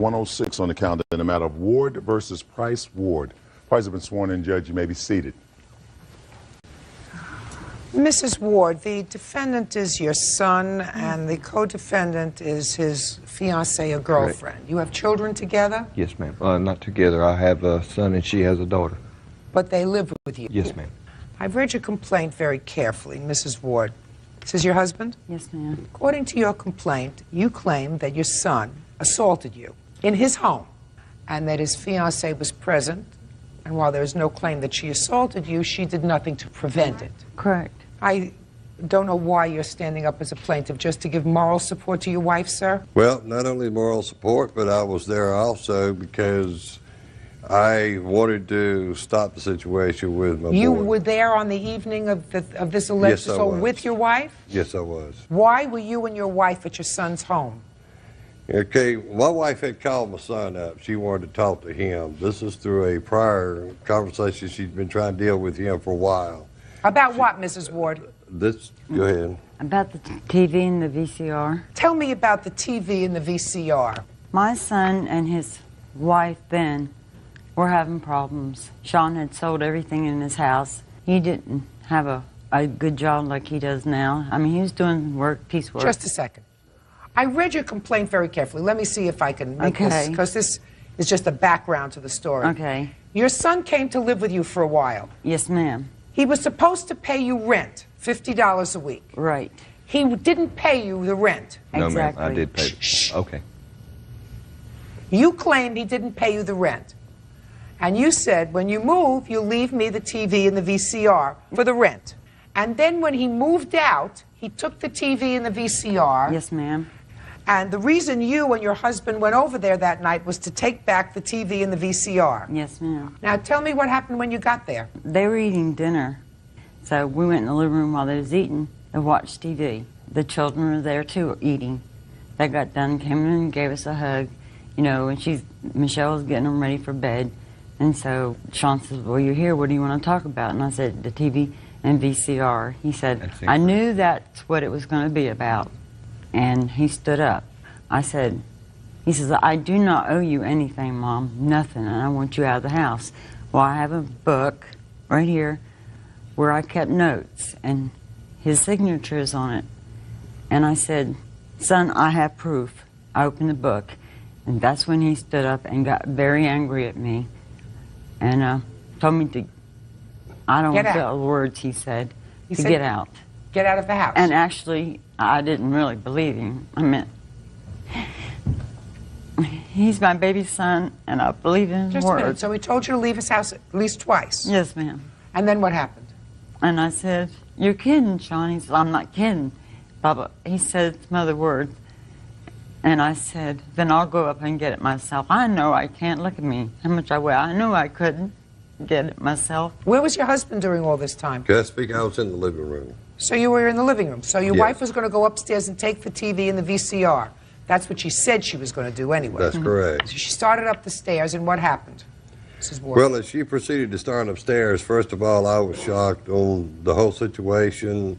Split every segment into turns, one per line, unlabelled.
106 on the calendar in the matter of Ward versus Price Ward. Price has been sworn in. Judge, you may be seated.
Mrs. Ward, the defendant is your son, and the co-defendant is his fiancée or girlfriend. Right. You have children together?
Yes, ma'am. Not together. I have a son and she has a daughter.
But they live with you?
Yes, ma'am.
I've read your complaint very carefully, Mrs. Ward. This is your husband?
Yes, ma'am.
According to your complaint, you claim that your son assaulted you in his home, and that his fiancée was present, and while there is no claim that she assaulted you, she did nothing to prevent it.
Correct.
I don't know why you're standing up as a plaintiff, just to give moral support to your wife, sir?
Well, not only moral support, but I was there also because I wanted to stop the situation with my
You
boy.
were there on the evening of this alleged assault with your wife?
Yes, I was.
Why were you and your wife at your son's home?
Okay, my wife had called my son up. She wanted to talk to him. This is through a prior conversation she'd been trying to deal with him for a while.
About what, Mrs. Ward?
Go ahead.
About the TV and the VCR.
Tell me about the TV and the VCR.
My son and his wife, Ben, were having problems. Sean had sold everything in his house. He didn't have a good job like he does now. I mean, he was doing work, piecework.
Just a second. I read your complaint very carefully. Let me see if I can make this, because this is just the background to the story.
Okay.
Your son came to live with you for a while.
Yes, ma'am.
He was supposed to pay you rent, $50 a week.
Right.
He didn't pay you the rent.
No,
Exactly.
ma'am, I did pay.
Shh.
Okay.
You claim he didn't pay you the rent. And you said, when you move, you'll leave me the TV and the VCR for the rent. And then when he moved out, he took the TV and the VCR.
Yes, ma'am.
And the reason you and your husband went over there that night was to take back the TV and the VCR.
Yes, ma'am.
Now tell me what happened when you got there.
They were eating dinner. So we went in the living room while they was eating and watched TV. The children were there too, eating. They got done, came in and gave us a hug, you know, and Michelle was getting them ready for bed. And so Sean says, well, you're here, what do you want to talk about? And I said, the TV and VCR. He said, I knew that's what it was going to be about. And he stood up. He says, I do not owe you anything, Mom, nothing, and I want you out of the house. Well, I have a book right here where I kept notes, and his signature is on it. And I said, son, I have proof. I opened the book, and that's when he stood up and got very angry at me and told me to, I don't want to tell the words he said, to get out.
Get out of the house.
And actually, I didn't really believe him. I meant, he's my baby son, and I believe in his
Just
word.
a minute. So he told you to leave his house at least twice?
Yes, ma'am.
And then what happened?
And I said, you're kidding, Sean. He said, I'm not kidding. Baba. He said some other words. And I said, then I'll go up and get it myself. I know I can't. Look at me, how much I weigh. I knew I couldn't get it myself.
Where was your husband during all this time?
Can I speak? I was in the living room.
So you were in the living room. So your wife was going to go upstairs and take the TV and the VCR. That's what she said she was going to do anyway.
That's correct.
So she started up the stairs, and what happened, Mrs. Ward?
Well, as she proceeded to start upstairs, first of all, I was shocked on the whole situation,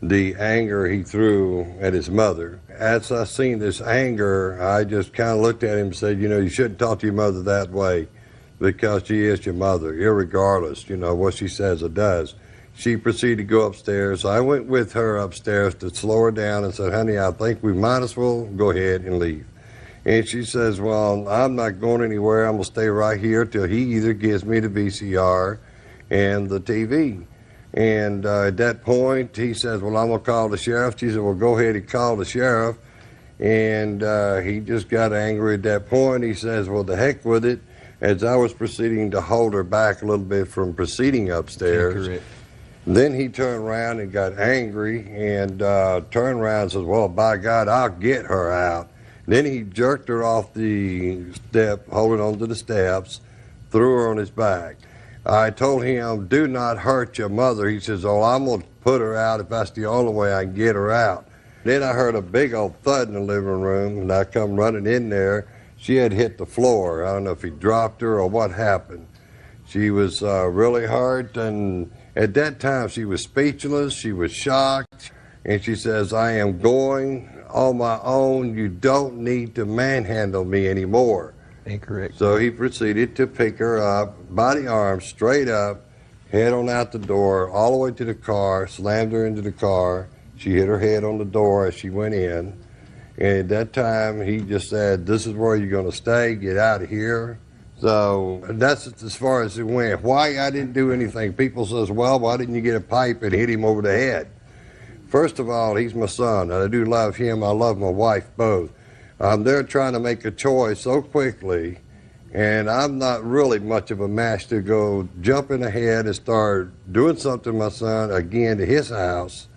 the anger he threw at his mother. As I seen this anger, I just kind of looked at him and said, you know, you shouldn't talk to your mother that way because she is your mother, irregardless, you know, what she says or does. She proceeded to go upstairs. I went with her upstairs to slow her down and said, honey, I think we might as well go ahead and leave. And she says, well, I'm not going anywhere. I'm going to stay right here till he either gives me the VCR and the TV. And at that point, he says, well, I'm going to call the sheriff. She said, well, go ahead and call the sheriff. And he just got angry at that point. He says, well, the heck with it. As I was proceeding to hold her back a little bit from proceeding upstairs, then he turned around and got angry and turned around and says, well, by God, I'll get her out. Then he jerked her off the step, holding onto the steps, threw her on his back. I told him, do not hurt your mother. He says, oh, I'm going to put her out if that's the only way I can get her out. Then I heard a big old thud in the living room, and I come running in there. She had hit the floor. I don't know if he dropped her or what happened. She was really hurt, and at that time she was speechless. She was shocked, and she says, I am going on my own. You don't need to manhandle me anymore.
Incorrect.
So he proceeded to pick her up by the arm, straight up, head on out the door, all the way to the car, slammed her into the car. She hit her head on the door as she went in. And at that time, he just said, "This is where you're going to stay. Get out of here." So that's as far as it went. Why I didn't do anything. People says, "Well, why didn't you get a pipe and hit him over the head?" First of all, he's my son. I do love him. I love my wife both. They're trying to make a choice so quickly, and I'm not really much of a match to go jumping ahead and start doing something to my son again to his house.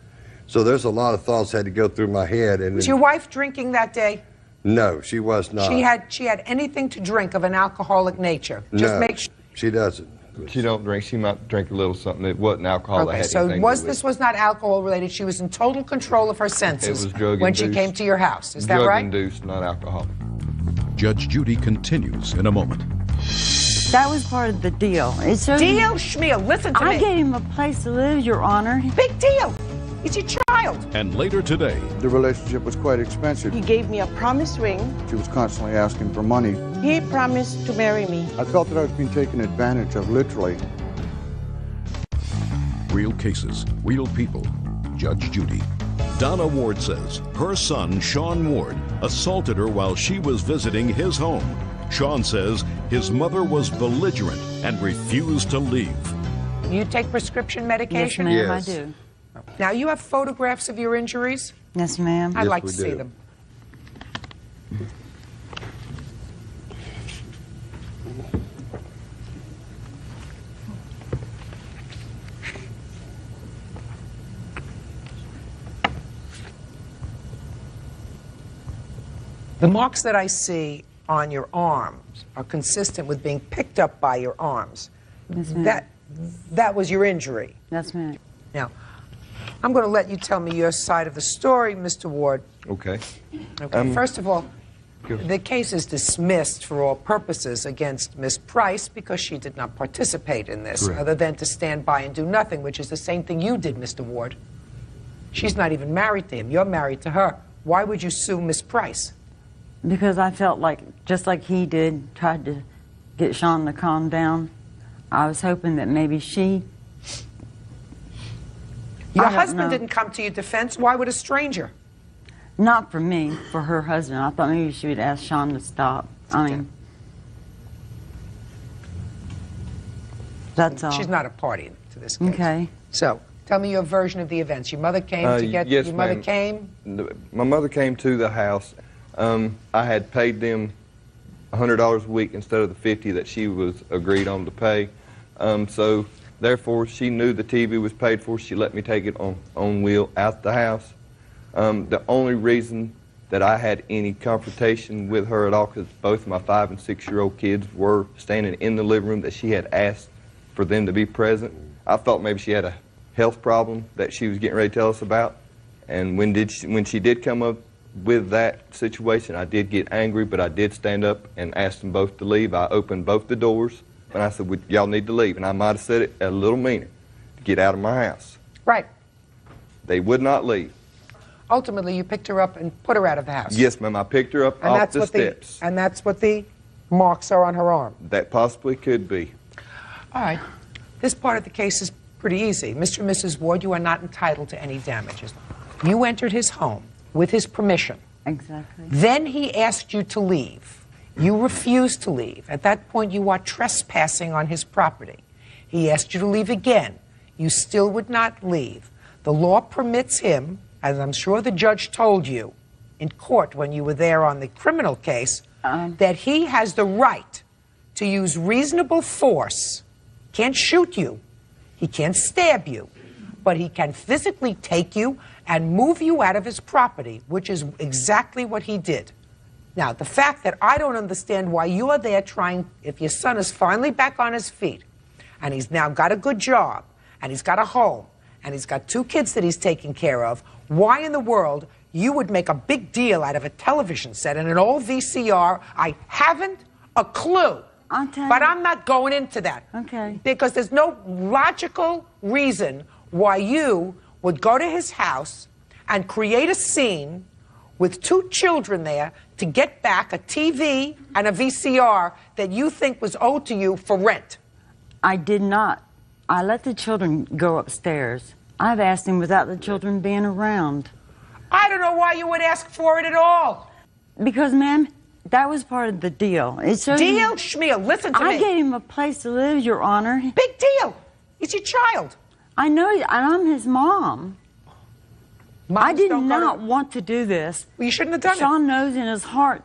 So there's a lot of thoughts had to go through my head. And
Was your wife drinking that day?
No, she was not.
She had anything to drink of an alcoholic nature? Just
No,
make sure.
she doesn't.
She don't drink. She might drink a little something. It wasn't alcohol. that
Okay,
had
so
anything to do with
this
it.
was not alcohol related. She was in total control of her senses
It was drug
when she
induced.
came to your house. Is that right?
Drug-induced, not alcohol.
Judge Judy continues in a moment.
That was part of the deal. It showed
Deal Schmiel, listen to
I
me.
gave him a place to live, Your Honor.
Big deal. He's your child.
And later today,
The relationship was quite expensive.
He gave me a promise ring.
She was constantly asking for money.
He promised to marry me.
I felt that I was being taken advantage of, literally.
real cases, real people. Judge Judy. Donna Ward says her son, Sean Ward, assaulted her while she was visiting his home. Sean says his mother was belligerent and refused to leave.
You take prescription
Yes,
medication?
ma'am,
Yes.
I do.
Now, you have photographs of your injuries?
Yes, ma'am.
I'd like to
we
see
do.
them. The marks that I see on your arms are consistent with being picked up by your arms.
Yes, ma'am.
That was your injury.
Yes, ma'am.
Now, I'm going to let you tell me your side of the story, Mr. Ward.
Okay.
Okay. First of all, the case is dismissed for all purposes against Miss Price because she did not participate in this,
Correct.
other than to stand by and do nothing, which is the same thing you did, Mr. Ward. She's not even married to him. You're married to her. Why would you sue Miss Price?
Because I felt like, just like he did, tried to get Sean to calm down. I was hoping that maybe she...
Your
I don't
husband
know.
didn't come to your defense. Why would a stranger?
Not for me, for her husband. I thought maybe she would ask Sean to stop. I mean... That's all.
She's not a party to this case.
Okay.
So, tell me your version of the events. Your mother came to get...
yes,
your mother
ma'am.
came?
My mother came to the house. I had paid them $100 a week instead of the $50 that she was agreed on to pay. So therefore, she knew the TV was paid for. She let me take it on wheel out the house. The only reason that I had any confrontation with her at all, because both my 5- and 6-year-old kids were standing in the living room, that she had asked for them to be present. I thought maybe she had a health problem that she was getting ready to tell us about. And when she did come up with that situation, I did get angry, but I did stand up and ask them both to leave. I opened both the doors, and I said, y'all need to leave. And I might have said it a little meaner, to get out of my house.
Right.
They would not leave.
Ultimately, you picked her up and put her out of the house.
Yes, ma'am, I picked her up off the steps.
And that's what the marks are on her arm.
That possibly could be.
All right. This part of the case is pretty easy. Mr. and Mrs. Ward, you are not entitled to any damages. You entered his home with his permission.
Exactly.
Then he asked you to leave. You refused to leave. At that point, you are trespassing on his property. He asked you to leave again. You still would not leave. The law permits him, as I'm sure the judge told you in court when you were there on the criminal case, that he has the right to use reasonable force. Can't shoot you. He can't stab you. But he can physically take you and move you out of his property, which is exactly what he did. Now, the fact that I don't understand why you are there trying, if your son is finally back on his feet, and he's now got a good job, and he's got a home, and he's got 2 kids that he's taking care of, why in the world you would make a big deal out of a television set and an old VCR, I haven't a clue.
I'll tell
But
you.
I'm not going into that.
Okay.
Because there's no logical reason why you would go to his house and create a scene with 2 children there to get back a TV and a VCR that you think was owed to you for rent?
I did not. I let the children go upstairs. I've asked him without the children being around.
I don't know why you would ask for it at all.
Because, ma'am, that was part of the deal. It showed
Deal, Schmiel, listen to me.
I gave him a place to live, Your Honor.
Big deal. He's your child.
I know, and I'm his mom. I
Moms
did
don't go
not
to-
want to do this.
Well, you shouldn't have done
Sean knows in his heart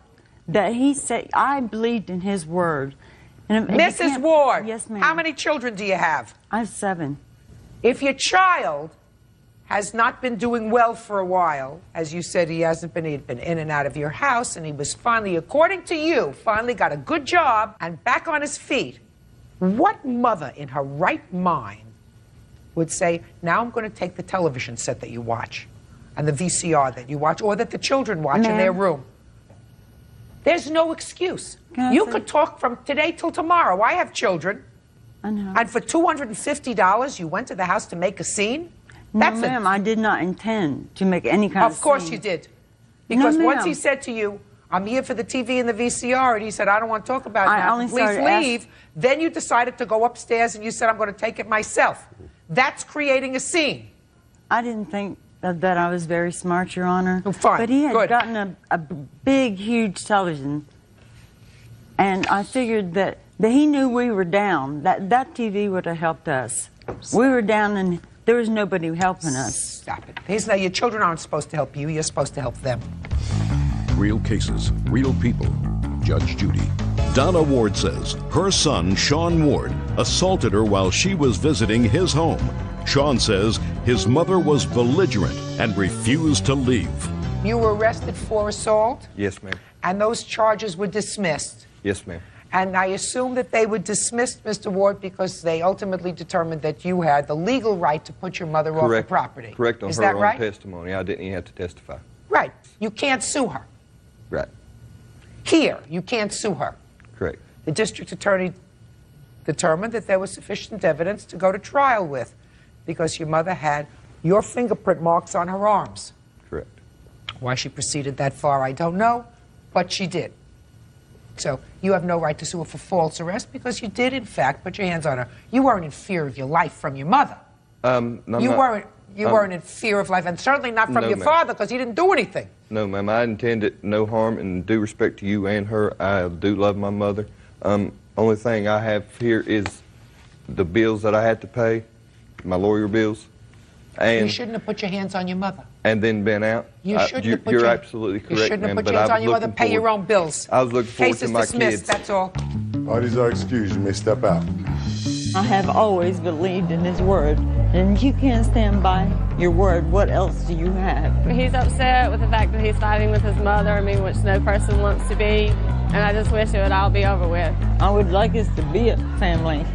that he said, I believed in his word. And
it. Mrs. Ward.
Yes, ma'am.
How many children do you have?
I have 7.
If your child has not been doing well for a while, as you said, he'd been in and out of your house, and he was finally, according to you, finally got a good job and back on his feet, what mother in her right mind would say, now I'm going to take the television set that you watch and the VCR that you watch or that the children watch in their room? There's no excuse. You could talk from today till tomorrow. I have children.
I know.
And for $250, you went to the house to make a scene?
No, ma'am, I did not intend to make any kind of
Of course
scene.
you did. Because
No,
once
ma'am.
he said to you, I'm here for the TV and the VCR, and he said, I don't want to talk about it
I
now,
only
please
started
leave. Then you decided to go upstairs and you said, I'm going to take it myself. That's creating a scene.
I didn't think that I was very smart, Your Honor.
Oh, fine.
But he had
Good.
gotten a big, huge television, and I figured that he knew we were down. That TV would have helped us. We were down, and there was nobody helping us.
Stop it. Your children aren't supposed to help you. You're supposed to help them.
Real cases, real people. Judge Judy. Donna Ward says her son, Sean Ward, assaulted her while she was visiting his home. Sean says his mother was belligerent and refused to leave.
You were arrested for assault,
Yes, ma'am.
and those charges were dismissed.
Yes, ma'am.
And I assume that they were dismissed, Mr. Ward, because they ultimately determined that you had the legal right to put your mother off the property.
Correct on
Is
her
that
own
right?
testimony. I didn't even have to testify.
Right. You can't sue her.
Right.
Here, you can't sue her.
Correct.
The district attorney determined that there was sufficient evidence to go to trial with because your mother had your fingerprint marks on her arms.
Correct.
Why she proceeded that far, I don't know, but she did. So you have no right to sue her for false arrest because you did, in fact, put your hands on her. You weren't in fear of your life from your mother.
No,
You weren't in fear of life, and certainly not from
No,
your
ma'am.
father because he didn't do anything.
No, ma'am. I intended no harm, and due respect to you and her, I do love my mother. Only thing I have here is the bills that I had to pay, my lawyer bills,
You
and
shouldn't have put your hands on your mother.
and then been out.
You shouldn't have put
You're
your,
absolutely correct,
You shouldn't
ma'am.
have put
But
your hands
I
on
was
your mother.
looking
Pay your
forward-
own bills.
I was looking forward
Case
to
is
my
dismissed.
kids.
That's all.
Parties are excused. You may step out.
I have always believed in his word, and if you can't stand by your word, what else do you have?
He's upset with the fact that he's fighting with his mother, which no person wants to be, and I just wish it would all be over with.
I would like us to be a family.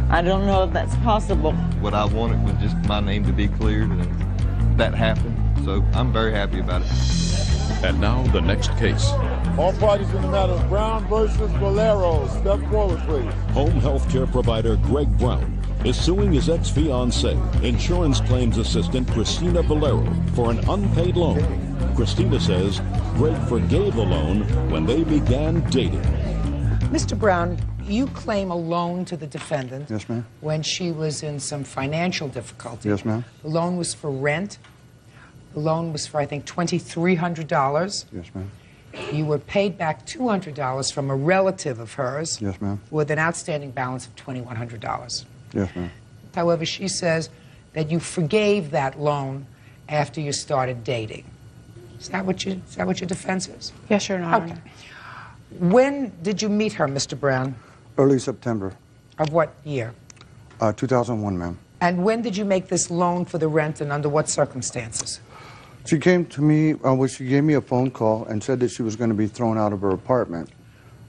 I don't know if that's possible.
What I wanted was just my name to be cleared, and that happened. So I'm very happy about it.
And now the next case.
All parties in the matter of Brown versus Valero. Step forward, please.
Home health care provider Greg Brown is suing his ex-fiancée, insurance claims assistant Christina Valero, for an unpaid loan. Christina says Greg forgave the loan when they began dating.
Mr. Brown, you claim a loan to the defendant.
Yes, ma'am.
When she was in some financial difficulty.
Yes, ma'am.
The loan was for rent. The loan was for, I think, $2,300.
Yes, ma'am.
You were paid back $200 from a relative of hers.
Yes, ma'am.
With an outstanding balance of $2,100.
Yes, ma'am.
However, she says that you forgave that loan after you started dating. Is that what your defense is?
Yes, Your Honor.
Okay. When did you meet her, Mr. Brown?
Early September,
Of what year?
2001, ma'am.
And when did you make this loan for the rent and under what circumstances?
She came to me, she gave me a phone call and said that she was going to be thrown out of her apartment.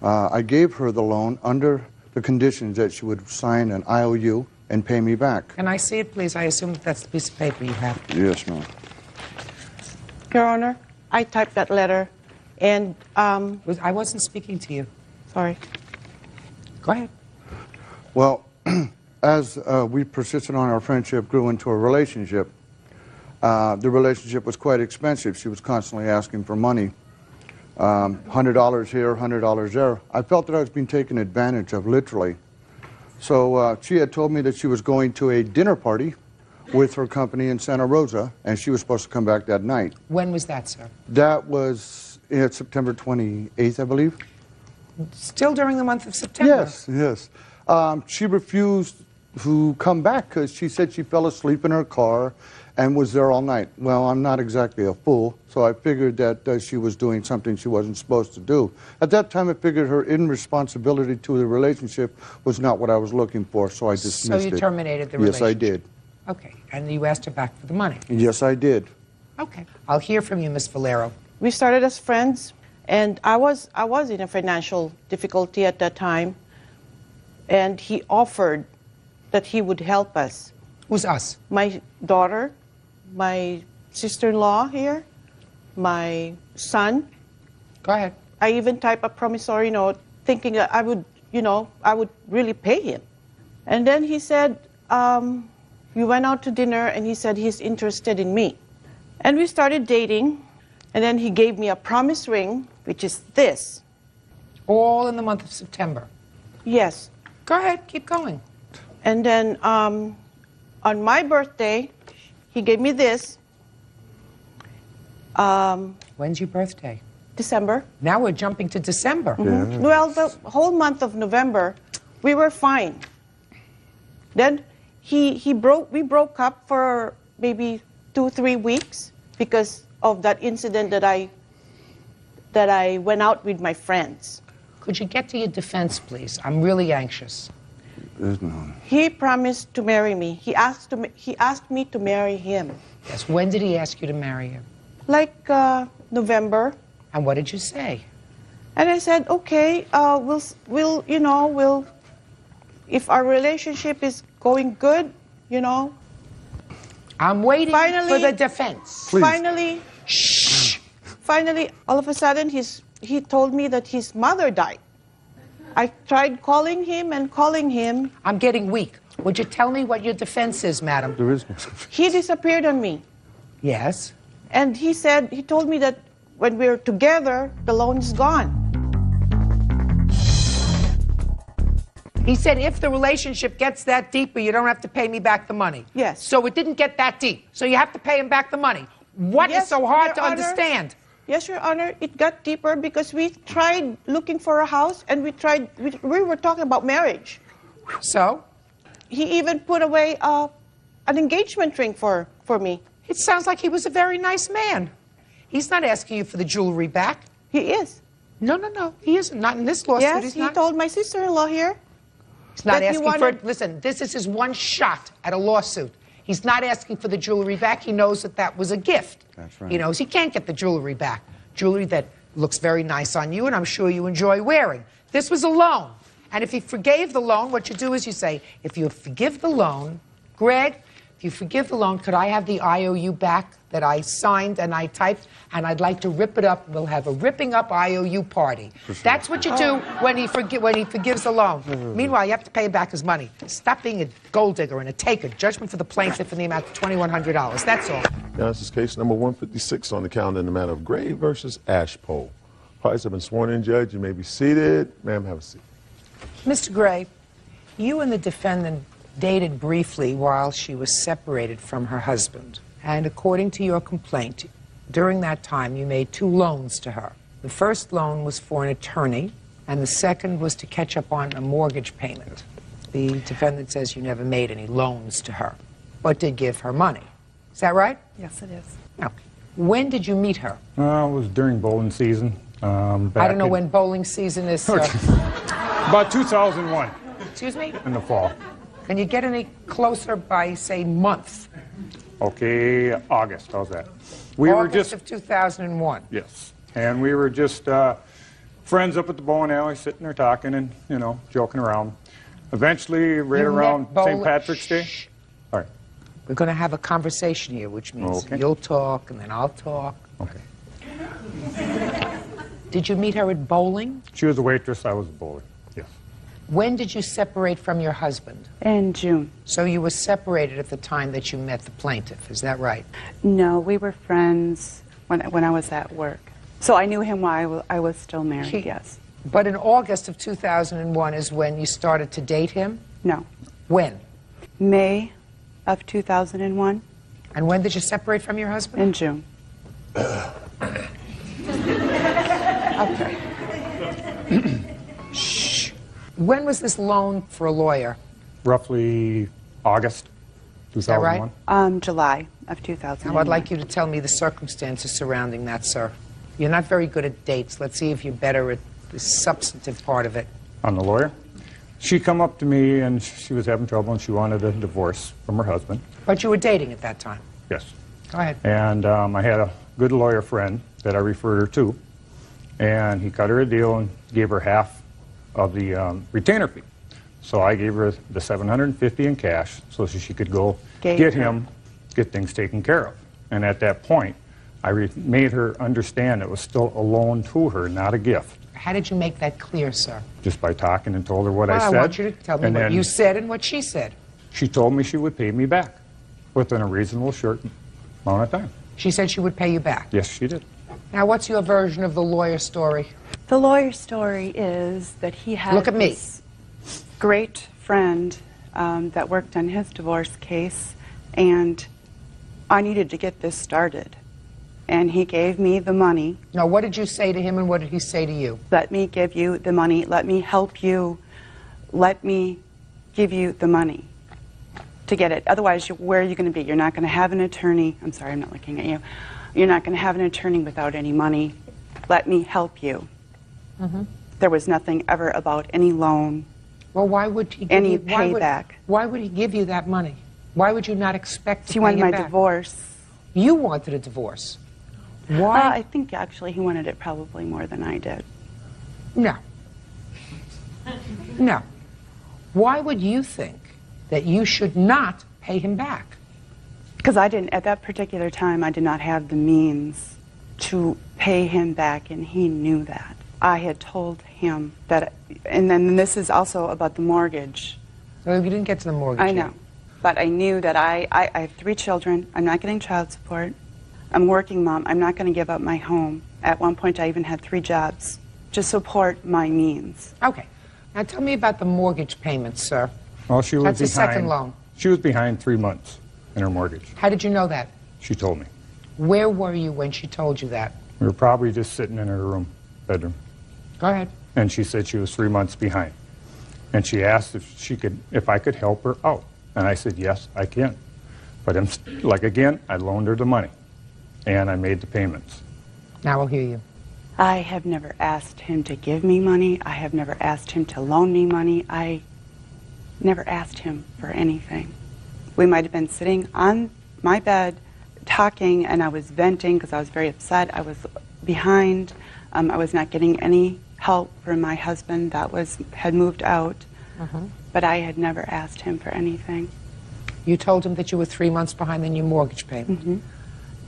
I gave her the loan under the conditions that she would sign an IOU and pay me back.
Can I see it, please? I assume that's the piece of paper you have.
Yes, ma'am.
Your Honor, I typed that letter, and,
I wasn't speaking to you.
sorry.
Go ahead.
Well, as we persisted on our friendship, grew into a relationship, The relationship was quite expensive. She was constantly asking for money. $100 here, $100 there. I felt that I was being taken advantage of, literally. So she had told me that she was going to a dinner party with her company in Santa Rosa, and she was supposed to come back that night.
When was that, sir?
That was September 28th, I believe.
Still during the month of September?
Yes, yes. She refused to come back because she said she fell asleep in her car and was there all night. Well, I'm not exactly a fool, so I figured that she was doing something she wasn't supposed to do. At that time, I figured her irresponsibility to the relationship was not what I was looking for, so I dismissed it.
So you terminated the relationship?
Yes, I did.
Okay, and you asked her back for the money?
Yes, I did.
Okay, I'll hear from you, Ms. Valero.
We started as friends, and I was in a financial difficulty at that time, and he offered that he would help us.
Who's us?
My daughter, my sister-in-law here, my son.
Go ahead.
I even typed a promissory note thinking that I would, I would really pay him. And then he said, we went out to dinner and he said he's interested in me. And we started dating, and then he gave me a promise ring, which is this.
All in the month of September?
Yes.
Go ahead, keep going.
And then on my birthday, he gave me this.
When's your birthday?
December.
Now we're jumping to December.
Mm-hmm. Yeah. Well, the whole month of November, we were fine. Then we broke up for maybe 2-3 weeks because of that incident that I went out with my friends.
Could you get to your defense, please? I'm really anxious.
He promised to marry me. He asked me to marry him.
Yes. When did he ask you to marry him?
Like November.
And what did you say?
And I said, okay, we'll, if our relationship is going good,
I'm waiting for the defense.
Please.
Finally, shh. Finally, all of a sudden, he told me that his mother died. I tried calling him and calling him.
I'm getting weak. Would you tell me what your defense is, madam?
There is no defense.
He disappeared on me.
Yes.
And he told me that when we're together, the loan is gone.
He said if the relationship gets that deeper, you don't have to pay me back the money.
Yes.
So it didn't get that deep. So you have to pay him back the money. What is so hard to understand?
Yes, Your Honor, it got deeper because we tried looking for a house and we were talking about marriage.
So?
He even put away an engagement ring for me.
It sounds like he was a very nice man. He's not asking you for the jewelry back.
He is.
No, he isn't. Not in this lawsuit.
Yes, he told my sister-in-law here.
He's not asking for it. Listen, this is his one shot at a lawsuit. He's not asking for the jewelry back. He knows that was a gift.
That's right.
He knows he can't get the jewelry back. Jewelry that looks very nice on you and I'm sure you enjoy wearing. This was a loan. And if he forgave the loan, what you do is you say, if you forgive the loan, Greg, if you forgive the loan, could I have the IOU back that I signed and I typed, and I'd like to rip it up. We'll have a ripping up IOU party. That's what you do when he forgives the loan. Meanwhile, you have to pay him back his money. Stop being a gold digger and a taker. Judgment for the plaintiff in the amount of $2,100. That's all.
Now, this is case number 156 on the calendar in the matter of Gray versus Ashpole. Parties have been sworn in, Judge. You may be seated. Ma'am, have a seat.
Mr. Gray, you and the defendant dated briefly while she was separated from her husband. And according to your complaint, during that time you made 2 loans to her. The first loan was for an attorney, and the second was to catch up on a mortgage payment. The defendant says you never made any loans to her, but did give her money. Is that right?
Yes, it is.
Now, when did you meet her?
It was during bowling season.
I don't know when bowling season is.
About 2001.
Excuse me?
In the fall.
Can you get any closer by, say, month?
Okay, August. How's that?
August of 2001.
Yes. And we were just friends up at the bowling alley, sitting there talking and, joking around. Eventually, right around St. Patrick's Day. All right.
We're going to have a conversation here, which means you'll talk and then I'll talk.
Okay.
Did you meet her at bowling?
She was a waitress. I was a bowler. Yes.
When did you separate from your husband?
In June.
So you were separated at the time that you met the plaintiff, is that right?
No, we were friends when I was at work. So I knew him while I was still married, yes.
But in August of 2001 is when you started to date him?
No.
When?
May of 2001.
And when did you separate from your husband?
In June.
Okay. Shh. When was this loan for a lawyer?
Roughly August 2001.
Right?
July of 2001.
Now I'd like you to tell me the circumstances surrounding that, sir. You're not very good at dates. Let's see if you're better at the substantive part of it.
On the lawyer? She come up to me and she was having trouble and she wanted a divorce from her husband.
But you were dating at that time?
Yes.
Go ahead.
And I had a good lawyer friend that I referred her to, and he cut her a deal and gave her half of the retainer fee. So I gave her the $750 in cash so she could go get things taken care of. And at that point, I made her understand it was still a loan to her, not a gift.
How did you make that clear, sir?
Just by talking and told her what I said.
I want you to tell me what you said and what she said.
She told me she would pay me back within a reasonable short amount of time.
She said she would pay you back?
Yes, she did.
Now, what's your version of the lawyer story?
The lawyer story is that he had this great friend that worked on his divorce case, and I needed to get this started. And he gave me the money.
Now, what did you say to him and what did he say to you?
Let me give you the money. Let me help you. Let me give you the money to get it. Otherwise, where are you going to be? You're not going to have an attorney. I'm sorry, I'm not looking at you. You're not going to have an attorney without any money. Let me help you. Mm-hmm. There was nothing ever about any loan.
Well, why would he give
any
you,
payback?
Why would he give you that money? Why would you not expect to
He wanted
pay him
my
back?
divorce.
You wanted a divorce. Why?
I think actually he wanted it probably more than I did.
No. No. Why would you think that you should not pay him back?
Because I didn't, at that particular time, I did not have the means to pay him back, and he knew that. I had told him that, and then this is also about the mortgage.
Well, you didn't get to the mortgage
I know. But I knew that I have 3 children. I'm not getting child support. I'm a working mom. I'm not going to give up my home. At one point, I even had 3 jobs to support my means.
Okay. Now tell me about the mortgage payments, sir.
Well, she was
That's
behind.
the second loan.
She was behind 3 months in her mortgage.
How did you know that?
She told me.
Where were you when she told you that?
We were probably just sitting in her bedroom.
Go ahead.
And she said she was 3 months behind. And she asked if I could help her out. And I said, yes, I can. But again, I loaned her the money. And I made the payments.
Now we'll hear you.
I have never asked him to give me money. I have never asked him to loan me money. I never asked him for anything. We might have been sitting on my bed talking, and I was venting because I was very upset. I was behind. I was not getting any help from my husband that had moved out. But I had never asked him for anything.
You told him that you were 3 months behind in your mortgage payment.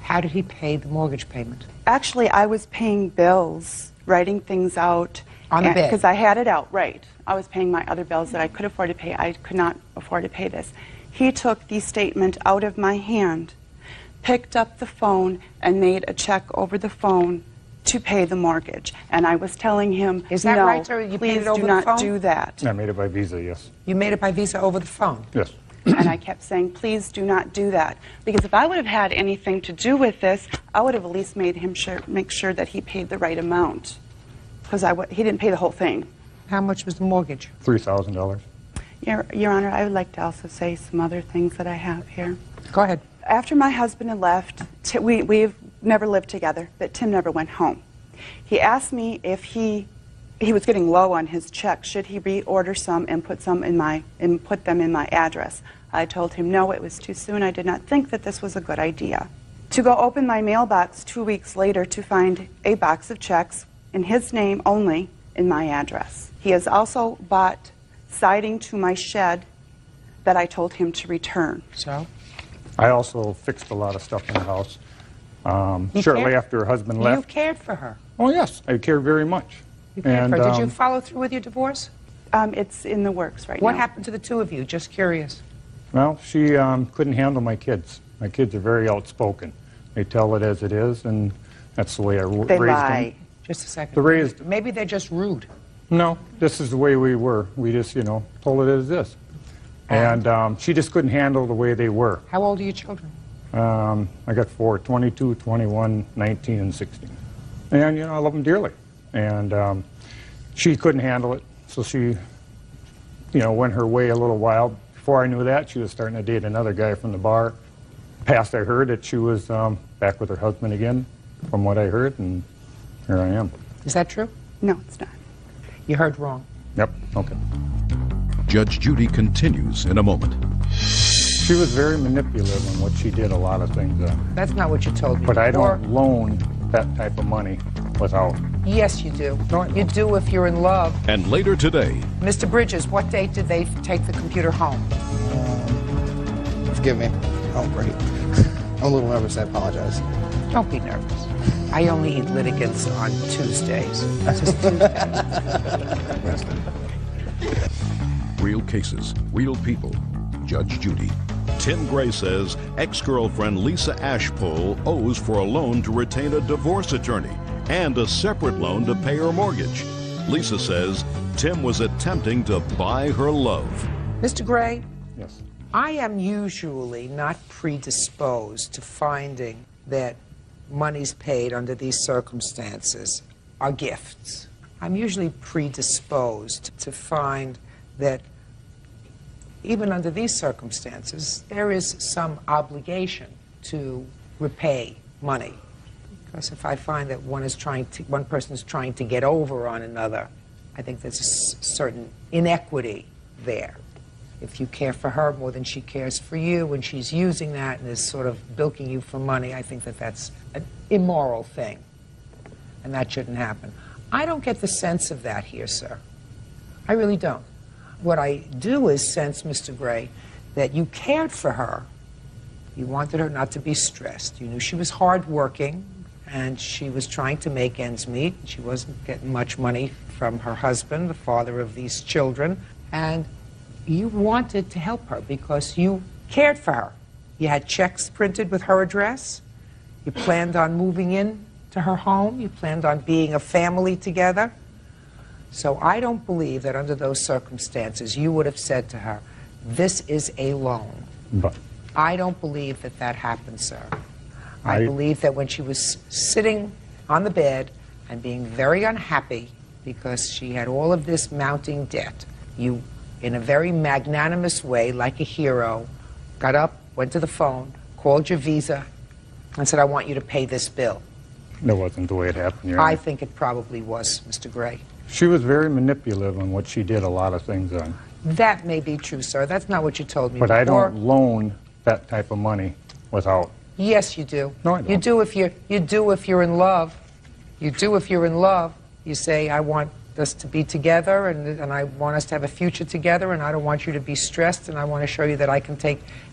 How did he pay the mortgage payment?
Actually, I was paying bills, writing things out.
On the bed?
Because I had it out, right. I was paying my other bills that I could afford to pay. I could not afford to pay this. He took the statement out of my hand, picked up the phone, and made a check over the phone to pay the mortgage. And I was telling him,
Is that
no,
right, sir? You paid
please
it over
do
the
not
phone?
do that.
I made it by Visa, yes.
You made it by Visa over the phone?
Yes.
And I kept saying, please do not do that. Because if I would have had anything to do with this, I would have at least made him make sure that he paid the right amount. Because he didn't pay the whole thing.
How much was the mortgage?
$3,000.
Your Honor, I would like to also say some other things that I have here.
Go ahead.
After my husband had left, we've never lived together, but Tim never went home. He asked me if he was getting low on his check, should he reorder some and put them in my address. I told him no, it was too soon. I did not think that this was a good idea. To go open my mailbox 2 weeks later to find a box of checks in his name only in my address. He has also bought siding to my shed that I told him to return.
So?
I also fixed a lot of stuff in the house. Shortly after her husband left.
You cared for her.
Oh, yes. I cared very much.
You cared for her. Did you follow through with your divorce?
It's in the works right now.
What happened to the two of you? Just curious.
Well, she couldn't handle my kids. My kids are very outspoken. They tell it as it is, and that's the way I raised
They lie.
them.
Just a second.
The raised.
Maybe they're just rude.
No, this is the way we were. We just, you know, told it as this. And she just couldn't handle the way they were.
How old are your children?
I got 4, 22, 21, 19, and 16. And, you know, I love them dearly. And she couldn't handle it, so she, you know, went her way a little while. Before I knew that, she was starting to date another guy from the bar. Past I heard that she was back with her husband again, from what I heard, and here I am.
Is that true?
No, it's not.
You heard wrong.
Yep, okay.
Judge Judy continues in a moment.
She was very manipulative in what she did a lot of things.
That's not what you told me
But I
before.
don't loan that type of money without.
Yes, you do.
No, I don't.
You do if you're in love.
And later today,
Mr. Bridges, what date did they take the computer home?
Forgive me. Oh, great. I'm a little nervous. I apologize.
Don't be nervous. I only eat litigants on Tuesdays. Just Tuesdays.
real cases, real people. Judge Judy. Tim Gray says ex-girlfriend Lisa Ashpole owes for a loan to retain a divorce attorney and a separate loan to pay her mortgage. Lisa says Tim was attempting to buy her love.
Mr. Gray?
Yes.
I am usually not predisposed to finding that monies paid under these circumstances are gifts. I'm usually predisposed to find that even under these circumstances, there is some obligation to repay money. Because if I find that one person is trying to get over on another, I think there's a certain inequity there. If you care for her more than she cares for you, and she's using that and is sort of bilking you for money, I think that that's an immoral thing, and that shouldn't happen. I don't get the sense of that here, sir. I really don't. What I do is sense, Mr. Gray, that you cared for her. You wanted her not to be stressed. You knew she was hardworking, and she was trying to make ends meet. She wasn't getting much money from her husband, the father of these children, and you wanted to help her because you cared for her. You had checks printed with her address. You planned on moving in to her home. You planned on being a family together. So I don't believe that under those circumstances you would have said to her, this is a loan.
But
I don't believe that that happened, sir. I believe that when she was sitting on the bed and being very unhappy because she had all of this mounting debt, you, in a very magnanimous way, like a hero, got up, went to the phone, called your Visa, and said, I want you to pay this bill.
that wasn't the way it happened. Your
I
Honor.
think it probably was, Mr. Gray.
She was very manipulative on what she did a lot of things on.
That may be true, sir. That's not what you told me
But
before.
I don't loan that type of money without.
Yes, you do.
No, I don't.
You do if you're in love. You do if you're in love. You say, I want us to be together, and I want us to have a future together, and I don't want you to be stressed, and I want to show you that I can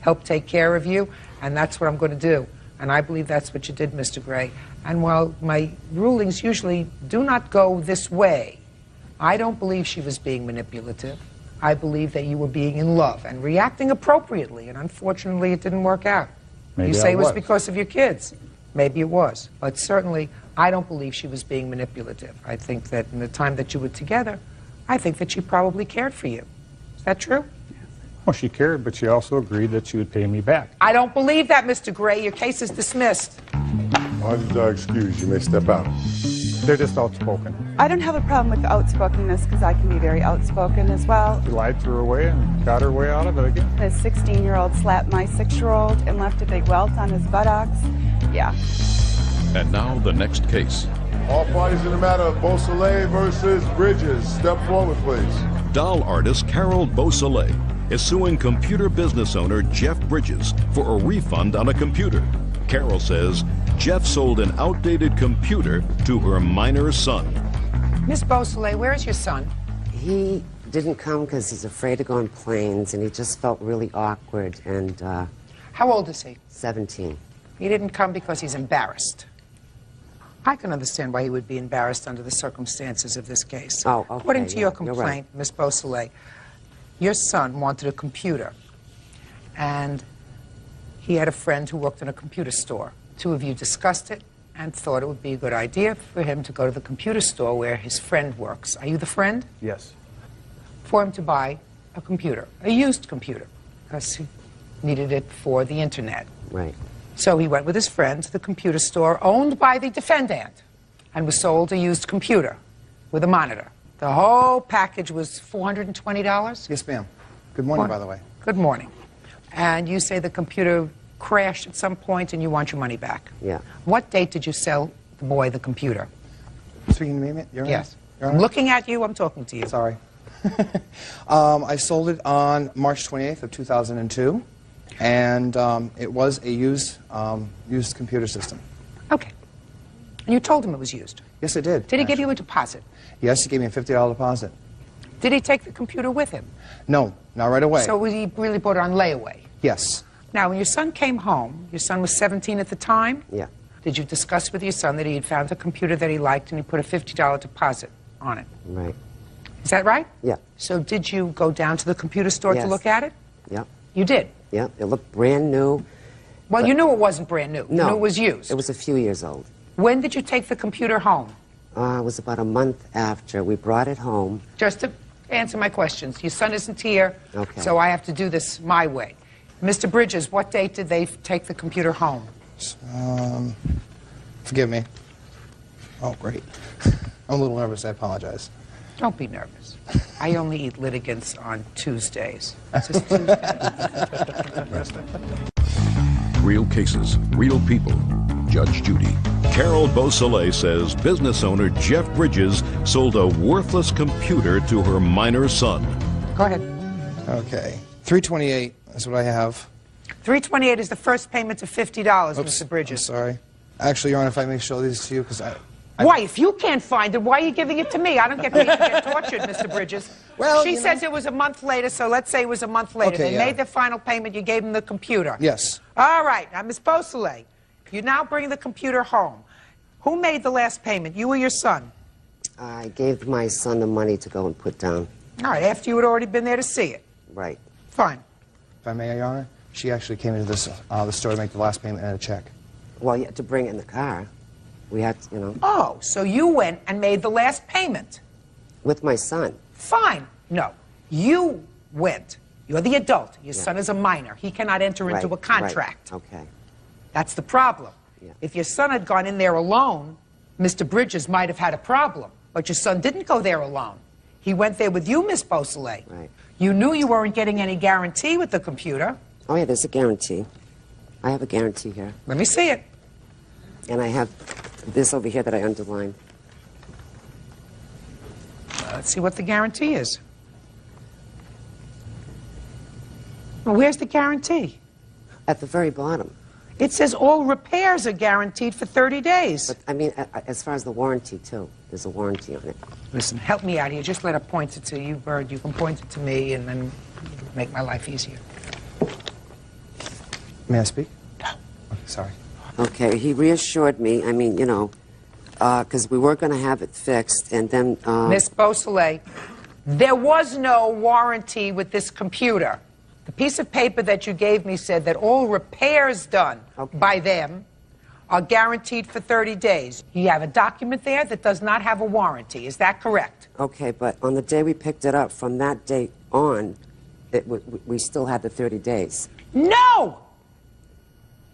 help take care of you, and that's what I'm going to do. And I believe that's what you did, Mr. Gray. And while my rulings usually do not go this way, I don't believe she was being manipulative. I believe that you were being in love and reacting appropriately, and unfortunately it didn't work out.
Maybe
You say
I
it was
was.
because of your kids. Maybe it was. But certainly, I don't believe she was being manipulative. I think that in the time that you were together, I think that she probably cared for you. Is that true?
Well, she cared, but she also agreed that she would pay me back.
I don't believe that, Mr. Gray. Your case is dismissed.
Under excuse, you may step out.
They're just outspoken.
I don't have a problem with the outspokenness because I can be very outspoken as well.
She lied through her way and got her way out of it again.
His 16-year-old slapped my 6-year-old and left a big welt on his buttocks. Yeah.
And now the next case.
All parties in the matter of Beausoleil versus Bridges. Step forward, please.
Doll artist Carol Beausoleil is suing computer business owner Jeff Bridges for a refund on a computer. Carol says Jeff sold an outdated computer to her minor son.
Miss Beausoleil, where is your son?
He didn't come because he's afraid to go on planes, and he just felt really awkward, and
How old is he?
17.
He didn't come because he's embarrassed. I can understand why he would be embarrassed under the circumstances of this case.
Oh, okay,
According to
yeah,
your
you're
complaint, Ms. Beausoleil, your son wanted a computer, and he had a friend who worked in a computer store. Two of you discussed it and thought it would be a good idea for him to go to the computer store where his friend works. Are you the friend?
Yes.
For him to buy a computer, a used computer, because he needed it for the internet.
Right.
So he went with his friend to the computer store owned by the defendant and was sold a used computer with a monitor. The whole package was $420?
Yes, ma'am. Good morning, by the way.
Good morning. And you say the computer crashed at some point and you want your money back.
Yeah.
What date did you sell the boy the computer?
Speaking to me, Your Honor?
Yes.
Your
I'm
Honor?
looking at you, I'm talking to you.
Sorry. I sold it on March 28th of 2002, and it was a used computer system.
Okay. And you told him it was used?
Yes, I did.
Did he give you a deposit?
Yes, he gave me a $50 deposit.
Did he take the computer with him?
No, not right away.
So he really bought it on layaway?
Yes.
Now, when your son came home, your son was 17 at the time?
Yeah.
Did you discuss with your son that he had found a computer that he liked and he put a $50 deposit on it?
Right.
Is that right?
Yeah.
So did you go down to the computer store to
Yes.
look at it?
Yeah.
You did?
Yeah. It looked brand new.
Well,
But-
you knew it wasn't brand new.
No.
You knew it was used.
It was a few years old.
When did you take the computer home?
It was about a month after. We brought it home.
Just to answer my questions. Your son isn't here,
Okay.
so I have to do this my way. Mr. Bridges, what date did they take the computer home?
Forgive me. Oh, great. I'm a little nervous. I apologize.
Don't be nervous. I only eat litigants on Tuesdays. Is this Tuesday?
Real cases, real people. Judge Judy. Carol Beausoleil says business owner Jeff Bridges sold a worthless computer to her minor son.
Go ahead.
Okay. $328 is what I have.
$328 is the first payment of $50,
Oops,
Mr. Bridges.
I'm sorry. Actually, Your Honor, if I may show these to you, because
Why? If you can't find it, why are you giving it to me? I don't get paid to get tortured, Mr. Bridges.
Well,
she
you
says it was a month later, so let's say it was a month later.
Okay,
They
yeah.
made the final payment, you gave them the computer.
Yes.
All right. Now, Ms. Beausoleil, you now bring the computer home. Who made the last payment, you or your son?
I gave my son the money to go and put down.
All right, after you had already been there to see it.
Right.
Fine.
If I may, Your Honor, she actually came into this, the store to make the last payment and a check.
Well, you had to bring it in the car. We had, you know.
Oh, so you went and made the last payment.
With my son.
Fine. No. You went. You're the adult. Your
Yeah.
son is a minor. He cannot enter into a
Right,
contract.
right. Okay.
That's the problem.
Yeah.
If your son had gone in there alone, Mr. Bridges might have had a problem. But your son didn't go there alone. He went there with you, Miss Beausoleil.
Right.
You knew you weren't getting any guarantee with the computer.
Oh, yeah, there's a guarantee. I have a guarantee here.
Let me see it.
And I have this over here that I underlined.
Let's see what the guarantee is. Well, where's the guarantee?
At the very bottom.
It says all repairs are guaranteed for 30 days.
But, I mean, as far as the warranty, too. There's a warranty on it.
Listen, help me out here. Just let her point it to you, Bird. You can point it to me, and then make my life easier.
May I speak?
No.
Okay, sorry.
Okay, he reassured me, I mean, you know, because we were going to have it fixed, and then...
Miss Beausoleil, there was no warranty with this computer. The piece of paper that you gave me said that all repairs done by them are guaranteed for 30 days. You have a document there that does not have a warranty. Is that correct?
Okay, but on the day we picked it up, from that date on, we still had the 30 days.
No!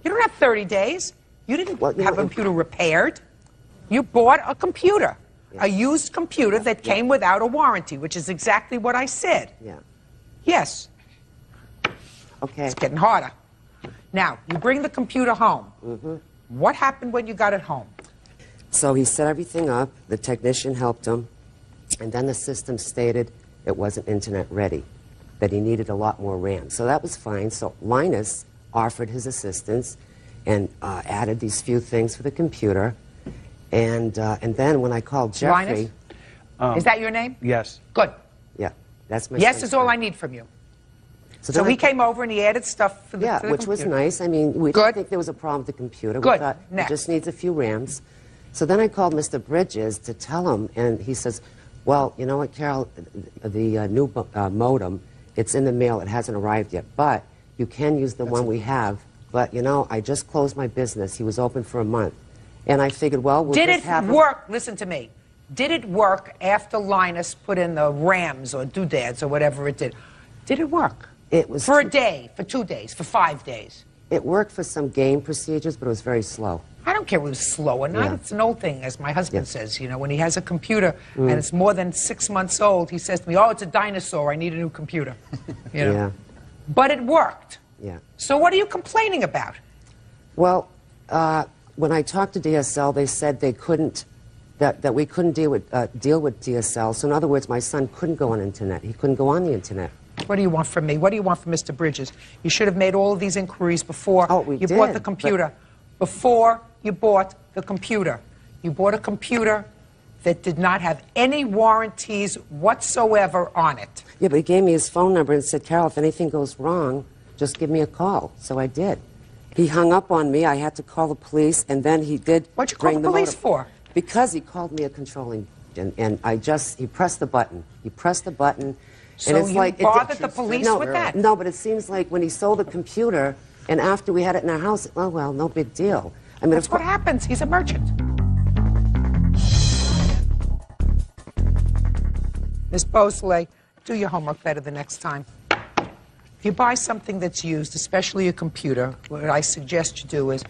You don't have 30 days. You didn't
Well, you
have
know,
a computer repaired. You bought a computer, a used computer that came without a warranty, which is exactly what I said.
Yeah.
Yes.
Okay.
It's getting harder. Now, you bring the computer home.
Mm-hmm.
What happened when you got it home?
So he set everything up, the technician helped him, and then the system stated it wasn't internet ready, that he needed a lot more RAM. So that was fine. So Linus offered his assistance and added these few things for the computer. And then when I called Jeffrey...
Linus? Is that your name?
Yes.
Good.
Yeah, that's my
Yes
son's
is all
name.
I need from you. So
then
he
I-
came over and he added stuff for the,
Yeah,
for the
which was
computer.
nice. I mean, we
Good.
didn't think there was a problem with the computer.
Good.
We thought
Next.
it just needs a few RAMs. So then I called Mr. Bridges to tell him, and he says, well, you know what, Carol, the new modem, it's in the mail, it hasn't arrived yet, but you can use the one we have. But, you know, I just closed my business. He was open for a month. And I figured, well, we'll
Did
just have
it work? Listen to me. Did it work after Linus put in the Rams or doodads or whatever it did? Did it work?
It was
for a day, for 2 days, for 5 days.
It worked for some game procedures, but it was very slow.
I don't care if it was slow or not.
Yeah.
It's an old thing, as my husband says. You know, when he has a computer and it's more than 6 months old, he says to me, oh, it's a dinosaur. I need a new computer. You know?
Yeah.
But it worked.
Yeah.
So what are you complaining about?
Well, when I talked to DSL, they said they couldn't, that we couldn't deal with DSL. So in other words, my son couldn't go on internet. He couldn't go on the internet.
What do you want from me? What do you want from Mr. Bridges? You should have made all of these inquiries before you bought the computer. Before you bought the computer. You bought a computer that did not have any warranties whatsoever on it.
Yeah, but he gave me his phone number and said, Carol, if anything goes wrong, just give me a call. So I did. He hung up on me. I had to call the police, and then he did.
What'd you call the police for?
Because he called me a controlling, and he pressed the button. He pressed the button.
So
and it's
you bothered the police with that?
No, but it seems like when he sold the computer, and after we had it in our house, oh, well, no big deal. I mean,
that's what happens. He's a merchant. Miss Bosley, do your homework better the next time. If you buy something that's used, especially a computer, what I suggest you do is,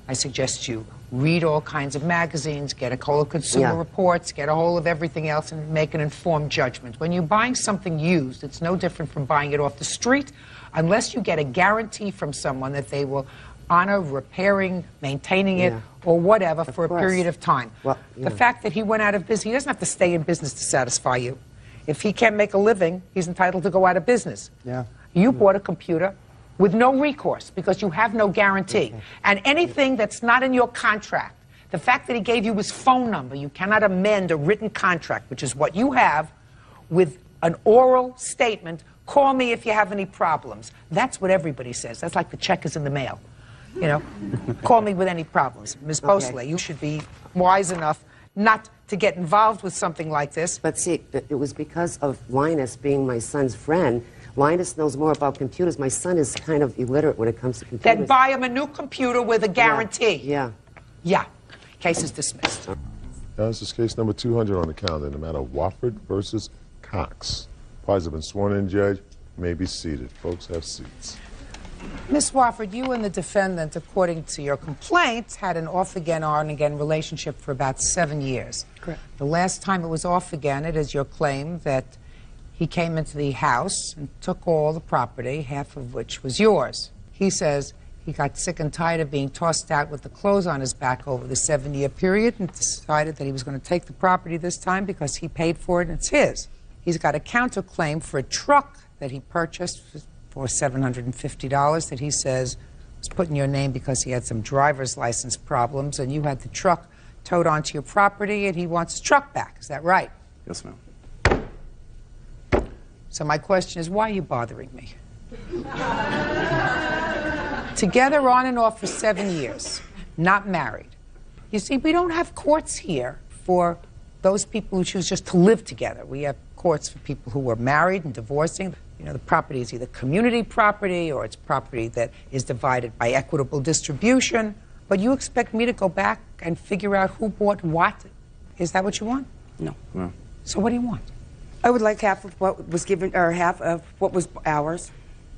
I suggest you read all kinds of magazines, get a hold of Consumer Reports, get a hold of everything else, and make an informed judgment. When you're buying something used, it's no different from buying it off the street, unless you get a guarantee from someone that they will honor repairing, maintaining it, or whatever for a period of time.
Well,
the fact that he went out of business, he doesn't have to stay in business to satisfy you. If he can't make a living, he's entitled to go out of business.
Yeah.
You bought a computer with no recourse because you have no guarantee. And anything that's not in your contract, the fact that he gave you his phone number, you cannot amend a written contract, which is what you have, with an oral statement, call me if you have any problems. That's what everybody says. That's like the check is in the mail. You know, call me with any problems. Ms. Bosley, you should be wise enough not to get involved with something like this.
But see, it was because of Linus being my son's friend. Linus knows more about computers. My son is kind of illiterate when it comes to computers.
Then buy him a new computer with a guarantee.
Yeah.
Yeah. Case is dismissed.
Now, this is case number 200 on the calendar in the matter of Wofford versus Cox. Parties have been sworn in, Judge. You may be seated. Folks, have seats.
Ms. Wofford, you and the defendant, according to your complaints, had an off-again, on-again relationship for about 7 years.
Correct.
The last time it was off again, it is your claim that he came into the house and took all the property, half of which was yours. He says he got sick and tired of being tossed out with the clothes on his back over the 7-year period and decided that he was going to take the property this time because he paid for it and it's his. He's got a counterclaim for a truck that he purchased for $750 that he says was put in your name because he had some driver's license problems and you had the truck towed onto your property and he wants his truck back. Is that right?
Yes, ma'am.
So my question is, why are you bothering me? Together on and off for 7 years, not married. You see, we don't have courts here for those people who choose just to live together. We have courts for people who are married and divorcing. You know, the property is either community property or it's property that is divided by equitable distribution. But you expect me to go back and figure out who bought what? Is that what you want?
No. No.
So what do you want?
I would like half of what was given, or half of what was ours.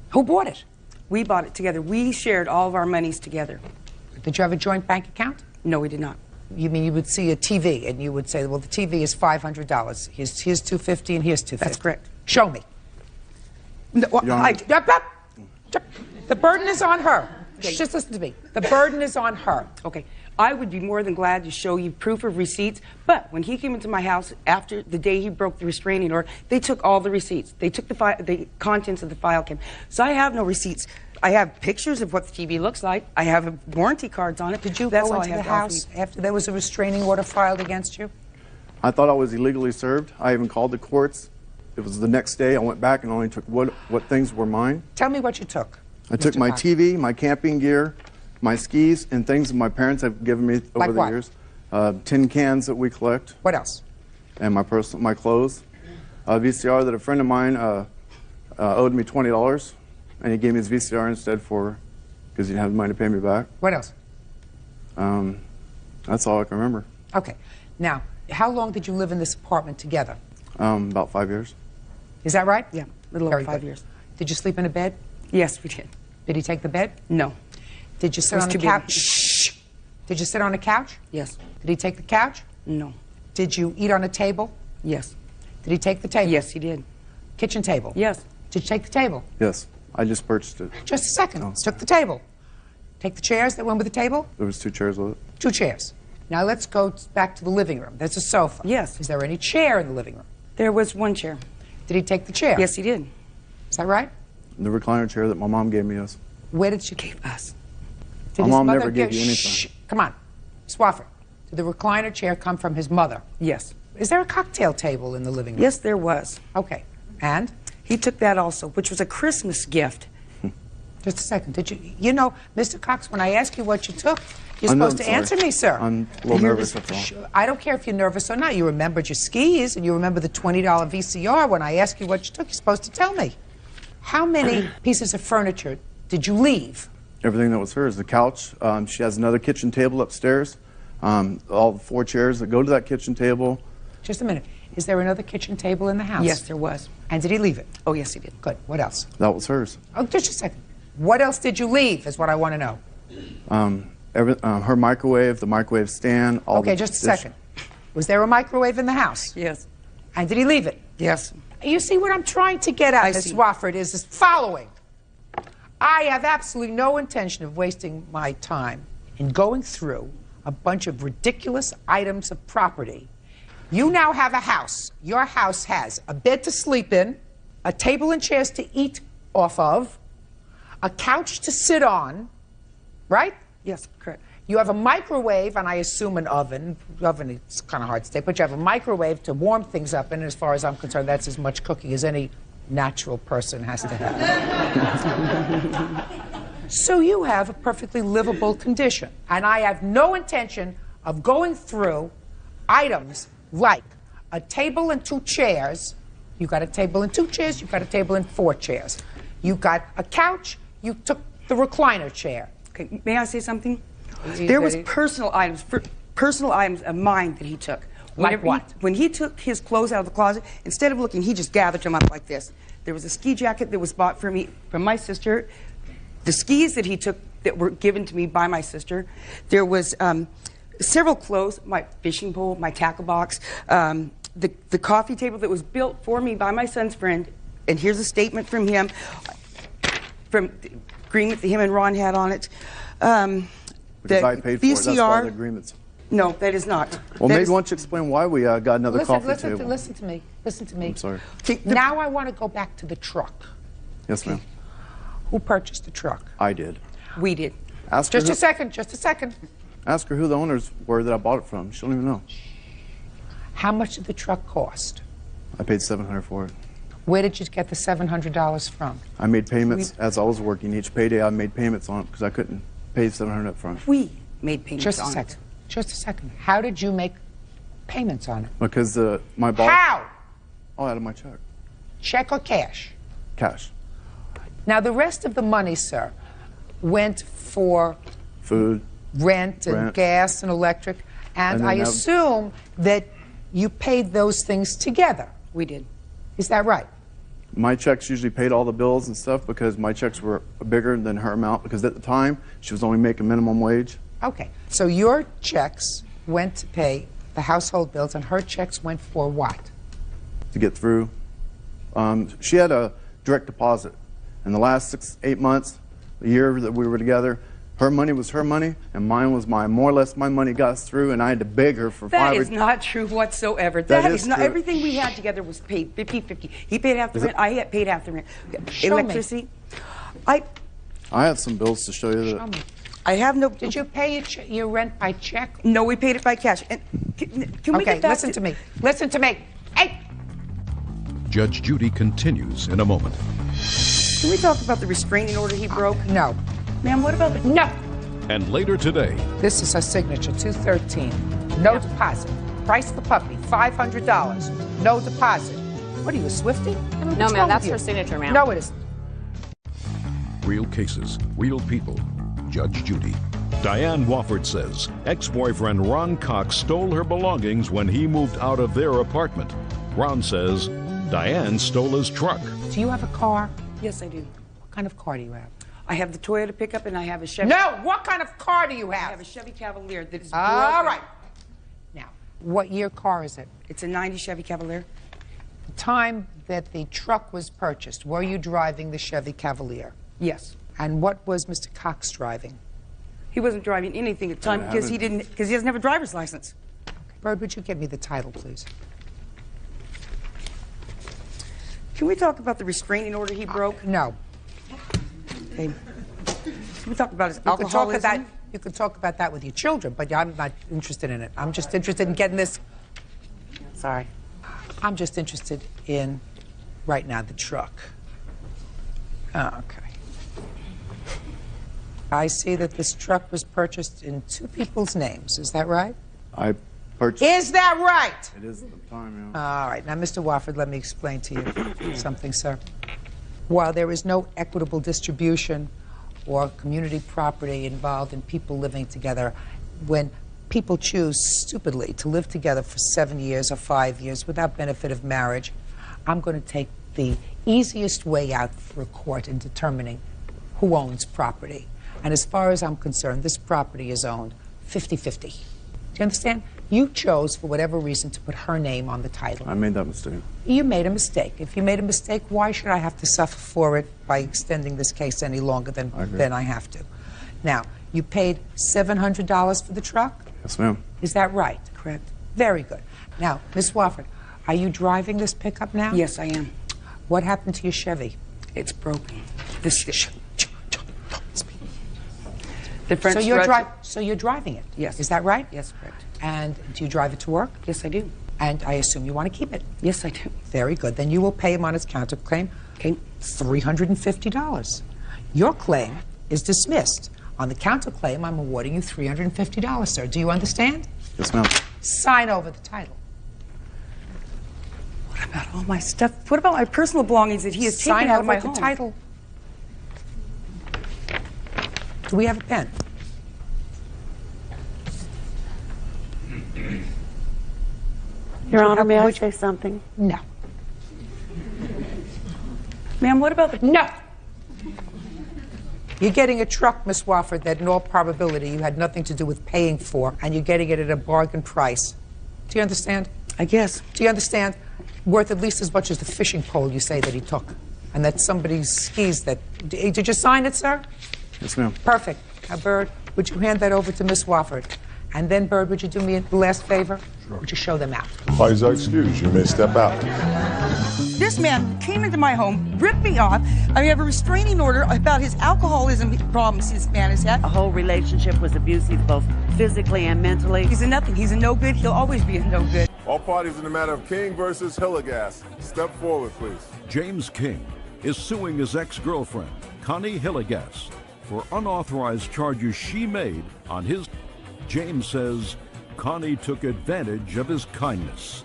Who bought it?
We bought it together. We shared all of our monies together.
Did you have a joint bank account?
No, we did not.
You mean you would see a TV and you would say, well, the TV is $500. Here's $250 and here's $250.
That's correct.
Show me. No, the burden is on her.
Okay.
Just listen to me. The burden is on her.
Okay. I would be more than glad to show you proof of receipts, but when he came into my house after the day he broke the restraining order, they took all the receipts. They took the contents of the file came. So I have no receipts. I have pictures of what the TV looks like. I have warranty cards on it.
Did you
That's
go
all
into
I
the
have
house after there was a restraining order filed against you?
I thought I was illegally served. I even called the courts. It was the next day. I went back and only took what things were mine.
Tell me what you took.
I took my TV, my camping gear, my skis, and things that my parents have given me over the years. tin cans that we collect.
What else?
And my clothes. VCR that a friend of mine owed me $20, and he gave me his VCR instead because he didn't have the money to pay me back.
What else?
That's all I can remember.
Okay. Now, how long did you live in this apartment together?
About 5 years.
Is that right?
Yeah, a little over 5 years.
Did you sleep in a bed?
Yes, we did.
Did he take the bed?
No.
Did you sit on the couch? Shh. Did you sit on a couch?
Yes.
Did he take the couch?
No.
Did you eat on a table?
Yes.
Did he take the table?
Yes, he did.
Kitchen table?
Yes.
Did you take the table?
Yes. I just purchased it.
Just a second. Took the table. Take the chairs that went with the table?
There was 2 chairs with it.
2 chairs. Now let's go back to the living room. There's a sofa.
Yes.
Is there any chair in the living room?
There was 1 chair.
Did he take the chair?
Yes, he did.
Is that right?
The recliner chair that my mom gave me, yes.
Where did she
Gave us.
Did
My
his
mom
mother
never gave you anything.
Shh. Come on. Swafford. Did the recliner chair come from his mother?
Yes.
Is there a cocktail table in the living room?
Yes, there was.
Okay. And?
He took that also, which was a Christmas gift.
Just a second. Did you know, Mr. Cox, when I ask you what you took, you're
I'm
supposed to
sorry.
answer me, sir.
I'm a little nervous, that's all.
I don't care if you're nervous or not. You remembered your skis and you remember the $20 VCR. When I ask you what you took, you're supposed to tell me. How many pieces of furniture did you leave?
Everything that was hers. The couch. She has another kitchen table upstairs. All the 4 chairs that go to that kitchen table.
Just a minute. Is there another kitchen table in the house?
Yes, there was.
And did he leave it?
Oh, yes, he did.
Good. What else?
That was hers.
Oh, just a second. What else did you leave is what I want to know.
Her microwave, the microwave stand. All
Okay,
the
just a second. Was there a microwave in the house?
Yes.
And did he leave it?
Yes.
You see, what I'm trying to get at,
I
Ms.
see.
Swafford, is the following. I have absolutely no intention of wasting my time in going through a bunch of ridiculous items of property. You now have a house. Your house has a bed to sleep in, a table and chairs to eat off of, a couch to sit on, right?
Yes, correct.
You have a microwave, and I assume an oven. Oven, it's kind of hard to say, but you have a microwave to warm things up, and as far as I'm concerned, that's as much cooking as any natural person has to have. So you have a perfectly livable condition, and I have no intention of going through items like a table and 2 chairs. You got a table and 2 chairs, you got a table and 4 chairs. You got a couch, you took the recliner chair.
Okay, may I say something? There was personal items of mine that he took.
Like what?
When he took his clothes out of the closet, instead of looking, he just gathered them up like this. There was a ski jacket that was bought for me from my sister. The skis that he took that were given to me by my sister. There was several clothes, my fishing pole, my tackle box, the coffee table that was built for me by my son's friend. And here's a statement from him, from the agreement that him and Ron had on it.
Because I paid for it. That's why the agreements.
No, that is not.
Well,
That
maybe
is-
why don't you explain why we got another coffee table?
Listen to me. Listen to me.
I'm sorry.
Now I want to go back to the truck.
Yes, ma'am.
Who purchased the truck?
I did.
We did.
Ask her
Just a second, just a second.
Ask her who the owners were that I bought it from. She don't even know.
How much did the truck cost?
I paid $700 for it.
Where did you get the $700 from?
I made payments as I was working. Each payday, I made payments on it because I couldn't pay $700 up front.
We made payments
Just a
on
second.
it.
Just a second. How did you make payments on it?
Because my boss.
How?
All out of my check.
Check or cash?
Cash.
Now, the rest of the money, sir, went for
Food.
rent and gas and electric, and
And
I
then
assume that you paid those things together.
We did.
Is that right?
My checks usually paid all the bills and stuff because my checks were bigger than her amount because at the time she was only making minimum wage.
Okay. So your checks went to pay the household bills, and her checks went for what?
To get through. She had a direct deposit. In the last 6-8 months, the year that we were together, her money was her money, and mine was mine. More or less, my money got through, and I had to beg her for
That
5
is not true whatsoever.
That
That
is
is not.
true.
Everything we had together was paid 50-50. He paid half the
Is it-
rent. I had paid half the rent.
Show me.
Electricity.
I have some bills to show you that.
I have no.
Did you pay your rent by check?
No, we paid it by cash. And can we
Okay,
get back
listen to me. Listen to me. Hey!
Judge Judy continues in a moment.
Can we talk about the restraining order he broke?
No.
Ma'am, what about the...
No.
And later today,
This is her signature, 213. No deposit. Price the puppy, $500. No deposit. What are you, a Swiftie? I mean,
No,
what's
ma'am,
wrong
that's
with
her
you?
signature, ma'am.
No, it isn't.
real cases, real people. Judge Judy. Diane Wofford says ex-boyfriend Ron Cox stole her belongings when he moved out of their apartment. Ron says Diane stole his truck.
Do you have a car?
Yes, I do.
What kind of car do you have?
I have the Toyota pickup and I have a Chevy.
No, what kind of car do you
I
have?
have a Chevy Cavalier that is
All
broken.
right. Now, what year car is it?
It's a 90 Chevy Cavalier.
The time that the truck was purchased, were you driving the Chevy Cavalier?
Yes.
And what was Mr. Cox driving?
He wasn't driving anything at the time because he doesn't have a driver's license.
Bird, would you give me the title, please?
Can we talk about the restraining order he broke?
No.
Okay. Can we talk about his
You could talk
alcoholism?
about you could talk about that with your children, but I'm not interested in it. I'm just interested in getting this.
Sorry.
I'm just interested in right now the truck. Oh, okay. I see that this truck was purchased in two people's names. Is that right?
I purchased.
Is that right?
It is at the time, yeah.
All right. Now, Mr. Wofford, let me explain to you something, sir. While there is no equitable distribution or community property involved in people living together, when people choose stupidly to live together for 7 years or 5 years without benefit of marriage, I'm going to take the easiest way out for a court in determining who owns property. And as far as I'm concerned, this property is owned 50-50. Do you understand? You chose, for whatever reason, to put her name on the title.
I made that mistake.
You made a mistake. If you made a mistake, why should I have to suffer for it by extending this case any longer than I have to? Now, you paid $700 for the truck?
Yes, ma'am.
Is that right?
Correct.
Very good. Now, Miss Wofford, are you driving this pickup now?
Yes, I am.
What happened to your Chevy?
It's broken. This
So you're driving it?
Yes.
Is that right?
Yes, correct.
And do you drive it to work?
Yes, I do.
And I assume you want to keep it?
Yes, I do.
Very good. Then you will pay him on his counterclaim $350. Your claim is dismissed. On the counterclaim, I'm awarding you $350, sir. Do you understand?
Yes, ma'am.
Sign over the title.
What about all my stuff? What about my personal belongings that he has taken out of my home?
Sign over the title. Do we have a pen?
Your Honor, may I say something?
No.
Ma'am, what about the...
No! You're getting a truck, Miss Wofford, that in all probability you had nothing to do with paying for, and you're getting it at a bargain price. Do you understand?
I guess.
Do you understand? Worth at least as much as the fishing pole you say that he took. And that somebody's skis that... Did you sign it, sir?
Yes, ma'am.
Perfect. Now, Bird, would you hand that over to Miss Wofford? And then, Bird, would you do me the last favor? Sure. Would you show them out?
Parties are excused. You may step out.
This man came into my home, ripped me off. I have a restraining order about his alcoholism problems this man has had.
The whole relationship was abusive, both physically and mentally.
He's a nothing. He's a no good. He'll always be a no good.
All parties in the matter of King versus Hillegas. Step forward, please.
James King is suing his ex-girlfriend, Connie Hillegas, for unauthorized charges she made on his. James says Connie took advantage of his kindness.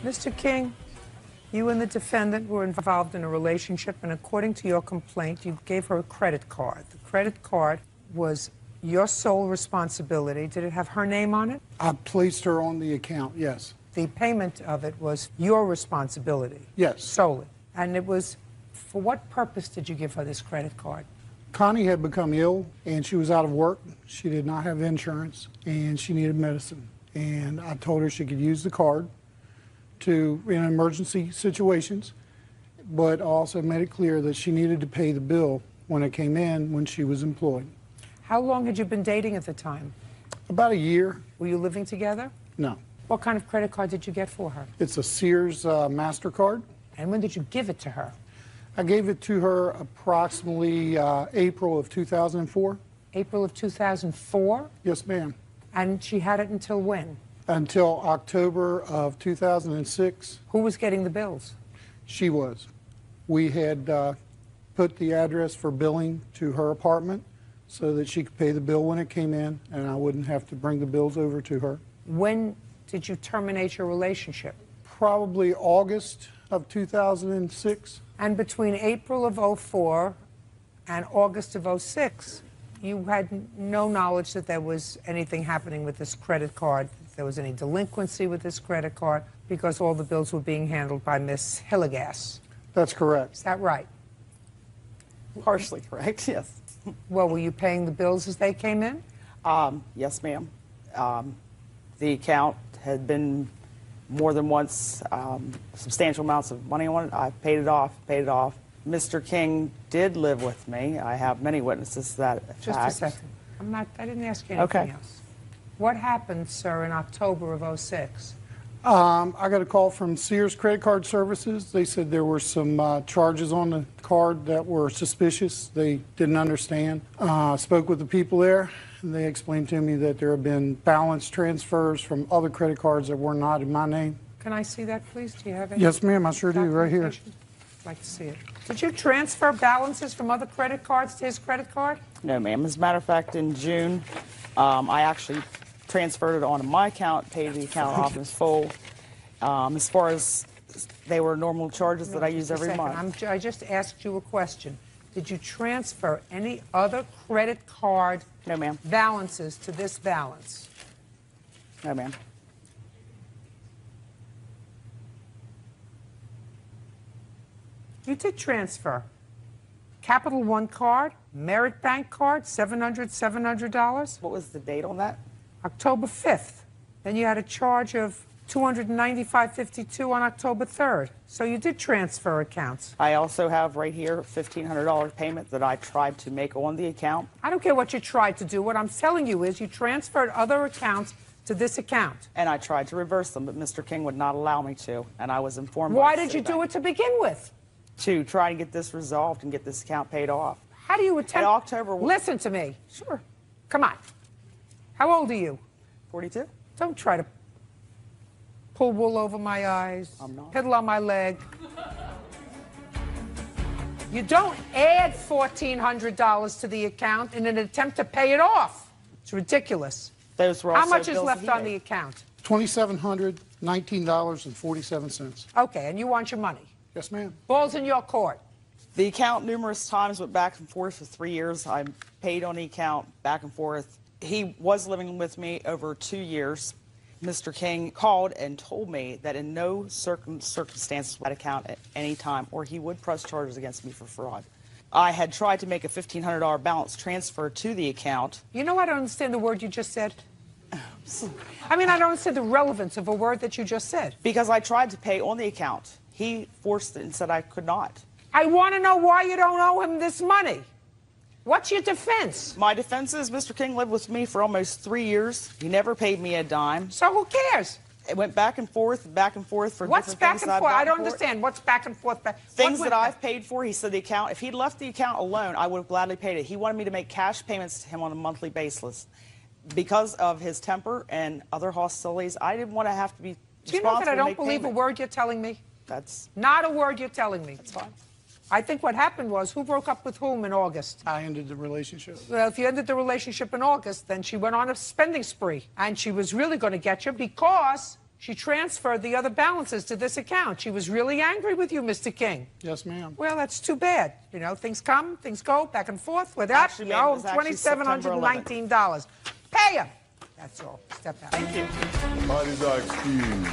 Mr. King, you and the defendant were involved in a relationship, and according to your complaint, you gave her a credit card. The credit card was your sole responsibility. Did it have her name on it?
I placed her on the account, yes.
The payment of it was your responsibility?
Yes.
Solely. And it was, for what purpose did you give her this credit card?
Connie had become ill, and she was out of work. She did not have insurance, and she needed medicine. And I told her she could use the card in emergency situations, but also made it clear that she needed to pay the bill when it came in when she was employed.
How long had you been dating at the time?
About a year.
Were you living together?
No.
What kind of credit card did you get for her?
It's a Sears MasterCard.
And when did you give it to her?
I gave it to her approximately April of 2004.
April of 2004?
Yes, ma'am.
And she had it until when?
Until October of 2006.
Who was getting the bills?
She was. We had put the address for billing to her apartment, so that she could pay the bill when it came in, and I wouldn't have to bring the bills over to her.
When did you terminate your relationship?
Probably August of 2006.
And between April of '04 and August of '06, you had no knowledge that there was anything happening with this credit card, that there was any delinquency with this credit card, because all the bills were being handled by Miss Hillegas.
That's correct.
Is that right?
Partially correct, yes.
Well, were you paying the bills as they came in?
Yes, ma'am. The account had been more than once substantial amounts of money on it. I paid it off, Mr. King did live with me. I have many witnesses to that fact.
Just a second. I didn't ask you anything else. What happened, sir, in October of '06?
I got a call from Sears Credit Card Services. They said there were some charges on the card that were suspicious. They didn't understand. I spoke with the people there, and they explained to me that there have been balance transfers from other credit cards that were not in my name.
Can I see that, please? Do you have any?
Yes, ma'am, I sure do, right here.
I'd like to see it. Did you transfer balances from other credit cards to his credit card?
No, ma'am. As a matter of fact, in June, I actually transferred it onto my account, paid the account off in full. As far as they were normal charges that I use every month.
I just asked you a question. Did you transfer any other credit card balances to this balance?
No, ma'am.
You did transfer. Capital One card, Merit Bank card, $700.
What was the date on that?
October 5th. Then you had a charge of $295.52 on October 3rd. So you did transfer accounts.
I also have right here a $1,500 payment that I tried to make on the account.
I don't care what you tried to do. What I'm telling you is you transferred other accounts to this account.
And I tried to reverse them, but Mr. King would not allow me to. And I was informed.
Why did you do it to begin with?
To try and get this resolved and get this account paid off.
How do you attempt?
In October.
Listen to me. Sure. Come on. How old are you?
42.
Don't try to pull wool over my eyes.
I'm not.
Piddle on my leg. You don't add $1,400 to the account in an attempt to pay it off. It's ridiculous.
Those were
How
also
much is
bills
left
that he
on the
owed.
account?
$2,719.47.
Okay, and you want your money?
Yes, ma'am.
Ball's in your court.
The account numerous times went back and forth for 3 years. I paid on the account back and forth. He was living with me over 2 years. Mr. King called and told me that in no circumstances that account at any time, or he would press charges against me for fraud. I had tried to make a $1,500 balance transfer to the account.
You know, I don't understand the word you just said. I mean, I don't understand the relevance of a word that you just said.
Because I tried to pay on the account. He forced it and said I could not.
I want to know why you don't owe him this money. What's your defense?
My defense is Mr. King lived with me for almost 3 years. He never paid me a dime.
So who cares?
It went back and forth for
What's
different
back
things
and
that I've
forth? I
gotten
don't
for it.
understand. What's back and forth?
Things that I've paid for, he said the account, if he'd left the account alone, I would have gladly paid it. He wanted me to make cash payments to him on a monthly basis. Because of his temper and other hostilities, I didn't want to have to be
Do you know that I don't
make
believe
payment.
a word you're telling me?
That's
not a word you're telling me.
That's fine.
I think what happened was, who broke up with whom in August?
I ended the relationship.
Well, if you ended the relationship in August, then she went on a spending spree. And she was really going to get you because she transferred the other balances to this account. She was really angry with you, Mr. King.
Yes, ma'am.
Well, that's too bad. You know, things come, things go, back and forth. With that, you owe him $2,719. Pay him. That's all. Step out.
Thank you.
Parties are excused.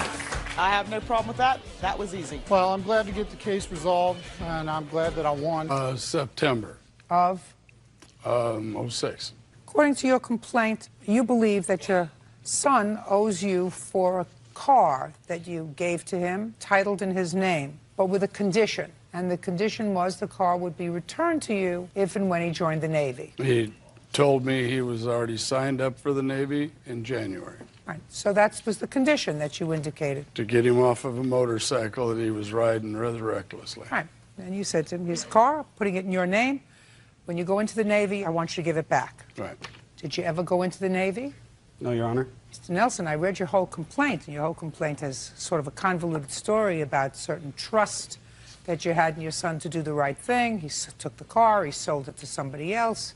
I have no problem with that. That was easy.
Well, I'm glad to get the case resolved, and I'm glad that I won.
September
Of?
06.
According to your complaint, you believe that your son owes you for a car that you gave to him, titled in his name, but with a condition. And the condition was the car would be returned to you if and when he joined the Navy.
He told me he was already signed up for the Navy in January.
Right. So that was the condition that you indicated.
To get him off of a motorcycle that he was riding rather recklessly.
Right. And you said to him, his car, putting it in your name. When you go into the Navy, I want you to give it back.
Right.
Did you ever go into the Navy?
No, Your Honor.
Mr. Nelson, I read your whole complaint, and your whole complaint has sort of a convoluted story about certain trust that you had in your son to do the right thing. He took the car, he sold it to somebody else.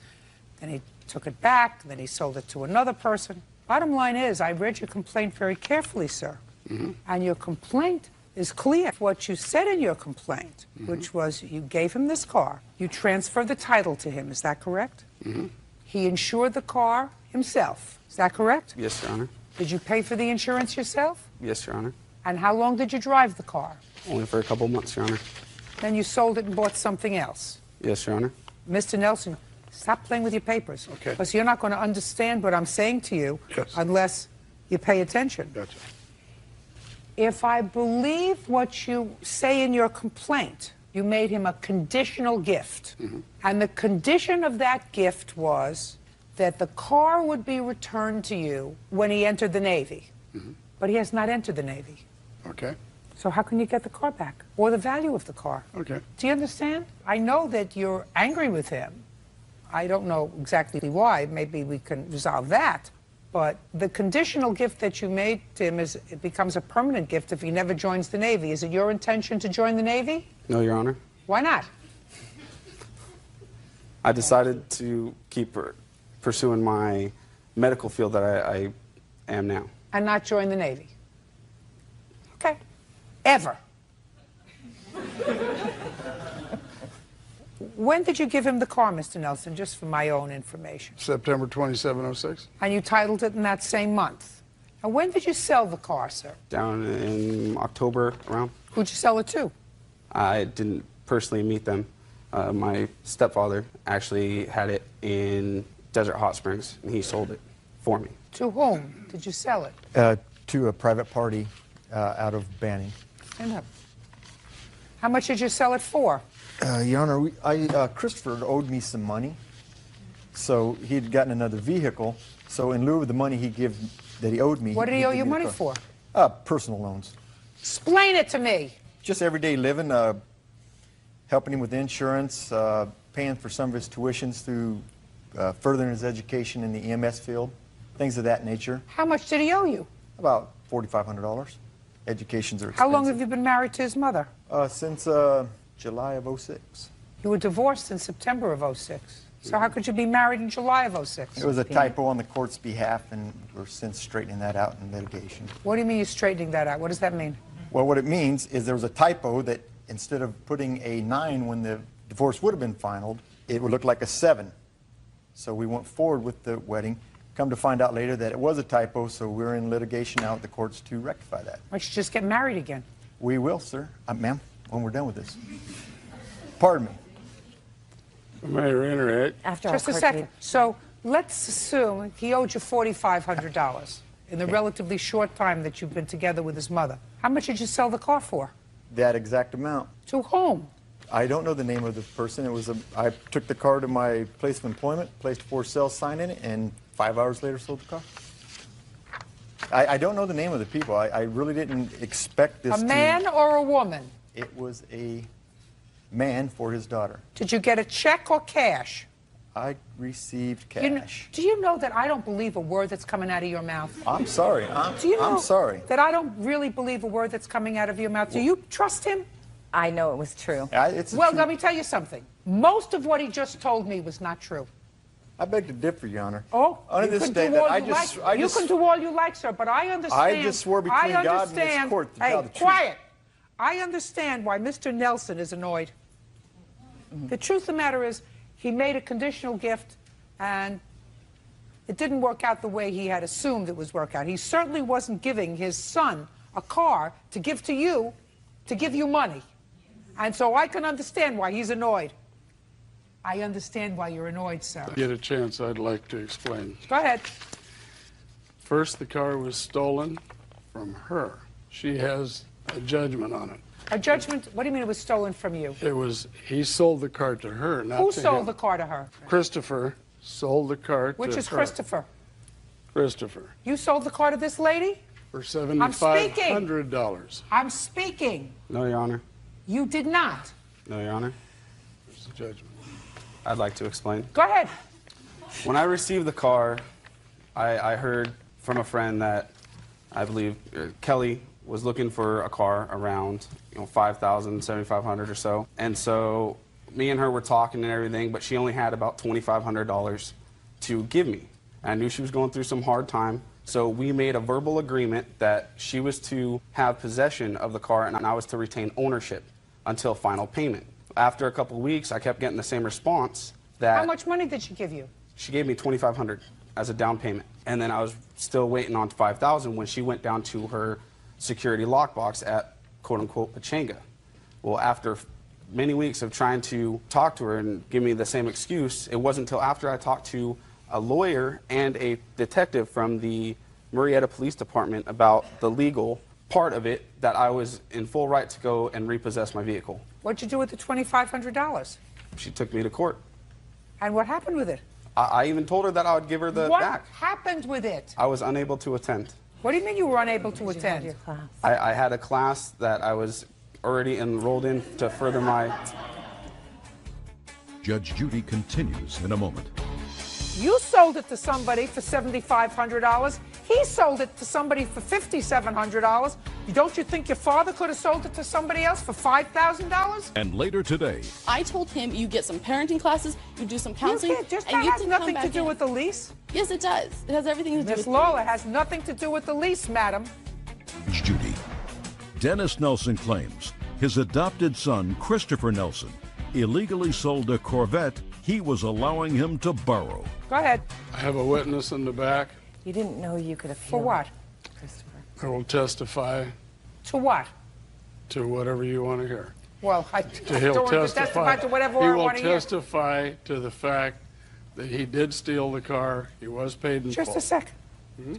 then he took it back, then he sold it to another person. Bottom line is, I read your complaint very carefully, sir. And your complaint is clear. What you said in your complaint, which was you gave him this car, you transferred the title to him, is that correct? He insured the car himself, is that correct?
Yes, Your Honor.
Did you pay for the insurance yourself?
Yes, Your Honor.
And how long did you drive the car?
Only for a couple months, Your Honor.
Then you sold it and bought something else.
Yes, Your Honor.
Mr. Nelson, stop playing with your papers. Okay. Because you're not going to understand what I'm saying to you unless you pay attention.
Gotcha.
If I believe what you say in your complaint, you made him a conditional gift. And the condition of that gift was that the car would be returned to you when he entered the Navy. But he has not entered the Navy.
Okay.
So how can you get the car back? Or the value of the car?
Okay.
Do you understand? I know that you're angry with him. I don't know exactly why. Maybe we can resolve that. But the conditional gift that you made to him it becomes a permanent gift if he never joins the Navy. Is it your intention to join the Navy?
No, Your Honor.
Why not?
I decided to keep pursuing my medical field that I am now.
And not join the Navy? Okay. Ever. When did you give him the car, Mr. Nelson, just for my own information?
September 2706.
And you titled it in that same month. And when did you sell the car, sir?
Down in October around.
Who'd you sell it to?
I didn't personally meet them. My stepfather actually had it in Desert Hot Springs, and he sold it for me.
To whom did you sell it?
To a private party out of Banning.
Stand up. How much did you sell it for?
Your Honor, Christopher owed me some money, so he'd gotten another vehicle. So in lieu of the money that he owed me,
What did he owe you money for?
Personal loans.
Explain it to me.
Just everyday living, helping him with insurance, paying for some of his tuitions through furthering his education in the EMS field, things of that nature.
How much did he owe you?
About $4,500. Educations are expensive.
How long have you been married to his mother?
Since July of '06.
You were divorced in September of '06. So how could you be married in July of '06?
It was a typo on the court's behalf, and we're since straightening that out in litigation.
What do you mean you're straightening that out? What does that mean?
Well, what it means is there was a typo that instead of putting a 9 when the divorce would have been finalized, it would look like a 7. So we went forward with the wedding. Come to find out later that it was a typo, so we're in litigation now at the courts to rectify that.
Why don't you just get married again?
We will, sir. Ma'am, when we're done with this. Pardon me.
Mayor, enter
Just a second. So let's assume he owed you $4,500 in the relatively short time that you've been together with his mother. How much did you sell the car for?
That exact amount.
To whom?
I don't know the name of the person. I took the car to my place of employment, placed a for sale sign in it, and 5 hours later sold the car. I don't know the name of the people. I really didn't expect this.
A man or a woman?
It was a man for his daughter.
Did you get a check or cash?
I received cash.
Do you know that I don't believe a word that's coming out of your mouth?
I'm sorry.
Do you know
I'm sorry.
that I don't really believe a word that's coming out of your mouth? Do you trust him?
I know it was true.
Well, let me tell you something. Most of what he just told me was not true.
I beg to differ, Your Honor.
Oh,
under
you
this
can
day
do
that
all
I
you
just,
like. You can do all you like, sir, but I understand.
I just swore between God and this court to tell the truth.
Quiet. I understand why Mr. Nelson is annoyed. The truth of the matter is, he made a conditional gift, and it didn't work out the way he had assumed it was work out. He certainly wasn't giving his son a car to give to you, to give you money. And so I can understand why he's annoyed. I understand why you're annoyed, sir.
Get a chance, I'd like to explain.
Go ahead.
First, the car was stolen from her. She has a judgment on it.
A judgment? What do you mean it was stolen from you?
He sold the car to her, not to him.
Who sold the car to her?
Christopher sold the car to her.
Which is Christopher?
Christopher.
You sold the car to this lady?
For $7,500.
I'm speaking.
No, Your Honor.
You did not.
No, Your Honor.
There's the judgment.
I'd like to explain.
Go ahead.
When I received the car, I heard from a friend that I believe Kelly was looking for a car around $5,000, $7,500 or so. And so me and her were talking and everything, but she only had about $2,500 to give me. I knew she was going through some hard time, so we made a verbal agreement that she was to have possession of the car and I was to retain ownership until final payment. After a couple of weeks, I kept getting the same response that...
How much money did she give you?
She gave me $2,500 as a down payment. And then I was still waiting on $5,000 when she went down to her security lockbox at quote-unquote Pachanga. Well, after many weeks of trying to talk to her and give me the same excuse, it wasn't until after I talked to a lawyer and a detective from the Murrieta Police Department about the legal part of it that I was in full right to go and repossess my vehicle.
What'd you do with the $2,500?
She took me to court.
And what happened with it?
I even told her that I would give her the back.
What happened with it?
I was unable to attend.
What do you mean you were unable to attend?
I had a class that I was already enrolled in to further my...
Judge Judy continues in a moment.
You sold it to somebody for $7,500. He sold it to somebody for $5,700. Don't you think your father could have sold it to somebody else for $5,000?
And later today,
I told him you get some parenting classes, you do some counseling,
that
and you
has
can
nothing
come
to
back
do
in.
with the lease.
Yes, it does. It has everything to do with
Miss
the
Lawler,
lease.
has nothing to do with the lease, madam.
Judge Judy. Dennis Nelson claims his adopted son, Christopher Nelson, illegally sold a Corvette he was allowing him to borrow.
Go ahead.
I have a witness in the back
You didn't know you could appeal.
For what?
Christopher.
who will testify
To what?
to whatever you want to hear.
Well, I
He'll
don't want to testify to whatever
he
I
will
want to hear.
testify to the fact that he did steal the car, he was paid in
Just
full.
a second.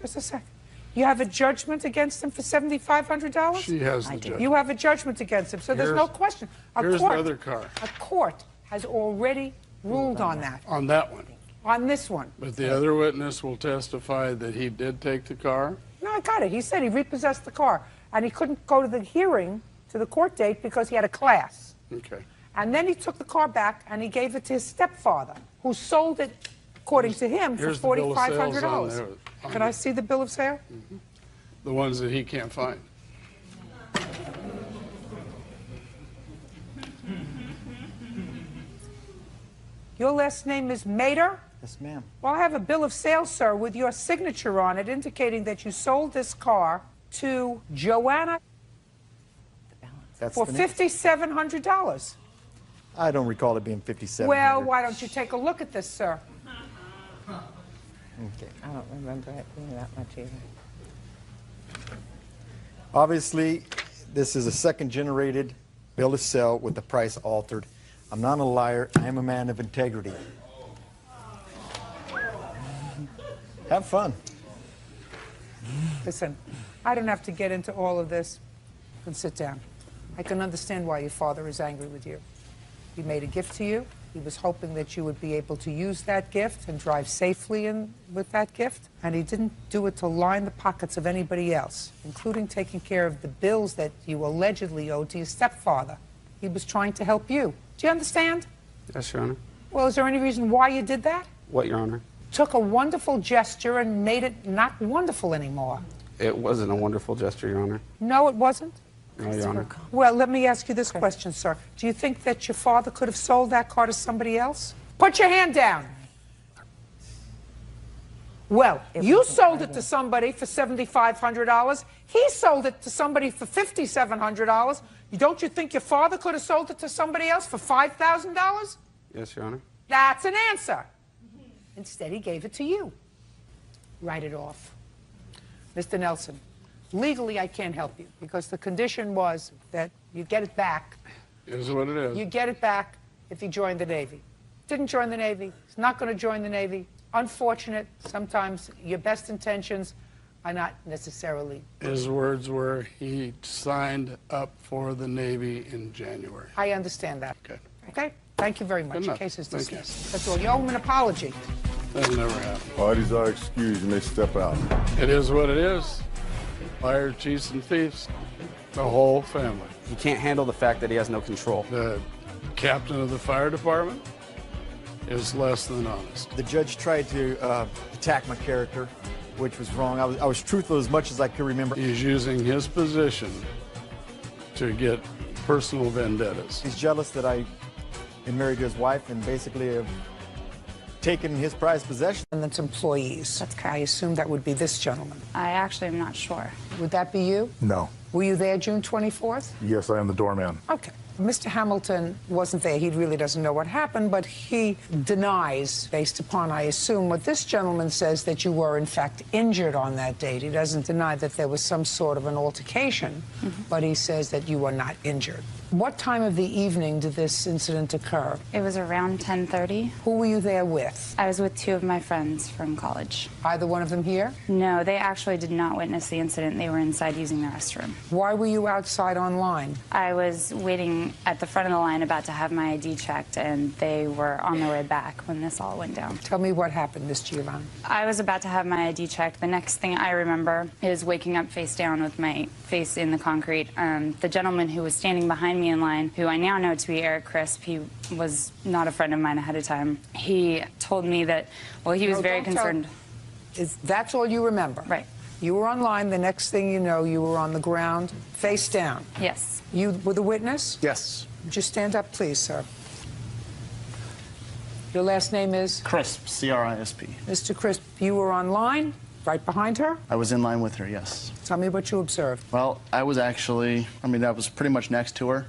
Just a second. You have a judgment against him for $7,500?
She has the judgment.
You have a judgment against him, so there's no question.
Here's the other car.
A court has already ruled on that.
On that one.
On this one.
But the other witness will testify that he did take the car.
No, I got it. He said he repossessed the car, and he couldn't go to the hearing, to the court date, because he had a class.
Okay.
And then he took the car back, and he gave it to his stepfather, who sold it, according to him, for
Here's the bill of sales on
$4,500.
there.
Can I see the bill of sale?
The ones that he can't find.
Your last name is Mater?
Yes, ma'am.
Well, I have a bill of sale, sir, with your signature on it, indicating that you sold this car to Joanna
That's
for
the name.
$5,700.
I don't recall it being 57.
Well, why don't you take a look at this, sir?
Okay.
I don't remember it being that much either.
Obviously, this is a second-generated bill of sale with the price altered. I'm not a liar. I am a man of integrity. Have fun.
Listen, I don't have to get into all of this. You can sit down. I can understand why your father is angry with you. He made a gift to you. He was hoping that you would be able to use that gift and drive safely with that gift. And he didn't do it to line the pockets of anybody else, including taking care of the bills that you allegedly owed to your stepfather. He was trying to help you. Do you understand?
Yes, Your Honor.
Well, is there any reason why you did that?
What, Your Honor?
Took a wonderful gesture and made it not wonderful anymore.
It wasn't a wonderful gesture, Your Honor.
No, it wasn't?
No, Your Honor.
Well, let me ask you this question, sir. Do you think that your father could have sold that car to somebody else? Put your hand down. Well, you sold it to somebody for $7,500. He sold it to somebody for $5,700. Don't you think your father could have sold it to somebody else for $5,000?
Yes, Your Honor.
That's an answer. Instead, he gave it to you. Write it off. Mr. Nelson, legally, I can't help you because the condition was that you get it back.
Is what it is.
You get it back if he joined the Navy. Didn't join the Navy. He's not going to join the Navy. Unfortunate. Sometimes your best intentions are not necessarily.
His words were he signed up for the Navy in January.
I understand that.
Okay.
Okay? Thank you very much.
Good
The
enough.
case is
Thank you.
dismissed. That's all. You owe him an apology.
That'll never happen.
Parties are excused and they step out.
It is what it is. Liars, cheats, and thieves. The whole family.
He can't handle the fact that he has no control.
The captain of the fire department is less than honest.
The judge tried to attack my character, which was wrong. I was truthful as much as I could remember.
He's using his position to get personal vendettas.
He's jealous that I am married to his wife and basically have taken his prized possession.
And that's employees. That's correct. I assume that would be this gentleman.
I actually am not sure.
Would that be you?
No.
Were you there June 24th?
Yes, I am the doorman.
Okay. Mr. Hamilton wasn't there. He really doesn't know what happened, but he denies, based upon, I assume, what this gentleman says, that you were, in fact, injured on that date. He doesn't deny that there was some sort of an altercation, but he says that you were not injured. What time of the evening did this incident occur?
It was around 10:30.
Who were you there with?
I was with two of my friends from college.
Either one of them here?
No, they actually did not witness the incident. They were inside using the restroom.
Why were you outside on line?
I was waiting at the front of the line about to have my ID checked, and they were on their way back when this all went down.
Tell me what happened, Miss Giovanni.
I was about to have my ID checked. The next thing I remember is waking up face down with my face in the concrete. The gentleman who was standing behind me in line, who I now know to be Eric Crisp, he was not a friend of mine ahead of time. He told me that, well, he was very concerned.
That's all you remember?
Right.
You were on line. The next thing you know, you were on the ground, face down.
Yes.
You were the witness?
Yes.
Just stand up, please, sir. Your last name is?
Crisp, C-R-I-S-P.
Mr. Crisp, you were on line, right behind her?
I was in line with her, yes.
Tell me what you observed.
Well, I was actually, I was pretty much next to her.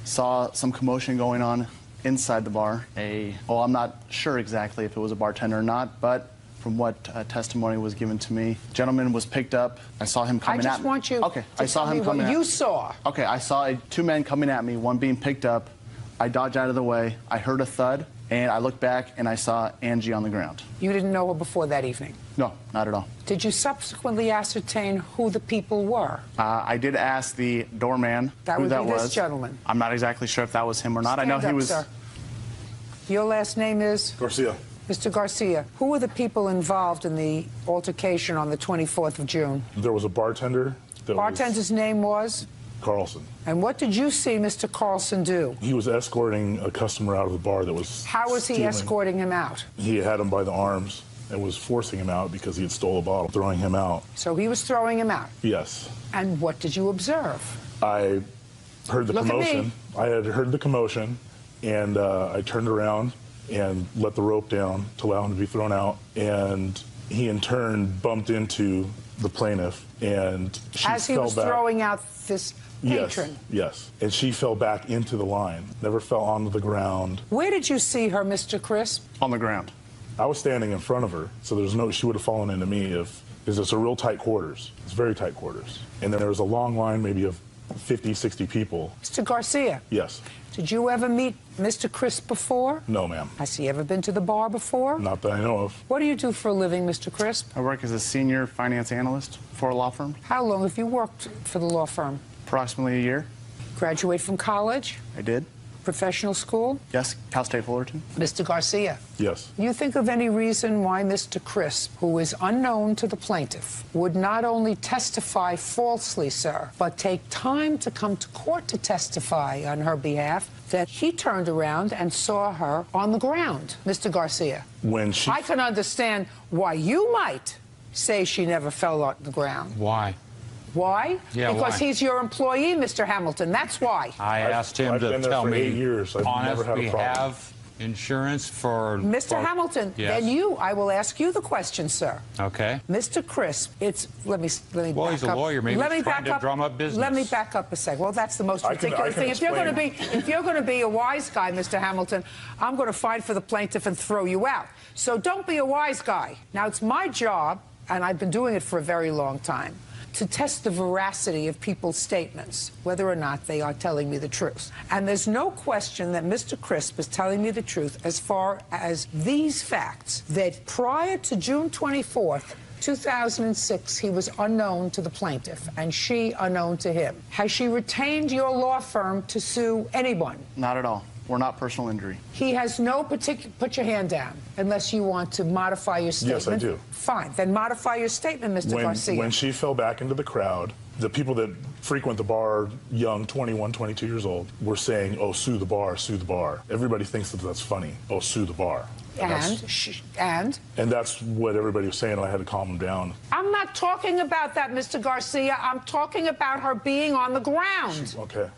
Saw some commotion going on inside the bar. Well, I'm not sure exactly if it was a bartender or not, but from what testimony was given to me, gentleman was picked up. I saw him coming at me.
I just want you
to
tell me what you saw.
Okay, I saw two men coming at me, one being picked up. I dodged out of the way. I heard a thud, and I looked back, and I saw Angie on the ground.
You didn't know her before that evening?
No, not at all.
Did you subsequently ascertain who the people were?
I did ask the doorman who that was.
This gentleman.
I'm not exactly sure if that was him or not.
Stand
I know he
up,
was.
Sir. Your last name is?
Garcia.
Mr. Garcia, who were the people involved in the altercation on the 24th of June?
There was a bartender.
Bartender's name was?
Carlson.
And what did you see Mr. Carlson do?
He was escorting a customer out of the bar that was
How was he
stealing.
escorting him out?
He had him by the arms and was forcing him out because he had stole a bottle, throwing him out.
So he was throwing him out?
Yes.
And what did you observe?
I heard the
Look at
commotion.
me.
I had heard the commotion, and I turned around and let the rope down to allow him to be thrown out, and he in turn bumped into the plaintiff, and she
As he
fell
was
back.
throwing out this patron?
Yes, and she fell back into the line, never fell onto the ground.
Where did you see her, Mr. Crisp?
On the ground.
I was standing in front of her, so she would have fallen into me because it's a real tight quarters. It's very tight quarters. And then there was a long line, maybe of 50, 60 people.
Mr. Garcia?
Yes.
Did you ever meet Mr. Crisp before?
No, ma'am.
Has he ever been to the bar before?
Not that I know of.
What do you do for a living, Mr. Crisp?
I work as a senior finance analyst for a law firm.
How long have you worked for the law firm?
Approximately a year.
Graduate from college?
I did.
Professional school?
Yes, Cal State Fullerton.
Mr. Garcia?
Yes.
You think of any reason why Mr. Crisp, who is unknown to the plaintiff, would not only testify falsely, sir, but take time to come to court to testify on her behalf, that he turned around and saw her on the ground, Mr. Garcia? I can understand why you might say she never fell on the ground.
Why?
Why?
Yeah,
because
why?
he's your employee, Mr. Hamilton. That's why.
I asked him
I've
to
been there
tell
for
me,
8 years. I've
honest,
never had a
we
problem.
have insurance for...
Mr. Hamilton,
Yes.
then I will ask you the question, sir.
Okay.
Mr. Crisp, let me
Well,
back
he's a
up.
lawyer. Maybe
Let me
he's trying
back
to drum up business.
Let me back up a second. Well, that's the most
I can
ridiculous thing. If you're
explain.
going to be a wise guy, Mr. Hamilton, I'm going to fight for the plaintiff and throw you out. So don't be a wise guy. Now, it's my job, and I've been doing it for a very long time, to test the veracity of people's statements, whether or not they are telling me the truth. And there's no question that Mr. Crisp is telling me the truth as far as these facts, that prior to June 24th, 2006, he was unknown to the plaintiff, and she unknown to him. Has she retained your law firm to sue anyone?
Not at all. We're not personal injury.
He has no particular... Put your hand down, unless you want to modify your statement.
Yes, I do.
Fine. Then modify your statement, Mr. Garcia.
When she fell back into the crowd, the people that frequent the bar, young, 21, 22 years old, were saying, oh, sue the bar, sue the bar. Everybody thinks that that's funny. Oh, sue the bar.
And
that's what everybody was saying, and I had to calm them down.
I'm not talking about that, Mr. Garcia. I'm talking about her being on the ground.
Okay.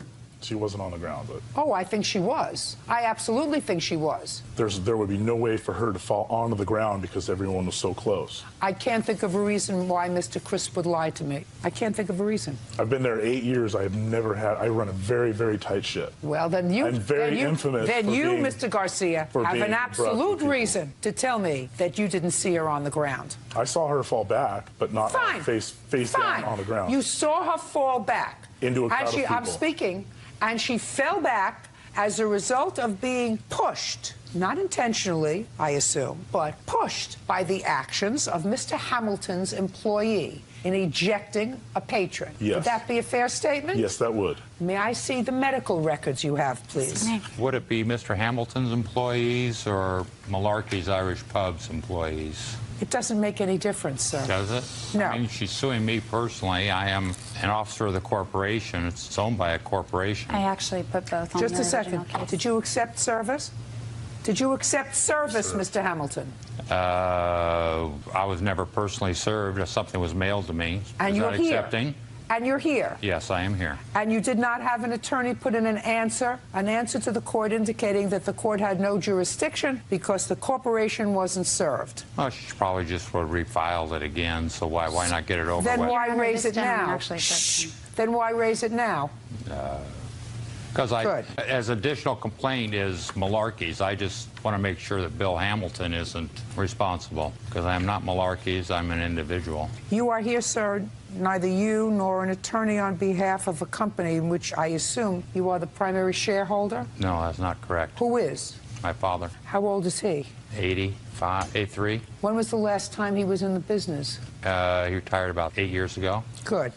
She wasn't on the ground, but
Oh, I think she was. I absolutely think she was.
there would be no way for her to fall onto the ground because everyone was so close.
I can't think of a reason why Mr. Crisp would lie to me. I can't think of a reason.
I've been there 8 years. I run a very, very tight ship.
Well, then you,
I'm very infamous
then
for
you,
being-
Mr. Garcia,
for
have
being
an
abrupt with
absolute
people.
reason to tell me that you didn't see her on the ground.
I saw her fall back, but not
Fine.
face
Fine.
down on the ground.
You saw her fall back.
Into a crowd of
I'm
people.
speaking, and she fell back as a result of being pushed, not intentionally, I assume, but pushed by the actions of Mr. Hamilton's employee in ejecting a patron.
Yes.
Would that be a fair statement?
Yes, that would.
May I see the medical records you have, please?
Would it be Mr. Hamilton's employees or Malarkey's Irish Pub's employees?
It doesn't make any difference, sir.
Does it?
No.
I mean, she's suing me personally. I am an officer of the corporation. It's owned by a corporation.
I actually put both on
Just
the
a second.
original case.
Did you accept service? Did you accept service, Mr. Hamilton?
I was never personally served. Something was mailed to me.
And
Is
you're
that
here.
accepting?
And you're here.
Yes, I am here.
And you did not have an attorney put in an answer to the court indicating that the court had no jurisdiction because the corporation wasn't served.
Well, she probably just would have refiled it again, so why not get it over
Then
with?
why
Remember,
raise
this
it
gentleman
now?
actually said-
Then why raise it now?
Because
Good.
as additional complaint is Malarkey's, I just want to make sure that Bill Hamilton isn't responsible, because I'm not Malarkey's, I'm an individual.
You are here, sir, neither you nor an attorney on behalf of a company in which I assume you are the primary shareholder?
No, that's not correct.
Who is?
My father,
How old is he?
83.
When was the last time he was in the business?
He retired about 8 years ago.
Good.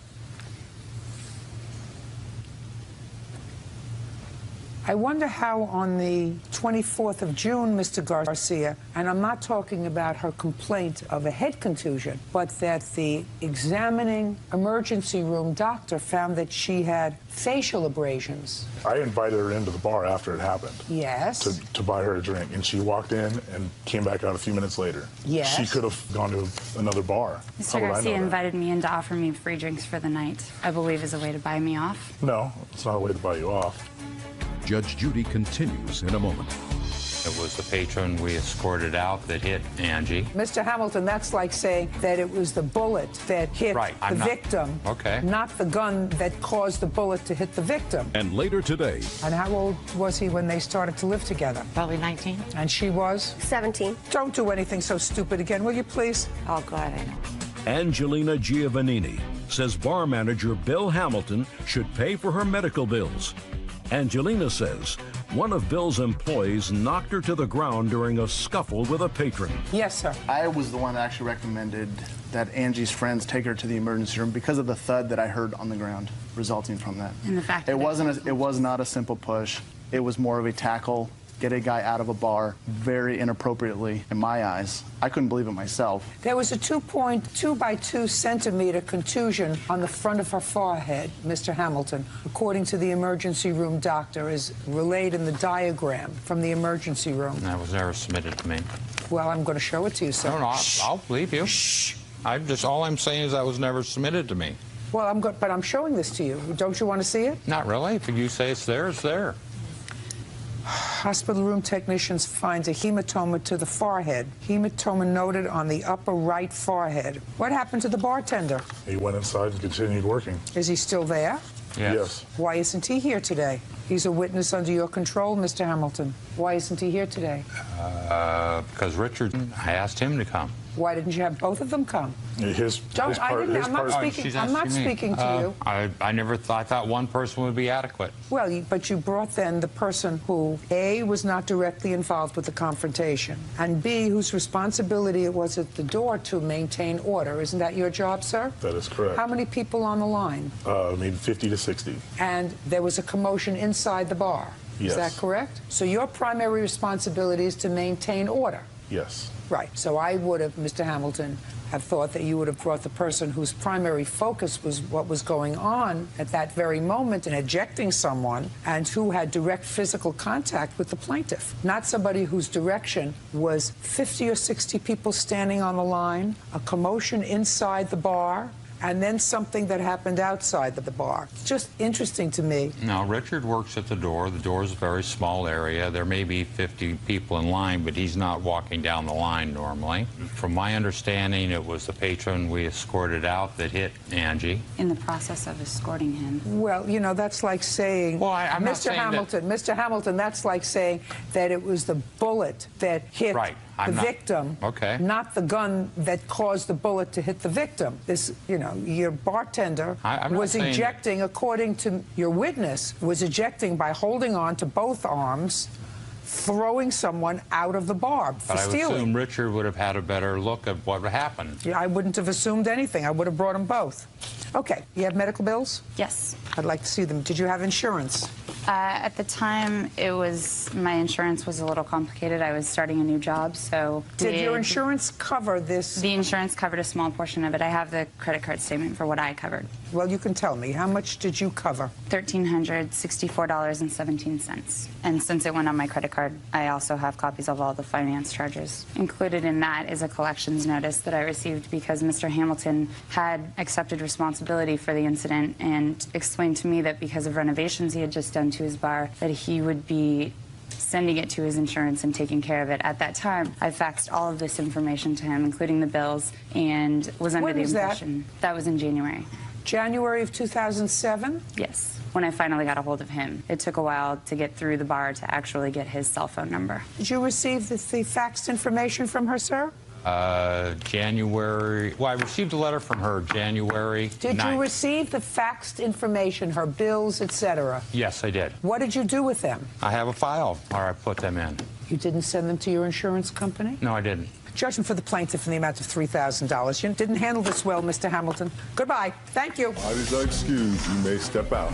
I wonder how on the 24th of June, Mr. Garcia, and I'm not talking about her complaint of a head contusion, but that the examining emergency room doctor found that she had facial abrasions.
I invited her into the bar after it happened.
Yes.
To buy her a drink, and she walked in and came back out a few minutes later.
Yes.
She could have gone to another bar.
Mr.
How would I
Garcia
know that?
invited me in to offer me free drinks for the night, I believe is a way to buy me off.
No, it's not a way to buy you off.
Judge Judy continues in a moment.
It was the patron we escorted out that hit Angie.
Mr. Hamilton, that's like saying that it was the bullet that hit
Right,
the
I'm not-
victim,
Okay.
not the gun that caused the bullet to hit the victim.
And later today,
And how old was he when they started to live together?
Probably 19.
And she was?
17.
Don't do anything so stupid again, will you please?
Oh, God, I know.
Angelina Giovannini says bar manager Bill Hamilton should pay for her medical bills. Angelina says one of Bill's employees knocked her to the ground during a scuffle with a patron.
Yes, sir.
I was the one that actually recommended that Angie's friends take her to the emergency room because of the thud that I heard on the ground resulting from that.
And the fact
It
that
wasn't. It was not a simple push. It was more of a tackle, get a guy out of a bar very inappropriately in my eyes. I couldn't believe it myself.
There was a 2.2 by 2 centimeter contusion on the front of her forehead, Mr. Hamilton, according to the emergency room doctor, is relayed in the diagram from the emergency room.
That was never submitted to me.
Well, I'm going to show it to you, sir.
No, I'll believe you. All I'm saying is that was never submitted to me.
Well, but I'm showing this to you. Don't you want to see it?
Not really. If you say it's there, it's there.
Hospital room technicians find a hematoma to the forehead. Hematoma noted on the upper right forehead. What happened to the bartender?
He went inside and continued working.
Is he still there?
Yes.
Why isn't he here today? He's a witness under your control, Mr. Hamilton. Why isn't he here today?
Because Richard, I asked him to come.
His
Don't,
I'm not speaking to you.
I thought one person would be adequate.
Well, but you brought then the person who, A, was not directly involved with the confrontation, and B, whose responsibility it was at the door to maintain order. Isn't that your job, sir?
That is correct.
How many people on the line?
Maybe 50 to 60.
And there was a commotion inside the bar.
Yes.
Is that correct? So your primary responsibility is to maintain order.
Yes.
Right. So I would have, Mr. Hamilton, have thought that you would have brought the person whose primary focus was what was going on at that very moment in ejecting someone and who had direct physical contact with the plaintiff, not somebody whose direction was 50 or 60 people standing on the line, a commotion inside the bar, and then something that happened outside of the bar. Just interesting to me.
No, Richard works at the door. The door is a very small area. There may be 50 people in line, but he's not walking down the line normally. From my understanding, it was the patron we escorted out that hit Angie.
In the process of escorting him.
Well, you know, that's like saying,
well, I'm not
Mr.
saying
Hamilton, Mr. Hamilton, that's like saying that it was the bullet that hit the victim, not the gun that caused the bullet to hit the victim. This, you know, your bartender was ejecting, according to your witness, was ejecting by holding on to both arms, throwing someone out of the bar for
but I would
stealing.
assume Richard would have had a better look at what happened.
Yeah, I wouldn't have assumed anything. I would have brought them both. Okay, you have medical bills?
Yes.
I'd like to see them. Did you have insurance?
At the time, my insurance was a little complicated. I was starting a new job, so...
Did your insurance cover this?
The insurance covered a small portion of it. I have the credit card statement for what I covered.
Well, you can tell me. How much did you cover?
$1,364.17. And since it went on my credit card, I also have copies of all the finance charges. Included in that is a collections notice that I received because Mr. Hamilton had accepted responsibility for the incident and explained to me that because of renovations he had just done to his bar, that he would be sending it to his insurance and taking care of it. At that time, I faxed all of this information to him, including the bills, and was under the impression that was in January.
January of 2007?
Yes, when I finally got a hold of him. It took a while to get through the bar to actually get his cell phone number.
Did you receive the faxed information from her, sir?
January. Well, I received a letter from her January 9th.
Did you receive the faxed information, her bills, etc.?
Yes, I did.
What did you do with them?
I have a file where I put them in.
You didn't send them to your insurance company?
No, I didn't.
Judgment for the plaintiff in the amount of $3,000. You didn't handle this well, Mr. Hamilton. Goodbye. Thank you.
Parties are excused. You may step out.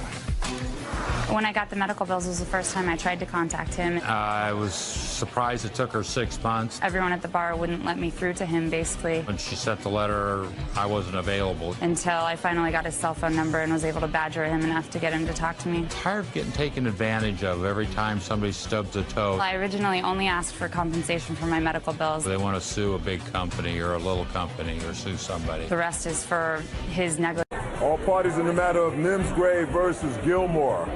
When I got the medical bills was the first time I tried to contact him.
I was surprised it took her 6 months.
Everyone at the bar wouldn't let me through to him, basically.
When she sent the letter, I wasn't available.
Until I finally got his cell phone number and was able to badger him enough to get him to talk to me.
Tired of getting taken advantage of every time somebody stubs a toe.
I originally only asked for compensation for my medical bills.
They want to sue a big company or a little company or sue somebody.
The rest is for his negligence.
All parties in the matter of Mimsgrave versus Gilmore.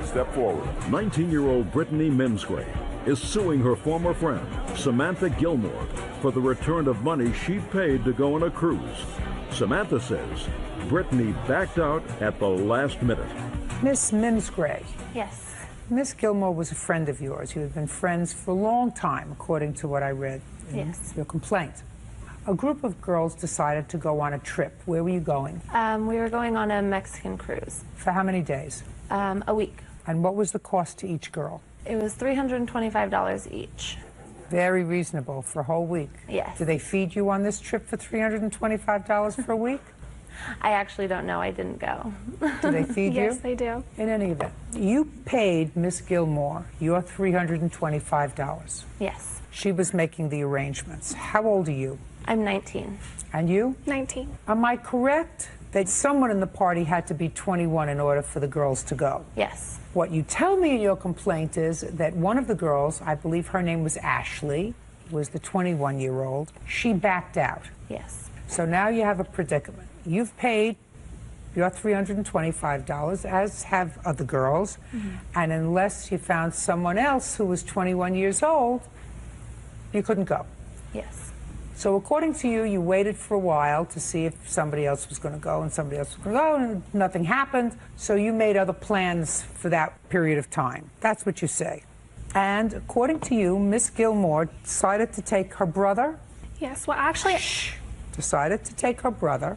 Step forward.
19-year-old Brittany Mimsgrave is suing her former friend, Samantha Gilmore, for the return of money she paid to go on a cruise. Samantha says Brittany backed out at the last minute.
Miss Mimsgrave.
Yes.
Miss Gilmore was a friend of yours. You had been friends for a long time, according to what I read in your complaint. A group of girls decided to go on a trip. Where were you going?
We were going on a Mexican cruise.
For how many days?
A week.
And what was the cost to each girl?
It was $325 each.
Very reasonable for a whole week.
Yes.
Do they feed you on this trip for $325 for a week?
I actually don't know. I didn't go.
Do they feed you?
Yes, they do.
In any event, you paid Miss Gilmore your $325.
Yes.
She was making the arrangements. How old are you?
I'm 19.
And you?
19.
Am I correct that someone in the party had to be 21 in order for the girls to go?
Yes.
What you tell me in your complaint is that one of the girls, I believe her name was Ashley, was the 21-year-old, she backed out.
Yes.
So now you have a predicament. You've paid your $325, as have other girls, and unless you found someone else who was 21 years old, you couldn't go.
Yes.
So according to you, you waited for a while to see if somebody else was going to go and somebody else was going to go, and nothing happened, so you made other plans for that period of time. That's what you say. And according to you, Miss Gilmore decided to take her brother.
Yes, well, actually...
Decided to take her brother.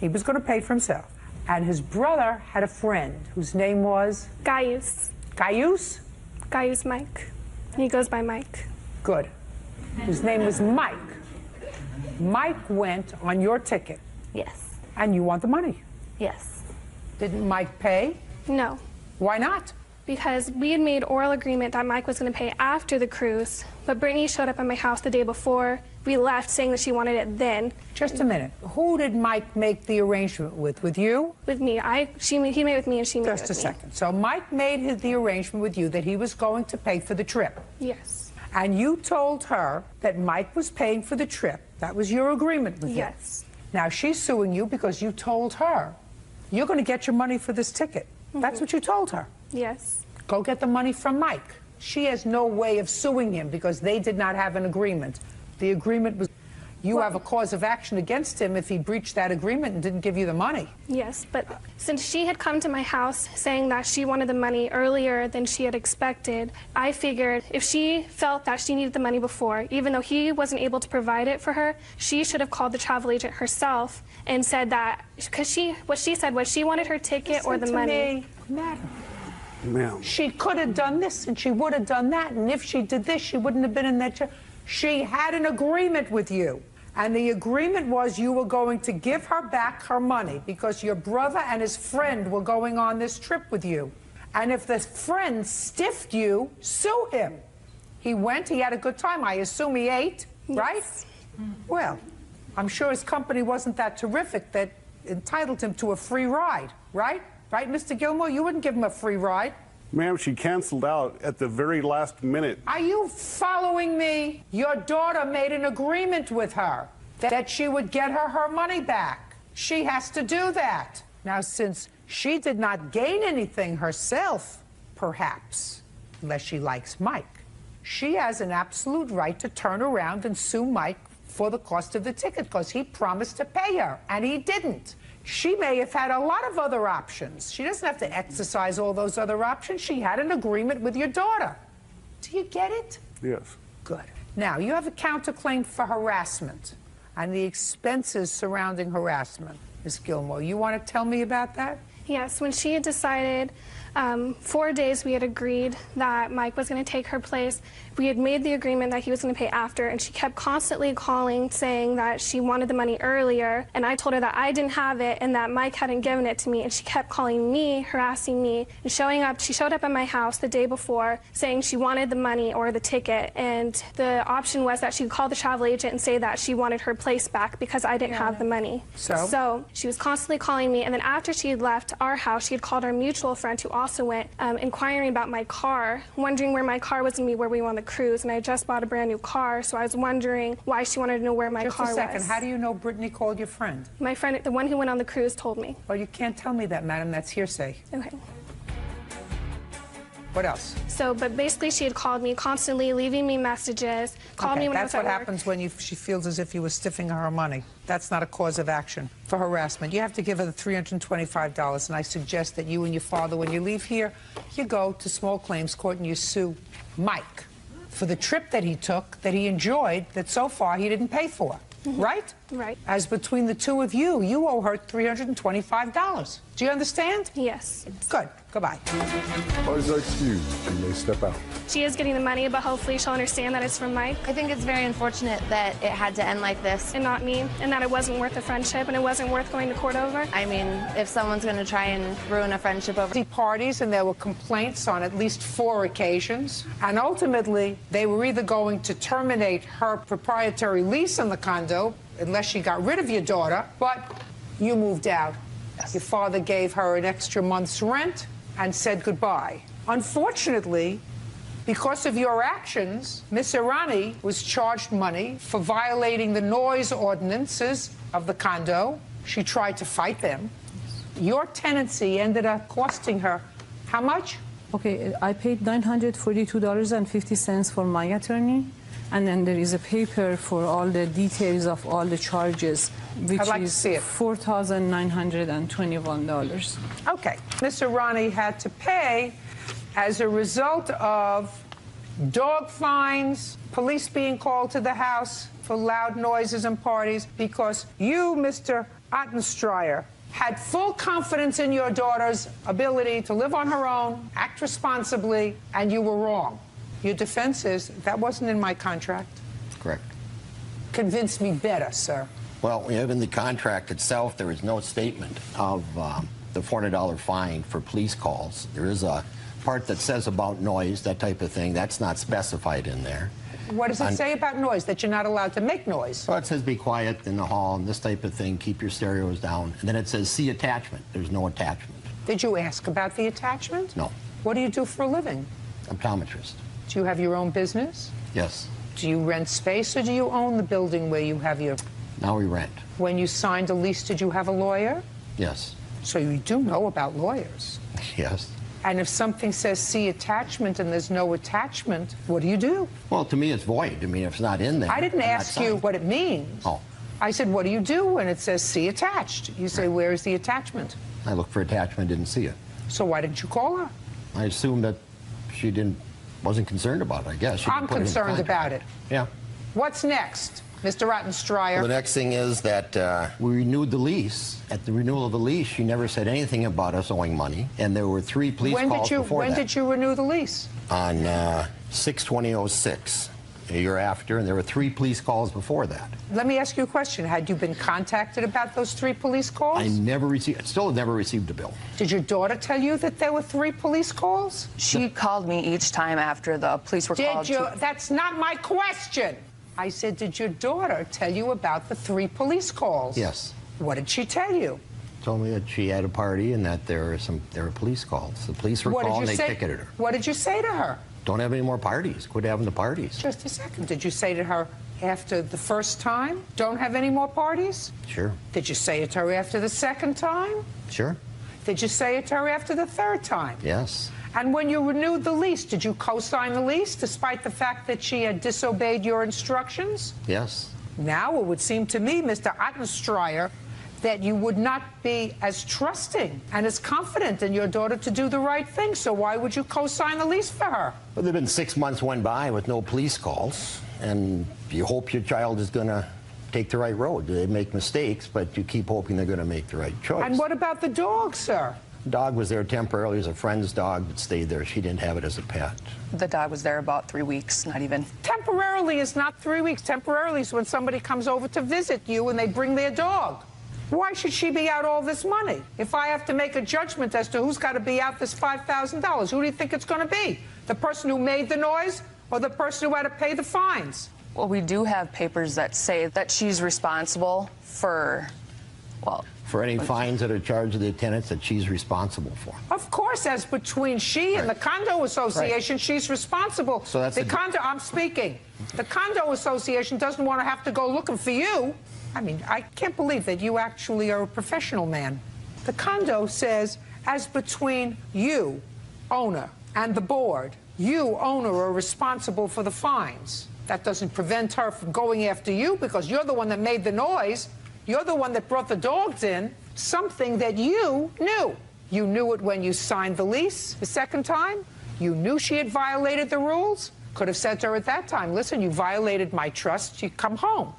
He was going to pay for himself. And his brother had a friend whose name was?
Gaius.
Gaius?
Gaius Mike. He goes by Mike.
Good. His name was Mike. Mike went on your ticket.
Yes.
And you want the money.
Yes.
Didn't Mike pay?
No.
Why not?
Because we had made oral agreement that Mike was going to pay after the cruise, but Brittany showed up at my house the day before. We left saying that she wanted it then.
Just a minute. Who did Mike make the arrangement with? With you?
With me. He made with me and she made with me.
Just a second. So Mike made the arrangement with you that he was going to pay for the trip.
Yes.
And you told her that Mike was paying for the trip. That was your agreement with him.
Yes.
Now, she's suing you because you told her, you're going to get your money for this ticket. That's what you told her.
Yes.
Go get the money from Mike. She has no way of suing him because they did not have an agreement. The agreement was, you have a cause of action against him if he breached that agreement and didn't give you the money.
Yes, but since she had come to my house saying that she wanted the money earlier than she had expected, I figured if she felt that she needed the money before, even though he wasn't able to provide it for her, she should have called the travel agent herself and said that, because what she said was she wanted her ticket or the money.
Madam, she could have done this and she would have done that, and if she did this, she wouldn't have been in that chair. She had an agreement with you. And the agreement was you were going to give her back her money because your brother and his friend were going on this trip with you. And if the friend stiffed you, sue him. He went, he had a good time. I assume he ate, right? Well, I'm sure his company wasn't that terrific that entitled him to a free ride, right? Right, Mr. Gilmore? You wouldn't give him a free ride.
Ma'am, she canceled out at the very last minute.
Are you following me? Your daughter made an agreement with her that she would get her money back. She has to do that. Now, since she did not gain anything herself, perhaps, unless she likes Mike, she has an absolute right to turn around and sue Mike for the cost of the ticket because he promised to pay her, and he didn't. She may have had a lot of other options. She doesn't have to exercise all those other options. She had an agreement with your daughter. Do you get it?
Yes.
Good. Now, you have a counterclaim for harassment and the expenses surrounding harassment. Ms. Gilmore, you want to tell me about that?
Yes, when she had decided 4 days we had agreed that Mike was going to take her place. We had made the agreement that he was going to pay after, and she kept constantly calling saying that she wanted the money earlier, and I told her that I didn't have it and that Mike hadn't given it to me, and she kept calling me, harassing me, and showing up. She showed up at my house the day before saying she wanted the money or the ticket, and the option was that she could call the travel agent and say that she wanted her place back because I didn't have the money. So she was constantly calling me, and then after she had left our house, she had called our mutual friend who also went, inquiring about my car, wondering where my car was going to be where we were on the cruise, and I just bought a brand new car, so I was wondering why she wanted to know where my car was.
Just a second, how do you know Brittany called your friend?
My friend, the one who went on the cruise, told me.
Well, you can't tell me that, madam, that's hearsay.
Okay.
What else?
So, but basically she had called me constantly, leaving me messages, called me when I was at work.
That's what happens when she feels as if you were stiffing her money. That's not a cause of action for harassment. You have to give her the $325, and I suggest that you and your father, when you leave here, you go to small claims court and you sue Mike for the trip that he took, that he enjoyed, that so far he didn't pay for. Right?
Right.
As between the two of you, you owe her $325. Do you understand?
Yes.
Good. Goodbye.
Parties are excused. You may step out.
She is getting the money, but hopefully she'll understand that it's from Mike.
I think it's very unfortunate that it had to end like this.
And not me, and that it wasn't worth the friendship, and it wasn't worth going to court over.
I mean, if someone's going to try and ruin a friendship over...
Parties, and there were complaints on at least 4 occasions, and ultimately they were either going to terminate her proprietary lease on the condo unless she got rid of your daughter, but you moved out. Yes. Your father gave her an extra month's rent and said goodbye. Unfortunately, because of your actions, Miss Irani was charged money for violating the noise ordinances of the condo. She tried to fight them. Your tenancy ended up costing her how much?
Okay, I paid $942.50 for my attorney, and then there is a paper for all the details of all the charges, which is $4,921.
Okay, Miss Irani had to pay as a result of dog fines, police being called to the house for loud noises and parties, because you, Mr. Ottenstreier, had full confidence in your daughter's ability to live on her own, act responsibly, and you were wrong. Your defense is, that wasn't in my contract.
Correct.
Convince me better, sir.
Well, in the contract itself, there is no statement of the $400 fine for police calls. There is a part that says about noise, that type of thing. That's not specified in there.
What does it say about noise? That you're not allowed to make noise?
Well, it says be quiet in the hall and this type of thing. Keep your stereos down. And then it says see attachment. There's no attachment.
Did you ask about the attachment?
No.
What do you do for a living?
Optometrist.
Do you have your own business?
Yes.
Do you rent space, or do you own the building where you have your...
Now we rent.
When you signed a lease, did you have a lawyer?
Yes.
So you do know about lawyers.
Yes.
And if something says see attachment and there's no attachment, what do you do?
Well, to me, it's void. I mean, if it's not in there.
I didn't
I'm not
ask you
signed.
what it means.
Oh.
I said, what do you do when it says see attached? You say, where is the attachment?
I looked for attachment, didn't see it.
So why didn't you call her?
I assumed that she wasn't concerned about it, I guess. She
I'm
didn't put it in the
concerned
contract.
about it.
Yeah.
What's next, Mr. Rottenstreier?
Well, the next thing is that we renewed the lease. At the renewal of the lease, she never said anything about us owing money, and there were 3 police calls before that.
When did you renew the lease?
On 6/20/06, a year after, and there were 3 police calls before that.
Let me ask you a question. Had you been contacted about those 3 police calls?
I still have never received a bill.
Did your daughter tell you that there were 3 police calls?
She called me each time after the police were called.
That's not my question. I said, did your daughter tell you about the 3 police calls?
Yes.
What did she tell you?
Told me that she had a party and that there were police calls. The police were called and they ticketed her.
What did you say to her?
Don't have any more parties. Quit having the parties.
Just a second. Did you say to her after the first time, don't have any more parties?
Sure.
Did you say it to her after the second time?
Sure.
Did you say it to her after the third time?
Yes.
And when you renewed the lease, did you co-sign the lease despite the fact that she had disobeyed your instructions?
Yes.
Now it would seem to me, Mr. Ottenstreier, that you would not be as trusting and as confident in your daughter to do the right thing. So why would you co-sign the lease for her?
Well, there have been 6 months went by with no police calls, and you hope your child is going to take the right road. They make mistakes, but you keep hoping they're going to make the right choice.
And what about the dog, sir?
The dog was there temporarily. It was a friend's dog that stayed there. She didn't have it as a pet.
The dog was there about 3 weeks, not even.
Temporarily is not 3 weeks. Temporarily is when somebody comes over to visit you and they bring their dog. Why should she be out all this money? If I have to make a judgment as to who's got to be out this $5,000, who do you think it's going to be? The person who made the noise or the person who had to pay the fines?
Well, we do have papers that say that she's responsible for, well...
For any fines that are charged to the tenants that she's responsible for.
Of course, as between she and the condo association, she's responsible.
So that's
I'm speaking. The condo association doesn't want to have to go looking for you. I mean, I can't believe that you actually are a professional man. The condo says, as between you, owner, and the board, you, owner, are responsible for the fines. That doesn't prevent her from going after you because you're the one that made the noise. You're the one that brought the dogs in, something that you knew. You knew it when you signed the lease the second time. You knew she had violated the rules. Could have said to her at that time, listen, you violated my trust. You come home.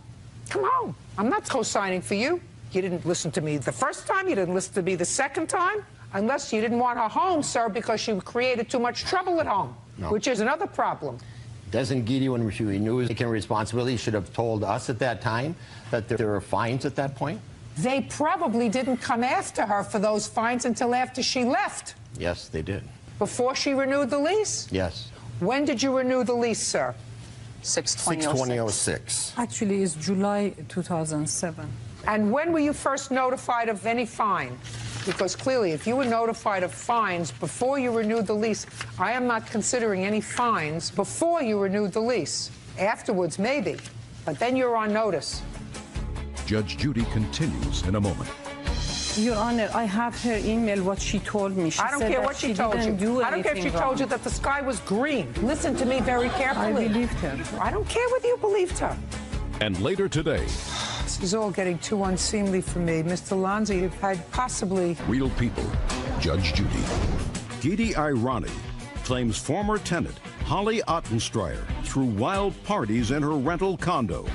Come home. I'm not co-signing for you. You didn't listen to me the first time. You didn't listen to me the second time. Unless you didn't want her home, sir, because she created too much trouble at home, which is another problem.
Doesn't Judy, when she knew taking responsibility, should have told us at that time that there were fines at that point?
They probably didn't come after her for those fines until after she left.
Yes, they did.
Before she renewed the lease?
Yes.
When did you renew the lease, sir?
6/20/06.
Actually, it's July 2007.
And when were you first notified of any fine? Because clearly, if you were notified of fines before you renewed the lease, I am not considering any fines before you renewed the lease. Afterwards, maybe. But then you're on notice.
Judge Judy continues in a moment.
Your Honor, I have her email, what she told me. She
I don't
said
care
that
what she told
didn't
you.
do
I don't care if she
anything
told you
wrong.
that the sky was green. Listen to me very carefully.
I believed her.
I don't care whether you believed her.
And later today,
This is all getting too unseemly for me. Mr. Lanza, you've had possibly...
Real People, Judge Judy. Gidi Irani claims former tenant Holly Ottenstreier threw wild parties in her rental condo.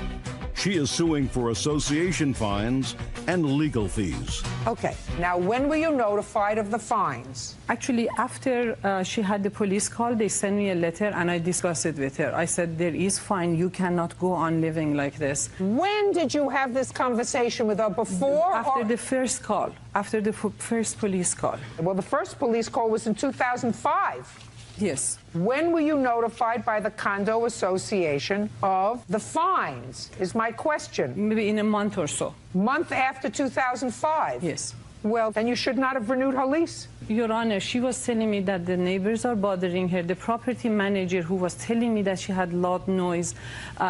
She is suing for association fines and legal fees.
Okay, now when were you notified of the fines?
Actually, after she had the police call, they sent me a letter and I discussed it with her. I said, there is fine, you cannot go on living like this.
When did you have this conversation with her? Before
After the first call, after the first police call.
Well, the first police call was in 2005.
Yes.
When were you notified by the condo association of the fines, is my question.
Maybe in a month or so.
Month after 2005?
Yes.
Well, then you should not have renewed her lease.
Your Honor, she was telling me that the neighbors are bothering her. The property manager who was telling me that she had loud noise,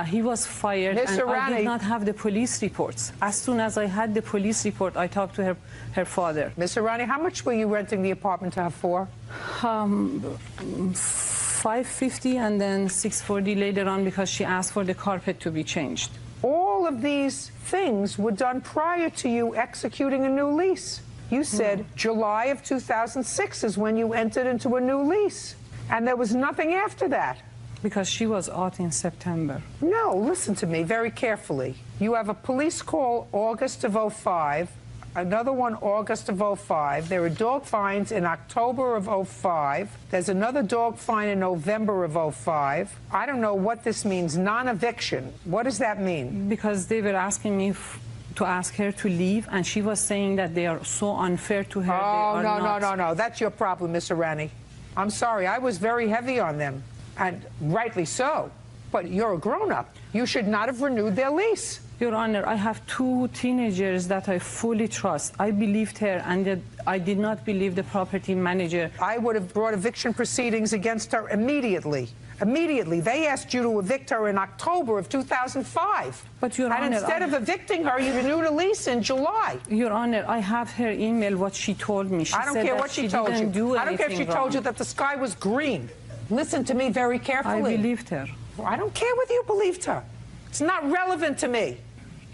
he was fired,
Ms.
and I
Irani.
did not have the police reports. As soon as I had the police report, I talked to her father.
Ms. Irani, how much were you renting the apartment to her for?
$550 and then $640 later on because she asked for the carpet to be changed.
All of these things were done prior to you executing a new lease. You said July of 2006 is when you entered into a new lease, and there was nothing after that.
Because she was out in September.
No, listen to me very carefully. You have a police call August of 05, another one August of 05. There are dog fines in October of 05. There's another dog fine in November of 05. I don't know what this means, non-eviction. What does that mean?
Because they were asking me to ask her to leave, and she was saying that they are so unfair to her.
Oh, no. That's your problem, Miss Irani. I'm sorry, I was very heavy on them, and rightly so. But you're a grown-up. You should not have renewed their lease.
Your Honor, I have 2 teenagers that I fully trust. I believed her, and I did not believe the property manager.
I would have brought eviction proceedings against her immediately. Immediately. They asked you to evict her in October of 2005.
But, Your Honor,
and instead of evicting her, you renewed a lease in July.
Your Honor, I have her email, what she told me. She
I don't
said
care
that
what she told
didn't
you.
do
I don't care if she
anything
told you
wrong.
that the sky was green. Listen to me very carefully.
I believed her.
I don't care whether you believed her. It's not relevant to me.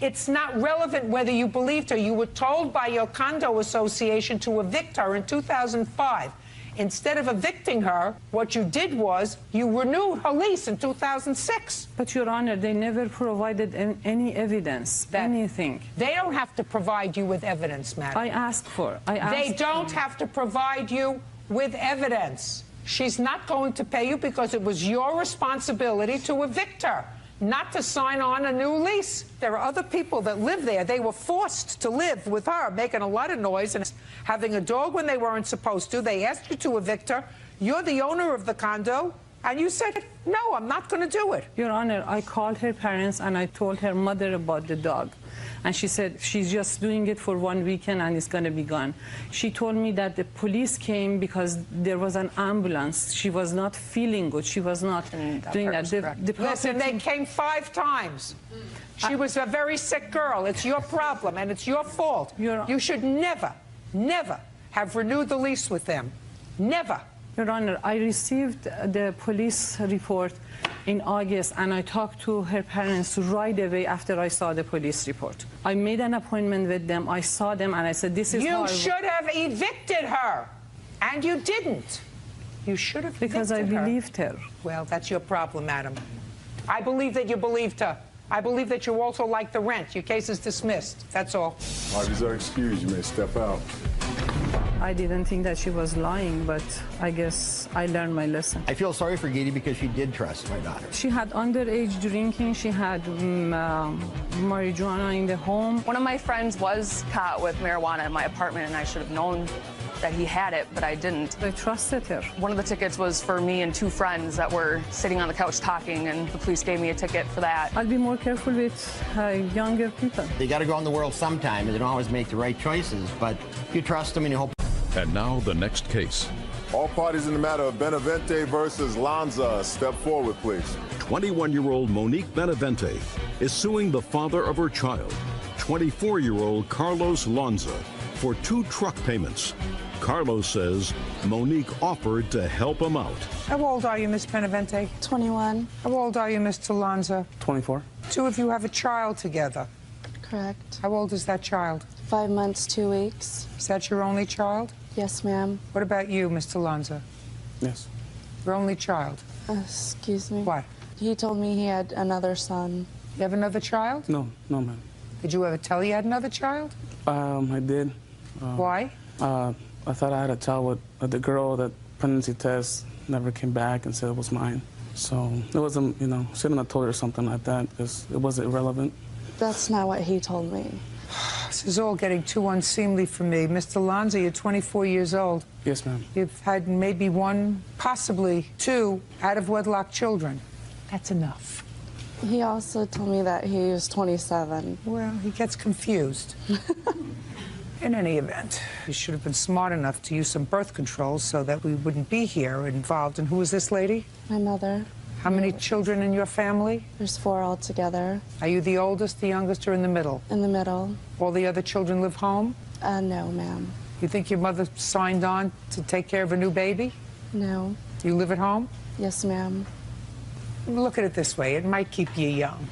It's not relevant whether you believed her. You were told by your condo association to evict her in 2005. Instead of evicting her, what you did was you renewed her lease in 2006.
But, Your Honor, they never provided any evidence, anything.
They don't have to provide you with evidence, madam.
I asked for.
They don't have to provide you with evidence. She's not going to pay you because it was your responsibility to evict her, not to sign on a new lease. There are other people that live there. They were forced to live with her, making a lot of noise and having a dog when they weren't supposed to. They asked you to evict her. You're the owner of the condo, and you said, no, I'm not going to do it.
Your Honor, I called her parents and I told her mother about the dog. And she said she's just doing it for 1 weekend and it's going to be gone. She told me that the police came because there was an ambulance. She was not feeling good. She was not doing that.
Listen, they came 5 times. She was a very sick girl. It's your problem and it's your fault. You should never, never have renewed the lease with them. Never.
Your Honor, I received the police report in August, and I talked to her parents right away after I saw the police report. I made an appointment with them. I saw them, and I said, this is how
You should have evicted her, and you didn't. You should have
Because I believed her.
Well, that's your problem, madam. I believe that you believed her. I believe that you also like the rent. Your case is dismissed. That's all.
Parties are excused. You may step out.
I didn't think that she was lying, but I guess I learned my lesson.
I feel sorry for Judy because she did trust my daughter.
She had underage drinking. She had marijuana in the home.
One of my friends was caught with marijuana in my apartment, and I should have known that he had it, but I didn't.
I trusted her.
One of the tickets was for me and 2 friends that were sitting on the couch talking, and the police gave me a ticket for that.
I'll be more careful with younger people.
They got to go out in the world sometime, and they don't always make the right choices, but you trust them and you hope.
And now the next case.
All parties in the matter of Benavente versus Lanza, step forward, please.
21-year-old Monique Benavente is suing the father of her child, 24-year-old Carlos Lanza, for 2 truck payments. Carlos says Monique offered to help him out.
How old are you, Miss Benavente?
21.
How old are you, Mr. Lanza?
24.
2 of you have a child together.
Correct.
How old is that child?
5 months, 2 weeks.
Is that your only child?
Yes, ma'am.
What about you, Mr. Lanza?
Yes.
Your only child?
Excuse me?
What?
He told me he had another son.
You have another child?
No, ma'am.
Did you ever tell you had another child?
I did.
Why?
I thought I had a child with the girl that pregnancy test never came back and said it was mine. So it wasn't, shouldn't have told her something like that because it wasn't irrelevant.
That's not what he told me.
This is all getting too unseemly for me. Mr. Lanza, you're 24 years old.
Yes, ma'am.
You've had maybe 1, possibly 2 out-of-wedlock children. That's enough.
He also told me that he was 27.
Well, he gets confused. In any event, you should have been smart enough to use some birth control so that we wouldn't be here involved. And who is this lady?
My mother.
How many children in your family?
There's 4 altogether.
Are you the oldest, the youngest, or in the middle?
In the middle.
All the other children live home?
No, ma'am.
You think your mother signed on to take care of a new baby?
No.
You live at home?
Yes, ma'am.
Look at it this way. It might keep you young.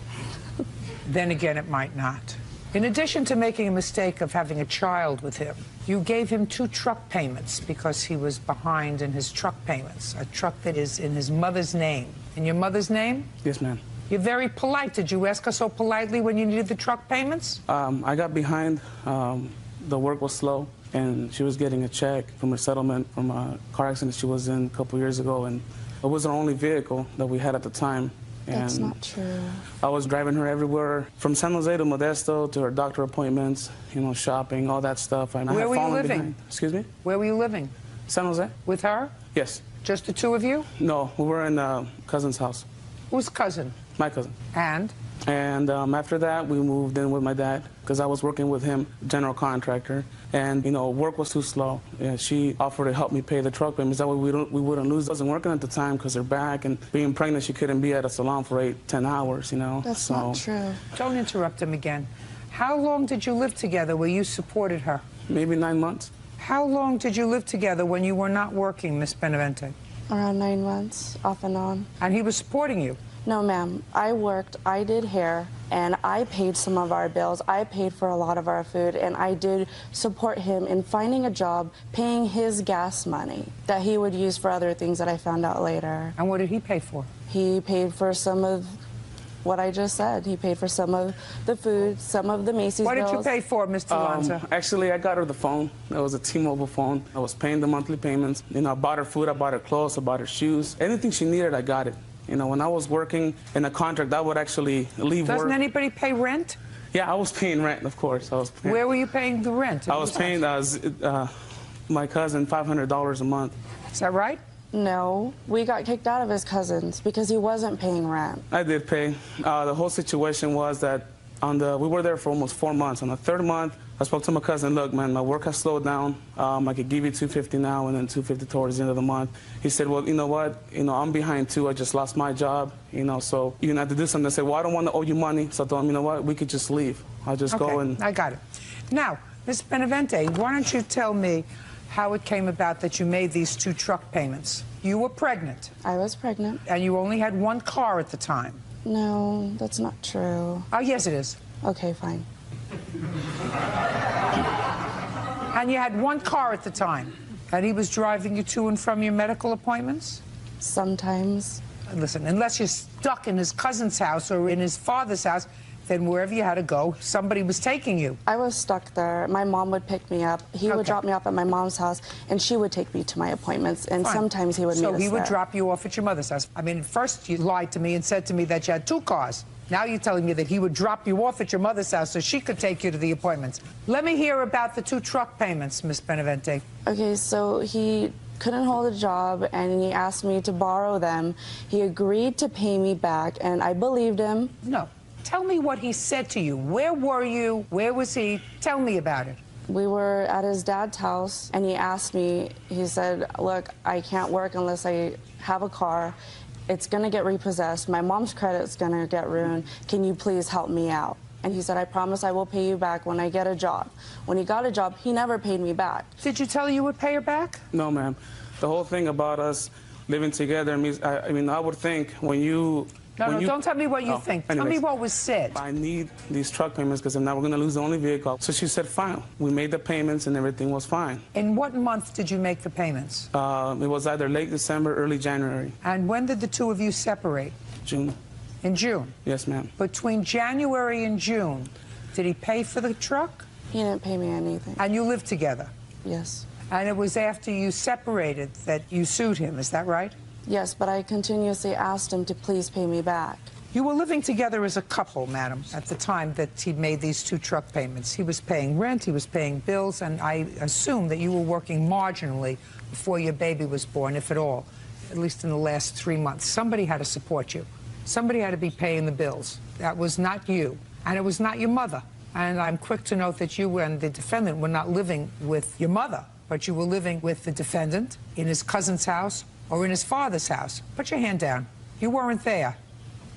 Then again, it might not. In addition to making a mistake of having a child with him, you gave him 2 truck payments because he was behind in his truck payments, a truck that is in his mother's name. In your mother's name?
Yes, ma'am.
You're very polite. Did you ask her so politely when you needed the truck payments?
I got behind. The work was slow, and she was getting a check from her settlement from a car accident she was in a couple years ago, and it was our only vehicle that we had at the time.
That's
And
not true.
I was driving her everywhere, from San Jose to Modesto to her doctor appointments, you know, shopping, all that stuff. And I
Where
had
were you
fallen
living?
behind. Excuse me?
Where were you living?
San Jose.
With her?
Yes.
Just the 2 of you?
No, we were in a cousin's house.
Whose cousin?
My cousin.
And?
And after that, we moved in with my dad because I was working with him, general contractor. And, you know, work was too slow. Yeah, she offered to help me pay the truck payments. That way we wouldn't lose. I wasn't working at the time because her back and being pregnant, she couldn't be at a salon for 8-10 hours, you know.
That's not true.
Don't interrupt him again. How long did you live together where you supported her?
Maybe 9 months.
How long did you live together when you were not working, Miss Benavente?
Around 9 months, off and on.
And he was supporting you?
No, ma'am. I worked, I did hair, and I paid some of our bills. I paid for a lot of our food, and I did support him in finding a job, paying his gas money that he would use for other things that I found out later.
And what did he pay for?
He paid for some of what I just said. He paid for some of the food, some of the Macy's
What
bills.
did you pay for, Mr. Lanza?
Actually, I got her the phone. It was a T-Mobile phone. I was paying the monthly payments. You know, I bought her food, I bought her clothes, I bought her shoes. Anything she needed, I got it. You know, when I was working in a contract, I would actually leave work.
Doesn't anybody pay rent?
Yeah, I was paying rent, of course. I was paying.
Where were you paying the rent?
I was paying my cousin $500 a month.
Is that right?
No, we got kicked out of his cousin's because he wasn't paying rent.
I did pay. The whole situation was that we were there for almost 4 months. On the 3rd month, I spoke to my cousin, look, man, my work has slowed down. I could give you $250 now and then $250 towards the end of the month. He said, well, you know what? You know, I'm behind too. I just lost my job, you know, so you're going to have to do something. I said, well, I don't want to owe you money. So I told him, you know what? We could just leave. I'll just go and...
I got it. Now, Ms. Benavente, why don't you tell me how it came about that you made these 2 truck payments? You were pregnant.
I was pregnant.
And you only had 1 car at the time.
No, that's not true.
Oh, yes, it is.
Okay, fine.
And you had 1 car at the time. And he was driving you to and from your medical appointments?
Sometimes.
Listen, unless you're stuck in his cousin's house or in his father's house, then wherever you had to go, somebody was taking you.
I was stuck there. My mom would pick me up. He would drop me off at my mom's house, and she would take me to my appointments, and
Fine.
sometimes he would meet us
So he would
there.
drop you off at your mother's house. I mean, first you lied to me and said to me that you had 2 cars. Now you're telling me that he would drop you off at your mother's house so she could take you to the appointments. Let me hear about the 2 truck payments, Miss Benavente.
Okay, so he couldn't hold a job, and he asked me to borrow them. He agreed to pay me back, and I believed him.
No. Tell me what he said to you. Where were you? Where was he? Tell me about it.
We were at his dad's house, and he asked me, he said, look, I can't work unless I have a car. It's going to get repossessed. My mom's credit's going to get ruined. Can you please help me out? And he said, I promise I will pay you back when I get a job. When he got a job, he never paid me back.
Did you tell you would pay her back?
No, ma'am. The whole thing about us living together means, I mean, I would think when you...
No, don't tell me what you think.
Anyways,
tell me what was said.
I need these truck payments because now we're going to lose the only vehicle. So she said, fine. We made the payments and everything was fine.
In what month did you make the payments?
It was either late December, early January.
And when did the 2 of you separate?
June.
In June?
Yes, ma'am.
Between January and June, did he pay for the truck?
He didn't pay me anything.
And you lived together?
Yes.
And it was after you separated that you sued him, is that right?
Yes, but I continuously asked him to please pay me back.
You were living together as a couple, madam, at the time that he made these 2 truck payments. He was paying rent, he was paying bills, and I assume that you were working marginally before your baby was born, if at all, at least in the last 3 months. Somebody had to support you. Somebody had to be paying the bills. That was not you, and it was not your mother. And I'm quick to note that you and the defendant were not living with your mother, but you were living with the defendant in his cousin's house or in his father's house. Put your hand down. You weren't there.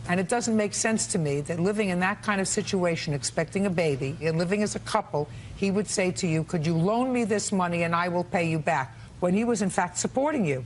And it doesn't make sense to me that living in that kind of situation, expecting a baby, and living as a couple, he would say to you, could you loan me this money and I will pay you back, when he was in fact supporting you.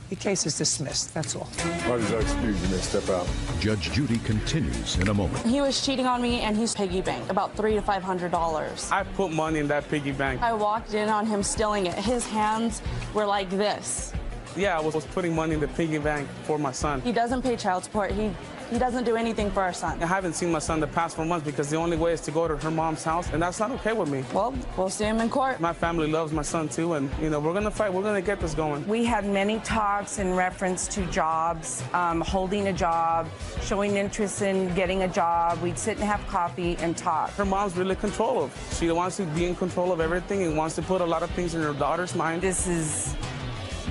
The case is dismissed, that's all.
Parties are excused, you may step out.
Judge Judy continues in a moment.
He was cheating on me, and he's piggy bank about $300 to $500.
I put money in that piggy bank.
I walked in on him stealing it. His hands were like this.
Yeah, I was putting money in the piggy bank for my son.
He doesn't pay child support. He doesn't do anything for our son.
I haven't seen my son the past 4 months because the only way is to go to her mom's house, and that's not okay with me.
Well, we'll see him in court.
My family loves my son too, and you know, we're gonna fight. We're gonna get this going.
We had many talks in reference to jobs, holding a job, showing interest in getting a job. We'd sit and have coffee and talk.
Her mom's really controlling. She wants to be in control of everything and wants to put a lot of things in her daughter's mind.
This is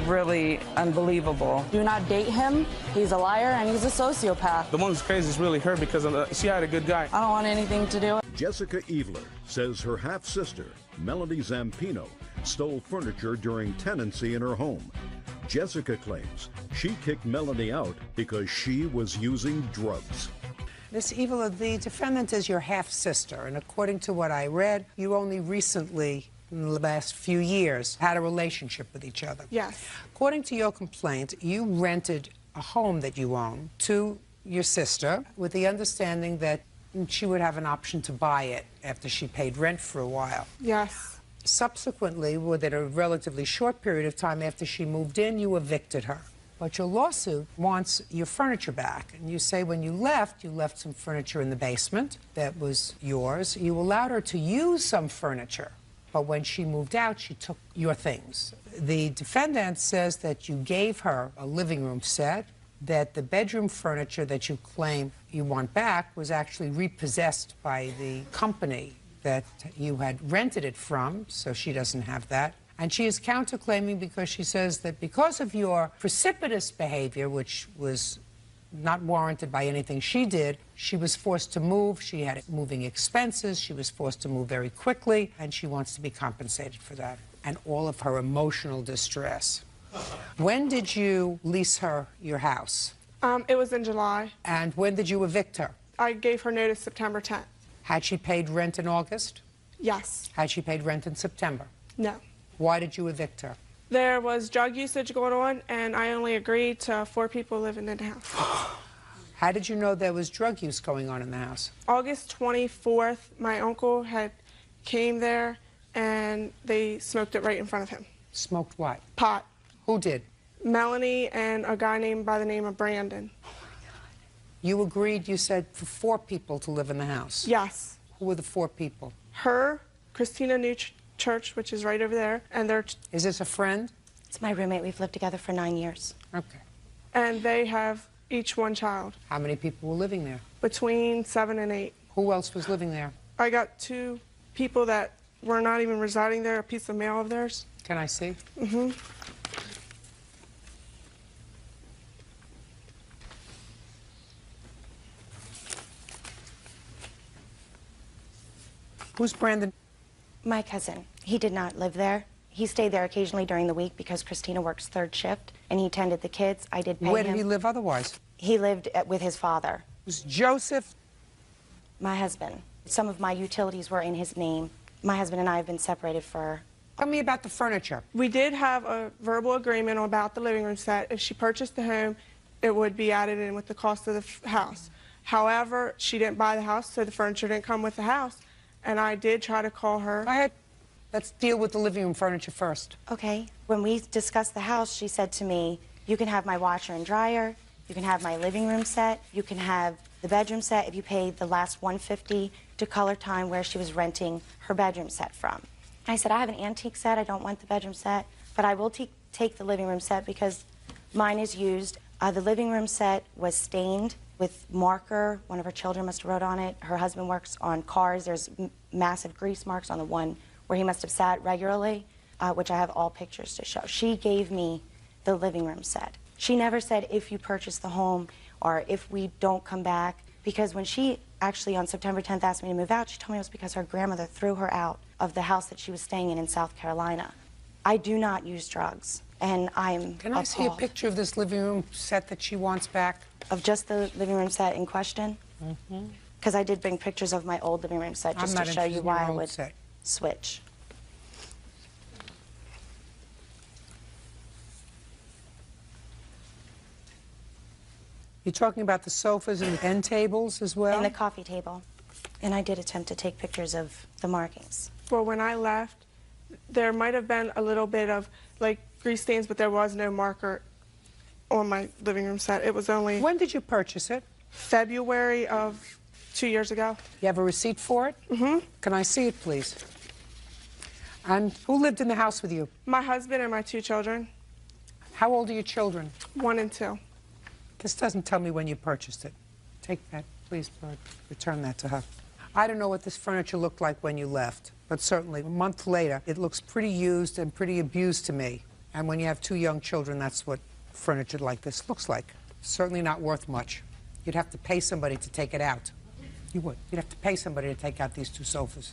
really unbelievable.
Do not date him. He's a liar and he's a sociopath.
The one who's crazy is really her because she had a good guy.
I don't want anything to do with it.
Jessica Eveler says her half-sister, Melanie Zampino, stole furniture during tenancy in her home. Jessica claims she kicked Melanie out because she was using drugs.
Miss Eveler, the defendant is your half-sister, and according to what I read, you only recently, in the last few years, had a relationship with each other.
Yes.
According to your complaint, you rented a home that you own to your sister with the understanding that she would have an option to buy it after she paid rent for a while.
Yes.
Subsequently, within a relatively short period of time after she moved in, you evicted her. But your lawsuit wants your furniture back. And you say when you left some furniture in the basement that was yours. You allowed her to use some furniture. But when she moved out, she took your things. The defendant says that you gave her a living room set, that the bedroom furniture that you claim you want back was actually repossessed by the company that you had rented it from, so she doesn't have that. And she is counterclaiming because she says that because of your precipitous behavior, which was not warranted by anything she did, she was forced to move, she had moving expenses, she was forced to move very quickly, and she wants to be compensated for that and all of her emotional distress. When did you lease her your house?
It was in July.
And when did you evict her?
I gave her notice September 10th.
Had she paid rent in August?
Yes.
Had she paid rent in September?
No.
Why did you evict her?
There was drug usage going on, and I only agreed to 4 people living in the house.
How did you know there was drug use going on in the house?
August 24th, my uncle came there, and they smoked it right in front of him.
Smoked what?
Pot.
Who did?
Melanie and a guy named by the name of Brandon.
You agreed, you said, for 4 people to live in the house?
Yes.
Who were the 4 people?
Her, Christina Church, which is right over there, and they're...
Is this a friend?
It's my roommate. We've lived together for 9 years.
Okay.
And they have each 1 child.
How many people were living there?
Between 7 and 8.
Who else was living there?
I got 2 people that were not even residing there, a piece of mail of theirs.
Can I see?
Mm-hmm.
Who's Brandon?
My cousin. He did not live there. He stayed there occasionally during the week because Christina works 3rd shift, and he tended the kids. I did pay him.
Where did he live otherwise?
He lived with his father.
Was Joseph?
My husband. Some of my utilities were in his name. My husband and I have been separated for...
Tell me about the furniture.
We did have a verbal agreement about the living room set. If she purchased the home, it would be added in with the cost of the house. However, she didn't buy the house, so the furniture didn't come with the house. And I did try to call her.
Go ahead. Let's deal with the living room furniture first.
Okay. When we discussed the house, she said to me, you can have my washer and dryer, you can have my living room set, you can have the bedroom set if you pay the last $150 to Color Time where she was renting her bedroom set from. I said, I have an antique set, I don't want the bedroom set, but I will take the living room set because mine is used. The living room set was stained with marker. One of her children must have wrote on it. Her husband works on cars. There's massive grease marks on the one where he must have sat regularly, which I have all pictures to show. She gave me the living room set. She never said if you purchase the home or if we don't come back, Because when she actually on September 10th asked me to move out, she told me it was because her grandmother threw her out of the house that she was staying in South Carolina. I do not use drugs, and I'm
Can I see a picture of this living room set that she wants back?
Of just the living room set in question?
Mm-hmm.
Because I did bring pictures of my old living room set just to show you why I would switch.
You're talking about the sofas and the end tables as well?
And the coffee table. And I did attempt to take pictures of the markings.
Well, when I left, there might have been a little bit of like grease stains, but there was no marker on my living room set. It was only...
When did you purchase it?
February of 2 years ago.
You have a receipt for it? Mm-hmm. Can I see it, please? And who lived in the house with you?
My husband and my 2 children.
How old are your children?
1 and 2.
This doesn't tell me when you purchased it. Take that, please, Lord. Return that to her. I don't know what this furniture looked like when you left, but certainly a month later, it looks pretty used and pretty abused to me. And when you have 2 young children, that's what furniture like this looks like. Certainly not worth much. You'd have to pay somebody to take it out. You would. You'd have to pay somebody to take out these 2 sofas.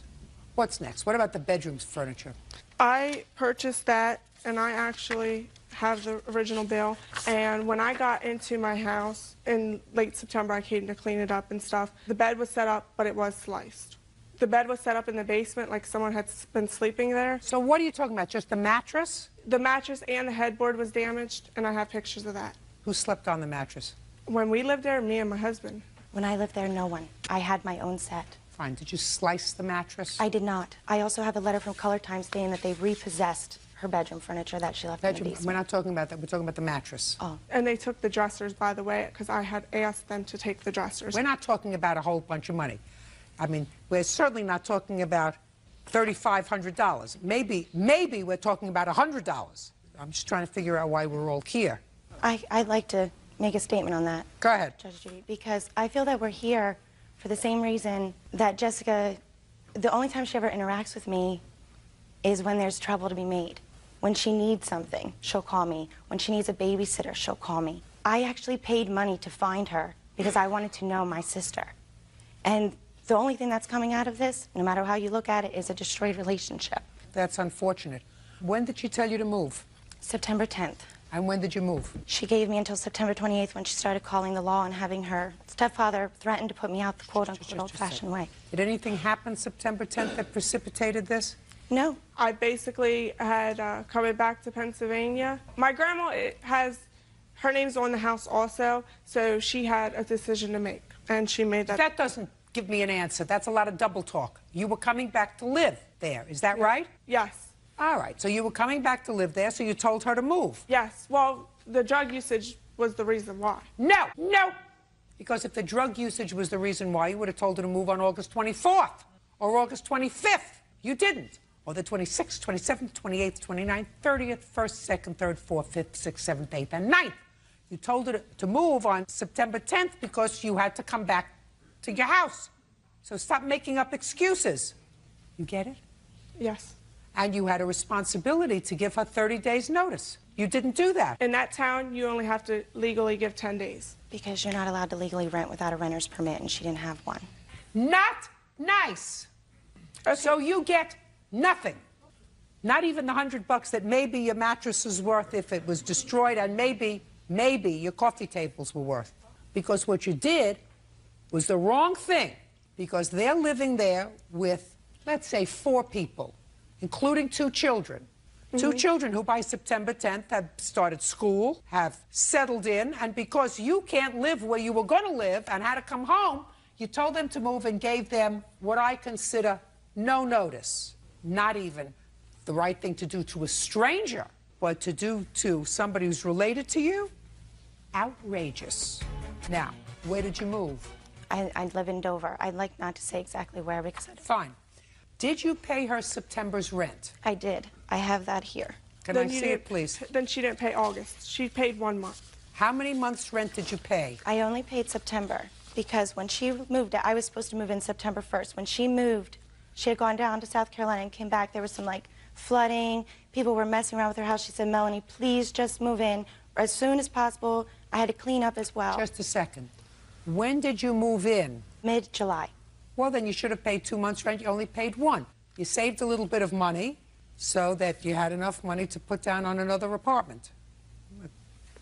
What's next? What about the bedroom's furniture?
I purchased that, and I actually have the original bill. And when I got into my house in late September, I came to clean it up and stuff. The bed was set up, but it was sliced. The bed was set up in the basement like someone had been sleeping there.
So what are you talking about? Just the mattress?
The mattress and the headboard was damaged, and I have pictures of that.
Who slept on the mattress?
When we lived there, me and my husband.
When I lived there, no one. I had my own set.
Fine. Did you slice the mattress?
I did not. I also have a letter from Color Time stating that they repossessed her bedroom furniture that she left in the basement.
We're not talking about that. We're talking about the mattress.
Oh.
And they took the dressers, by the way, because I had asked them to take the dressers.
We're not talking about a whole bunch of money. I mean, we're certainly not talking about $3,500. Maybe we're talking about $100. I'm just trying to figure out why we're all here.
I'd like to make a statement on that.
Go ahead.
Judge Judy, because I feel that we're here for the same reason that Jessica, the only time she ever interacts with me is when there's trouble to be made. When she needs something, she'll call me. When she needs a babysitter, she'll call me. I actually paid money to find her because I wanted to know my sister. And the only thing that's coming out of this, no matter how you look at it, is a destroyed relationship.
That's unfortunate. When did she tell you to move?
September 10th.
And when did you move?
She gave me until September 28th when she started calling the law and having her stepfather threaten to put me out the quote-unquote old-fashioned way.
Did anything happen September 10th that precipitated this?
No.
I basically had coming back to Pennsylvania. My grandma her name's on the house also, so she had a decision to make, and she made that.
That doesn't give me an answer. That's a lot of double talk. You were coming back to live there, is that right?
Yes.
All right, so you were coming back to live there, so you told her to move.
Yes, well, the drug usage was the reason why.
No, no, because if the drug usage was the reason why, you would have told her to move on August 24th or August 25th. You didn't. Or the 26th, 27th, 28th, 29th, 30th, 1st, 2nd, 3rd, 4th, 5th, 6th, 7th, 8th, and 9th. You told her to move on September 10th because you had to come back to your house. So stop making up excuses. You get it?
Yes.
And you had a responsibility to give her 30 days notice. You didn't do that.
In that town, you only have to legally give 10 days.
Because you're not allowed to legally rent without a renter's permit, and she didn't have one.
Not nice. Okay. So you get nothing. Not even the $100 that maybe your mattress is worth if it was destroyed, and maybe your coffee tables were worth. Because what you did was the wrong thing, because they're living there with, let's say, 4 people, including 2 children. Mm-hmm. 2 children who by September 10th have started school, have settled in, and because you can't live where you were going to live and had to come home, you told them to move and gave them what I consider no notice. Not even the right thing to do to a stranger, but to do to somebody who's related to you? Outrageous. Now, where did you move?
I live in Dover. I'd like not to say exactly where because
Fine. Did you pay her September's rent?
I did. I have that here.
Can I see it, please?
Then she didn't pay August. She paid 1 month.
How many months' rent did you pay?
I only paid September because when she moved, I was supposed to move in September 1st. When she moved, she had gone down to South Carolina and came back. There was some, like, flooding. People were messing around with her house. She said, Melanie, please just move in as soon as possible. I had to clean up as well.
Just a second. When did you move in?
Mid-July.
Well, then you should have paid 2 months' rent. You only paid 1. You saved a little bit of money so that you had enough money to put down on another apartment. I'm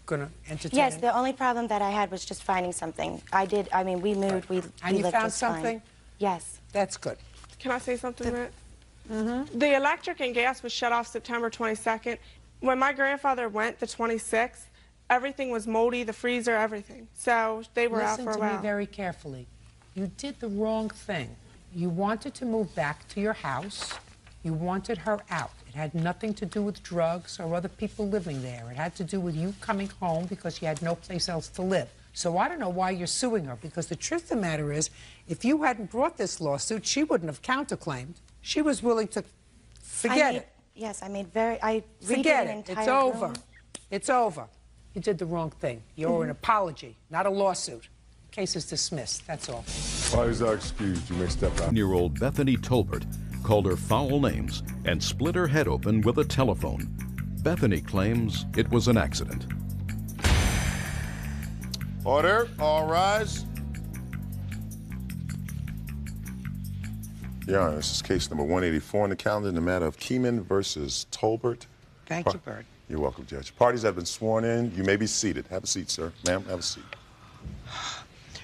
gonna entertain.
Yes, the only problem that I had was just finding something. I mean, we moved, we
And you
lived
found
just fine.
something?
Yes.
That's good.
Can I say something, Matt? The electric and gas was shut off September 22nd. When my grandfather went, the 26th, everything was moldy, the freezer, everything. So they were out for a
Listen
while.
to me very carefully. You did the wrong thing. You wanted to move back to your house. You wanted her out. It had nothing to do with drugs or other people living there. It had to do with you coming home because you had no place else to live. So I don't know why you're suing her, because the truth of the matter is, if you hadn't brought this lawsuit, she wouldn't have counterclaimed. She was willing to forget it.
Yes, I made very, I
Forget
redid an
it.
entire
It's over.
room.
It's over. You did the wrong thing. You owe an apology, not a lawsuit. Case is dismissed. That's all.
Parties are excused. You may step out.
9-year-old Bethany Tolbert called her foul names and split her head open with a telephone. Bethany claims it was an accident.
Order. All rise. Your Honor, this is case number 184 on the calendar in the matter of Keeman versus Tolbert.
Thank you, Bird.
You're welcome, Judge. Parties have been sworn in. You may be seated. Have a seat, sir. Ma'am, have a seat.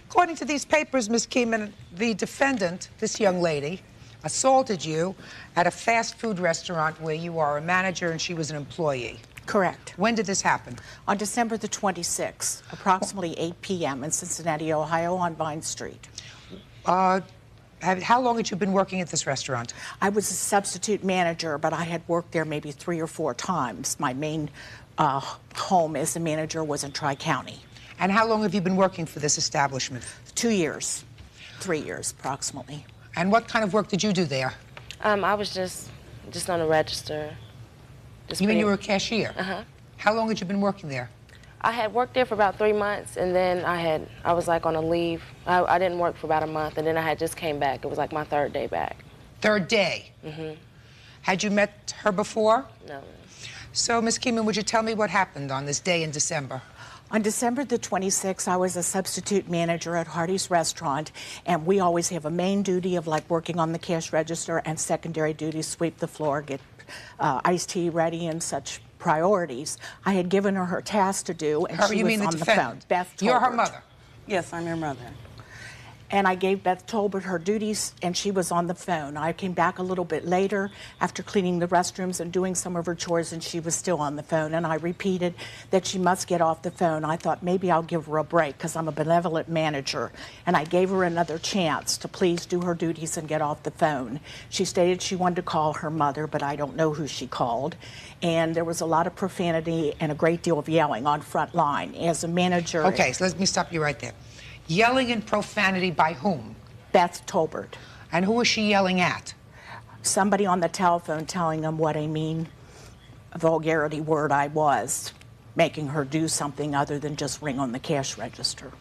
According to these papers, Ms. Keeman, the defendant, this young lady, assaulted you at a fast food restaurant where you are a manager and she was an employee.
Correct.
When did this happen?
On December the 26th, approximately 8 p.m. in Cincinnati, Ohio, on Vine Street.
How long had you been working at this restaurant?
I was a substitute manager, but I had worked there maybe 3 or 4 times. My main home as a manager was in Tri-County.
And how long have you been working for this establishment?
2 years, 3 years approximately.
And what kind of work did you do there?
I was just on the register.
You mean you were a cashier?
Uh-huh.
How long had you been working there?
I had worked there for about 3 months, and then I was like on a leave. I didn't work for about a month, and then I had just came back. It was like my 3rd day back.
3rd day?
Mm-hmm.
Had you met her before?
No.
So, Ms. Keeman, would you tell me what happened on this day in December?
On December the 26th, I was a substitute manager at Hardee's Restaurant, and we always have a main duty of like working on the cash register and secondary duties, sweep the floor, get iced tea ready and such priorities. I had given her task to do, and she was on the phone. Beth Tolbert.
You're her mother?
Yes, I'm her mother. And I gave Beth Tolbert her duties, and she was on the phone. I came back a little bit later after cleaning the restrooms and doing some of her chores, and she was still on the phone. And I repeated that she must get off the phone. I thought maybe I'll give her a break because I'm a benevolent manager. And I gave her another chance to please do her duties and get off the phone. She stated she wanted to call her mother, but I don't know who she called. And there was a lot of profanity and a great deal of yelling on front line. As a manager...
Okay, so let me stop you right there. Yelling and profanity by whom?
Beth Tolbert.
And who was she yelling at?
Somebody on the telephone telling them what a mean vulgarity word I was, making her do something other than just ring on the cash register.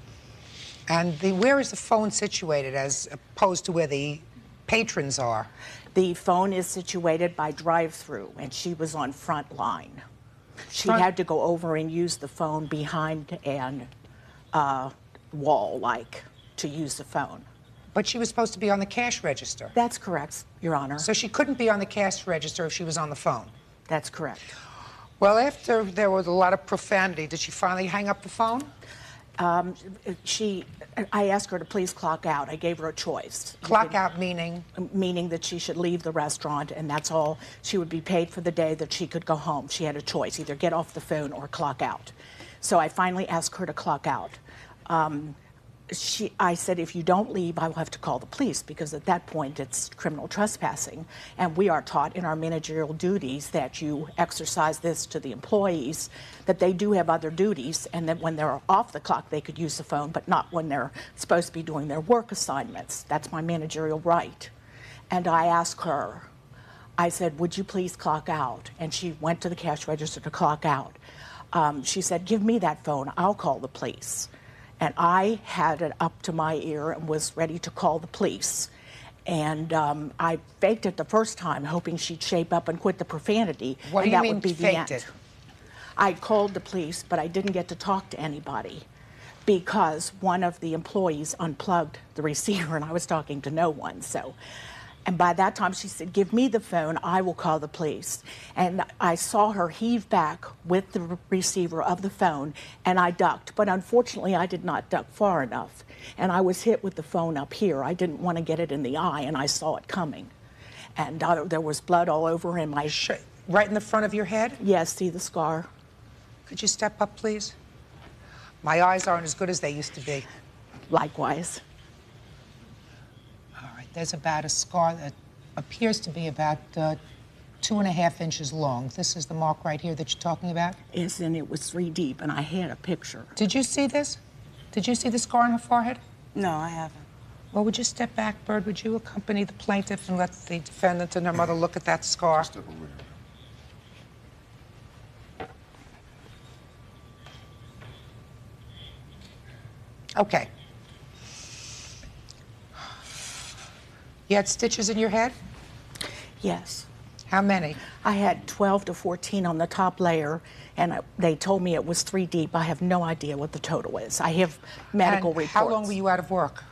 And where is the phone situated as opposed to where the patrons are?
The phone is situated by drive-through, and she was on front line. She had to go over and use the phone behind an wall, like, to use the phone.
But she was supposed to be on the cash register.
That's correct, Your Honor.
So she couldn't be on the cash register if she was on the phone?
That's correct.
Well, after there was a lot of profanity, did she finally hang up the phone?
I asked her to please clock out. I gave her a choice.
Clock out meaning?
Meaning that she should leave the restaurant, and that's all. She would be paid for the day that she could go home. She had a choice, either get off the phone or clock out. So I finally asked her to clock out. I said, if you don't leave, I will have to call the police, because at that point it's criminal trespassing. And we are taught in our managerial duties that you exercise this to the employees, that they do have other duties, and that when they're off the clock they could use the phone, but not when they're supposed to be doing their work assignments. That's my managerial right. And I asked her, I said, would you please clock out? And she went to the cash register to clock out. She said, give me that phone, I'll call the police. And I had it up to my ear and was ready to call the police. And I faked it the first time, hoping she'd shape up and quit the profanity.
What
and
do you
that
mean
would be
faked
the end.
it?
I called the police, but I didn't get to talk to anybody. because one of the employees unplugged the receiver and I was talking to no one. So, and by that time she said, give me the phone, I will call the police. And I saw her heave back with the receiver of the phone and I ducked. But unfortunately, I did not duck far enough. And I was hit with the phone up here. I didn't want to get it in the eye and I saw it coming. And there was blood all over in my...
Right in the front of your head?
Yes, see the scar.
Could you step up, please? My eyes aren't as good as they used to be.
Likewise.
All right, there's about a scar that appears to be about 2.5 inches long. This is the mark right here that you're talking about?
Yes, and it was 3 deep, and I had a picture.
Did you see this? Did you see the scar on her forehead?
No, I haven't.
Well, would you step back, Bird? Would you accompany the plaintiff and let the defendant and her mother look at that scar?
Step over here.
Okay. You had stitches in your head?
Yes.
How many?
I had 12 to 14 on the top layer, and they told me it was 3 deep. I have no idea what the total is. I have medical reports.
How long were you out of work?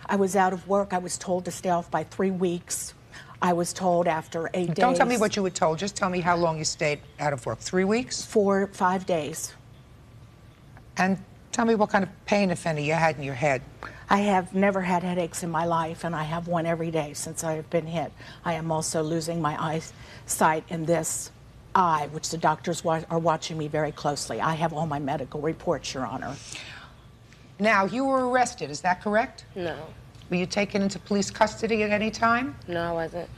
I was out of work. I was told to stay off by 3 weeks. I was told after 8 days.
Don't tell me what you were told. Just tell me how long you stayed out of work. 3 weeks?
4, 5 days.
And tell me what kind of pain, if any, you had in your head.
I have never had headaches in my life, and I have one every day since I have been hit. I am also losing my eyesight in this eye, which the doctors are watching me very closely. I have all my medical reports, Your Honor.
Now, you were arrested, is that correct?
No.
Were you taken into police custody at any time?
No, I wasn't.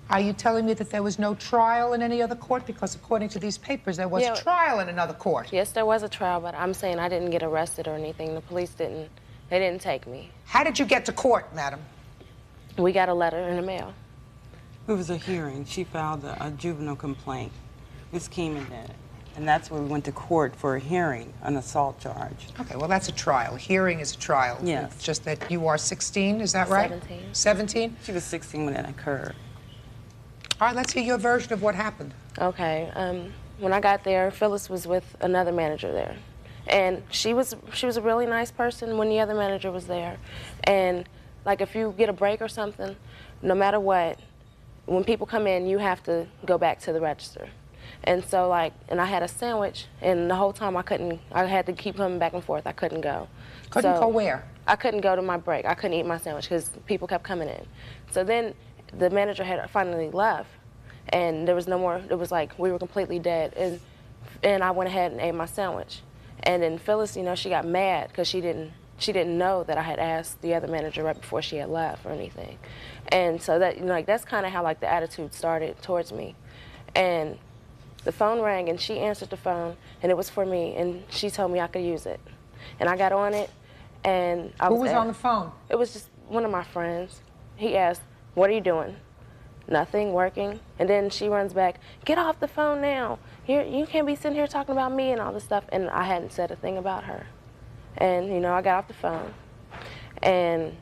Are you telling me that there was no trial in any other court? Because according to these papers, there was a trial in another court.
Yes, there was a trial, but I'm saying I didn't get arrested or anything. The police didn't take me.
How did you get to court, madam?
We got a letter in the mail.
It was a hearing. She filed a juvenile complaint. Ms. Keeman did. And that's where we went to court for a hearing, an assault charge.
Okay, well, that's a trial. Hearing is a trial.
Yes.
It's just that you are 16, is that right?
17.
17?
She was 16 when it occurred.
All right, let's hear your version of what happened.
Okay. When I got there, Phyllis was with another manager there. And she was a really nice person when the other manager was there. And, like, if you get a break or something, no matter what, when people come in, you have to go back to the register. And so, like, and I had a sandwich, and the whole time I had to keep coming back and forth. I couldn't go.
Couldn't go where?
I couldn't go to my break. I couldn't eat my sandwich because people kept coming in. So then the manager had finally left, and there was no more. It was like we were completely dead, and I went ahead and ate my sandwich. And then Phyllis, you know, she got mad because she didn't know that I had asked the other manager right before she had left or anything. And so that, you know, like, that's kind of how, like, the attitude started towards me. And the phone rang, and she answered the phone, and it was for me, and she told me I could use it. And I got on it, and
Who was on the phone?
It was just one of my friends. He asked, "What are you doing?" "Nothing, working." And then she runs back, "Get off the phone now. You can't be sitting here talking about me," and all this stuff. And I hadn't said a thing about her. And, you know, I got off the phone, and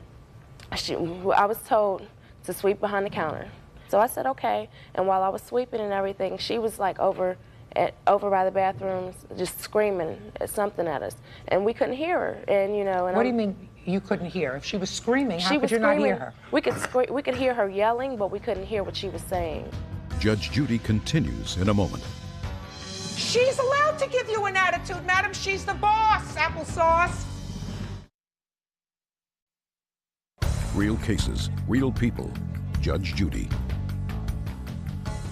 I was told to sweep behind the counter. So I said, okay. And while I was sweeping and everything, she was, like, over by the bathrooms, just screaming something at us. And we couldn't hear her. And, you know. And
What do you mean you couldn't hear her? If she was screaming, how could you not hear her?
We could hear her yelling, but we couldn't hear what she was saying.
Judge Judy continues in a moment.
She's allowed to give you an attitude, madam. She's the boss, applesauce.
Real cases, real people. Judge Judy.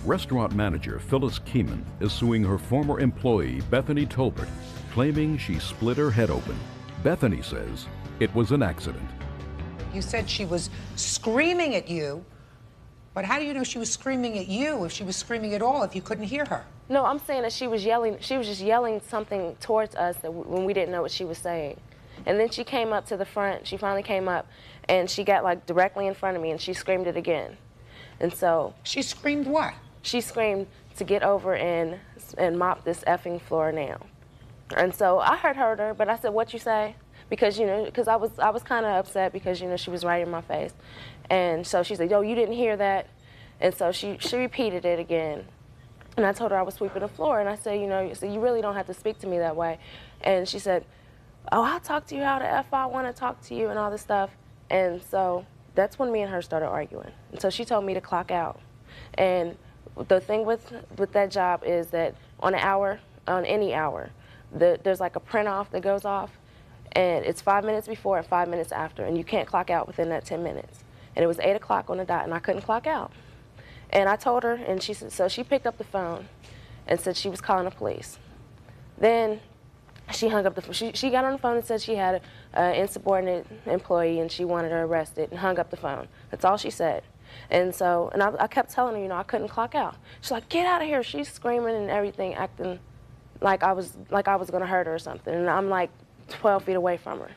Restaurant manager Phyllis Keeman is suing her former employee Bethany Tolbert, claiming she split her head open. Bethany says it was an accident.
You said she was screaming at you, but how do you know she was screaming at you if she was screaming at all if you couldn't hear her?
No, I'm saying that she was yelling. She was just yelling something towards us when we didn't know what she was saying. And then she came up to the front. She finally came up, and she got, like, directly in front of me, and she screamed it again. And so...
She screamed what?
She screamed to get over and mop this effing floor now. And so I heard her, but I said, "What you say?" Because, you know, because I was kind of upset because, you know, she was right in my face. And so she said, "Yo, you didn't hear that?" And so she repeated it again. And I told her I was sweeping the floor, and I said, "You know, so you really don't have to speak to me that way." And she said, oh, I'll talk to you how the F I want to talk to you and all this stuff. And so that's when me and her started arguing. And so she told me to clock out. And the thing with that job is that on any hour, there's like a print off that goes off, and it's 5 minutes before and 5 minutes after, and you can't clock out within that 10 minutes. And it was 8 o'clock on the dot, and I couldn't clock out. And I told her, and she said, so she picked up the phone and said she was calling the police. Then she hung up the phone. She got on the phone and said she had an insubordinate employee and she wanted her arrested, and hung up the phone. That's all she said. And so, and I kept telling her, you know, I couldn't clock out. She's like, get out of here. She's screaming and everything, acting like I was gonna hurt her or something. And I'm like 12 feet away from her.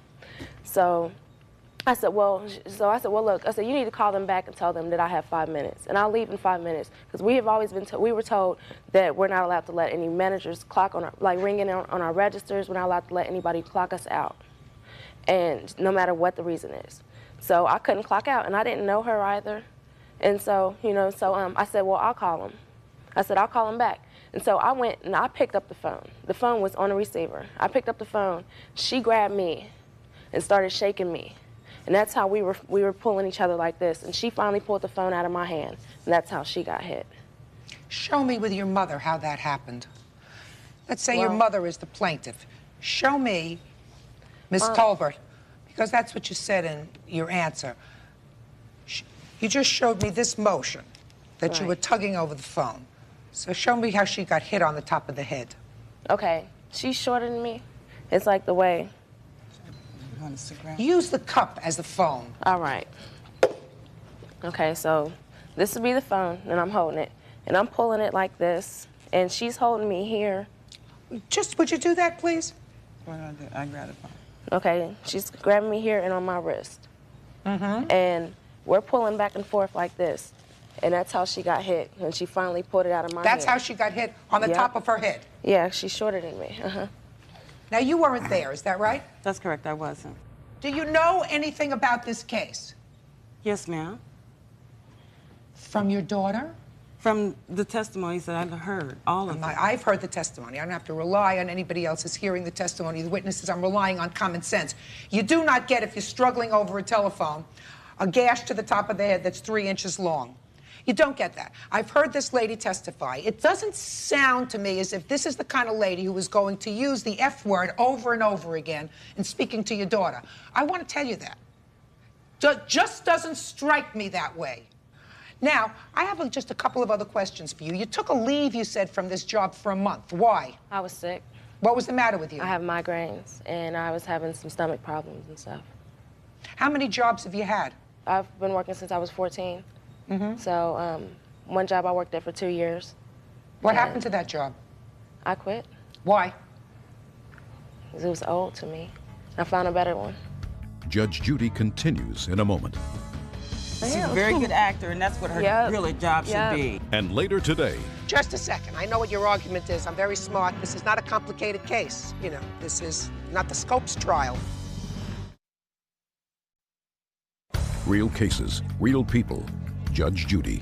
So I said, well, look, I said, you need to call them back and tell them that I have 5 minutes, and I'll leave in 5 minutes, because we have always been we were told that we're not allowed to let any managers clock on ring in on our registers. We're not allowed to let anybody clock us out, and no matter what the reason is. So I couldn't clock out, and I didn't know her either, and so I said, well, I'll call them. I said, I'll call them back. And so I went and I picked up the phone. The phone was on the receiver. I picked up the phone. She grabbed me and started shaking me. And that's how we were pulling each other like this. And she finally pulled the phone out of my hand, and that's how she got hit.
Show me with your mother how that happened. Let's say your mother is the plaintiff. Show me, Ms. Tolbert, because that's what you said in your answer. You just showed me this motion that you were tugging over the phone. So show me how she got hit on the top of the head.
Okay, she's shorter than me. It's like the way.
Use the cup as the phone.
All right. Okay, so this would be the phone, and I'm holding it. And I'm pulling it like this, and she's holding me here.
Would you do that, please?
I grabbed the phone.
Okay, she's grabbing me here and on my wrist. And we're pulling back and forth like this. And that's how she got hit, and she finally pulled it out of my hand.
That's how she got hit, on the top of her head?
Yeah, she's shorter than me.
Now, you weren't there, is that right?
That's correct, I wasn't.
Do you know anything about this case?
Yes, ma'am.
From your daughter?
From the testimonies that I've heard, all of them.
I've heard the testimony. I don't have to rely on anybody else's hearing the testimony of the witnesses. I'm relying on common sense. You do not get, if you're struggling over a telephone, a gash to the top of the head that's 3 inches long. You don't get that. I've heard this lady testify. It doesn't sound to me as if this is the kind of lady who is going to use the F word over and over again in speaking to your daughter. I want to tell you that. Just doesn't strike me that way. Now, I have just a couple of other questions for you. You took a leave, you said, from this job for a month. Why?
I was sick.
What was the matter with you?
I have migraines, and I was having some stomach problems and stuff.
How many jobs have you had?
I've been working since I was 14. So one job I worked at for 2 years.
What happened to that job?
I quit.
Why?
Because it was old to me. I found a better one.
Judge Judy continues in a moment.
She's a very good actor, and that's what her really job should be.
And later today.
Just a second. I know what your argument is. I'm very smart. This is not a complicated case. You know, this is not the Scopes trial.
Real cases, real people. Judge Judy.